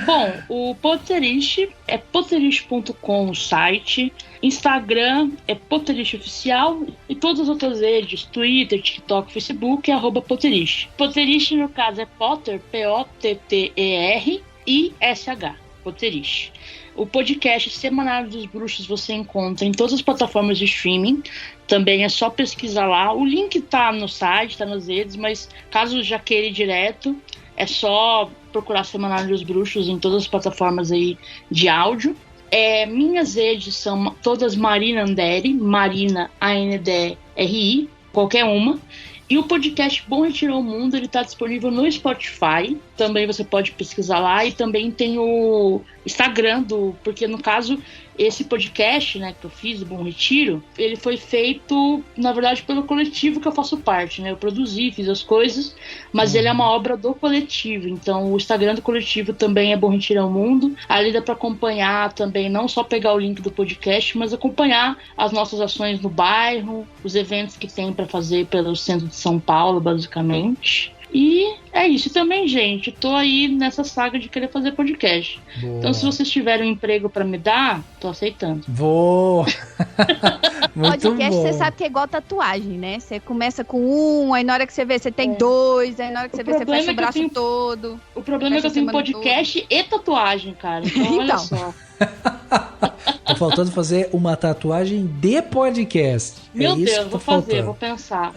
Bom, o Potterist é potterist.com o site, Instagram é Potterist Oficial e todas as outras redes, Twitter, TikTok, Facebook é @Potterist. Potterist no caso é Potter, P-O-T-T-E-R e S-H, Potterist. O podcast Semanário dos Bruxos você encontra em todas as plataformas de streaming. Também é só pesquisar lá. O link tá no site, tá nas redes, mas caso já queira ir direto, é só procurar Semanário dos Bruxos em todas as plataformas aí de áudio. Minhas redes são todas Marina Anderi, Marina A-N-D-R-I, qualquer uma. E o podcast Bom Retiro ao Mundo, ele está disponível no Spotify. Também você pode pesquisar lá. E também tem o Instagram porque no caso, esse podcast, né, que eu fiz, o Bom Retiro, ele foi feito, na verdade, pelo coletivo que eu faço parte, né? Eu produzi, fiz as coisas, mas ele é uma obra do coletivo. Então, o Instagram do coletivo também é Bom Retiro ao Mundo. Ali dá para acompanhar também, não só pegar o link do podcast, mas acompanhar as nossas ações no bairro, os eventos que tem para fazer pelo centro de São Paulo, basicamente. E é isso. E também, gente, tô aí nessa saga de querer fazer podcast. Boa. Então, se vocês tiverem um emprego pra me dar, tô aceitando. Boa! Muito podcast, bom. Você sabe que é igual tatuagem, né? Você começa com um, aí na hora que você vê, você tem dois, aí na hora que você vê, você fecha o braço todo. O problema é que eu tenho podcast e tatuagem, cara. Então, olha só. Tá faltando fazer uma tatuagem de podcast. Meu Deus, vou fazer, vou pensar.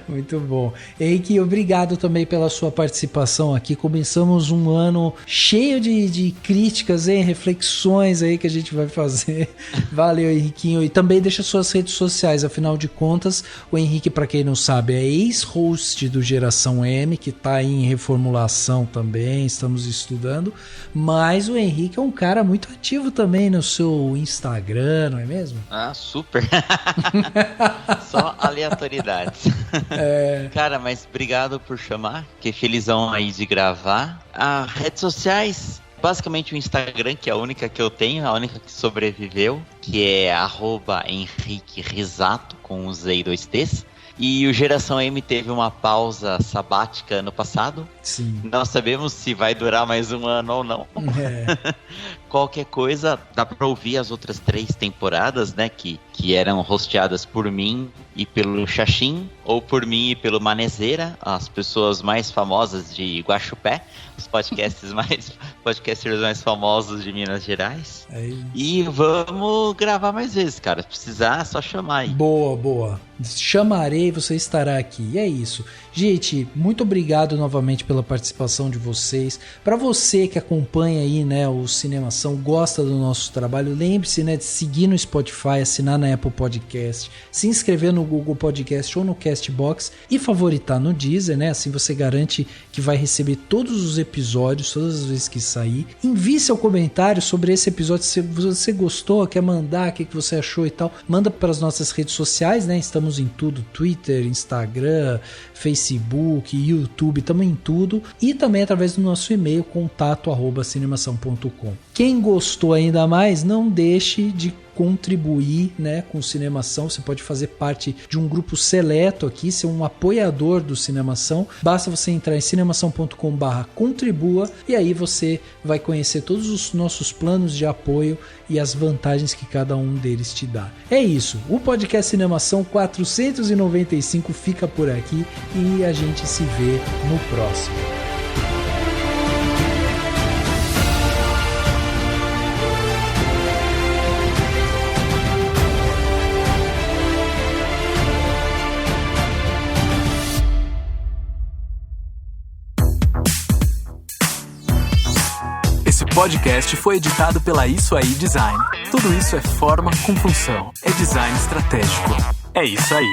Muito bom. Henrique, obrigado também pela sua participação aqui. Começamos um ano cheio de críticas, reflexões aí que a gente vai fazer. Valeu, Henriquinho. E também deixa suas redes sociais. Afinal de contas, o Henrique, para quem não sabe, é ex-host do Geração M, que está em reformulação também, estamos estudando. Mas o Henrique é um cara muito ativo também no seu Instagram, não é mesmo? Super. Só aleatoriedades. Cara, mas obrigado por chamar. Fiquei felizão aí de gravar. As redes sociais, basicamente o Instagram, que é a única que eu tenho, a única que sobreviveu, que é @HenriqueRisato, com um Z e 2 T's. E o Geração M teve uma pausa sabática ano passado. Sim. Não sabemos se vai durar mais um ano ou não. Qualquer coisa, dá pra ouvir as outras 3 temporadas, né? Que que eram hosteadas por mim e pelo Xaxim, ou por mim e pelo Manezeira, as pessoas mais famosas de Guaxupé, os podcasters mais famosos de Minas Gerais. E vamos gravar mais vezes, cara. Se precisar, é só chamar aí. Boa. Chamarei, você estará aqui. E é isso. Gente, muito obrigado novamente pela participação de vocês. Para você que acompanha aí, né, o Cinemação, gosta do nosso trabalho, lembre-se, né, de seguir no Spotify, assinar na Apple Podcast, se inscrever no Google Podcast ou no Castbox e favoritar no Deezer, né? Assim você garante que vai receber todos os episódios, todas as vezes que sair. Envie seu comentário sobre esse episódio, se você gostou, quer mandar, o que você achou e tal. Manda para as nossas redes sociais, né? Estamos em tudo, Twitter, Instagram, Facebook, YouTube, estamos em tudo. E também através do nosso e-mail, contato@cinemação.com. Quem gostou ainda mais, não deixe de contribuir, né, com o Cinemação. Você pode fazer parte de um grupo seleto aqui, ser um apoiador do Cinemação. Basta você entrar em cinemação.com/contribua e aí você vai conhecer todos os nossos planos de apoio e as vantagens que cada um deles te dá. É isso, o podcast Cinemação 495 fica por aqui e a gente se vê no próximo. Esse podcast foi editado pela Isso Aí Design. Tudo isso é forma com função. É design estratégico. É isso aí.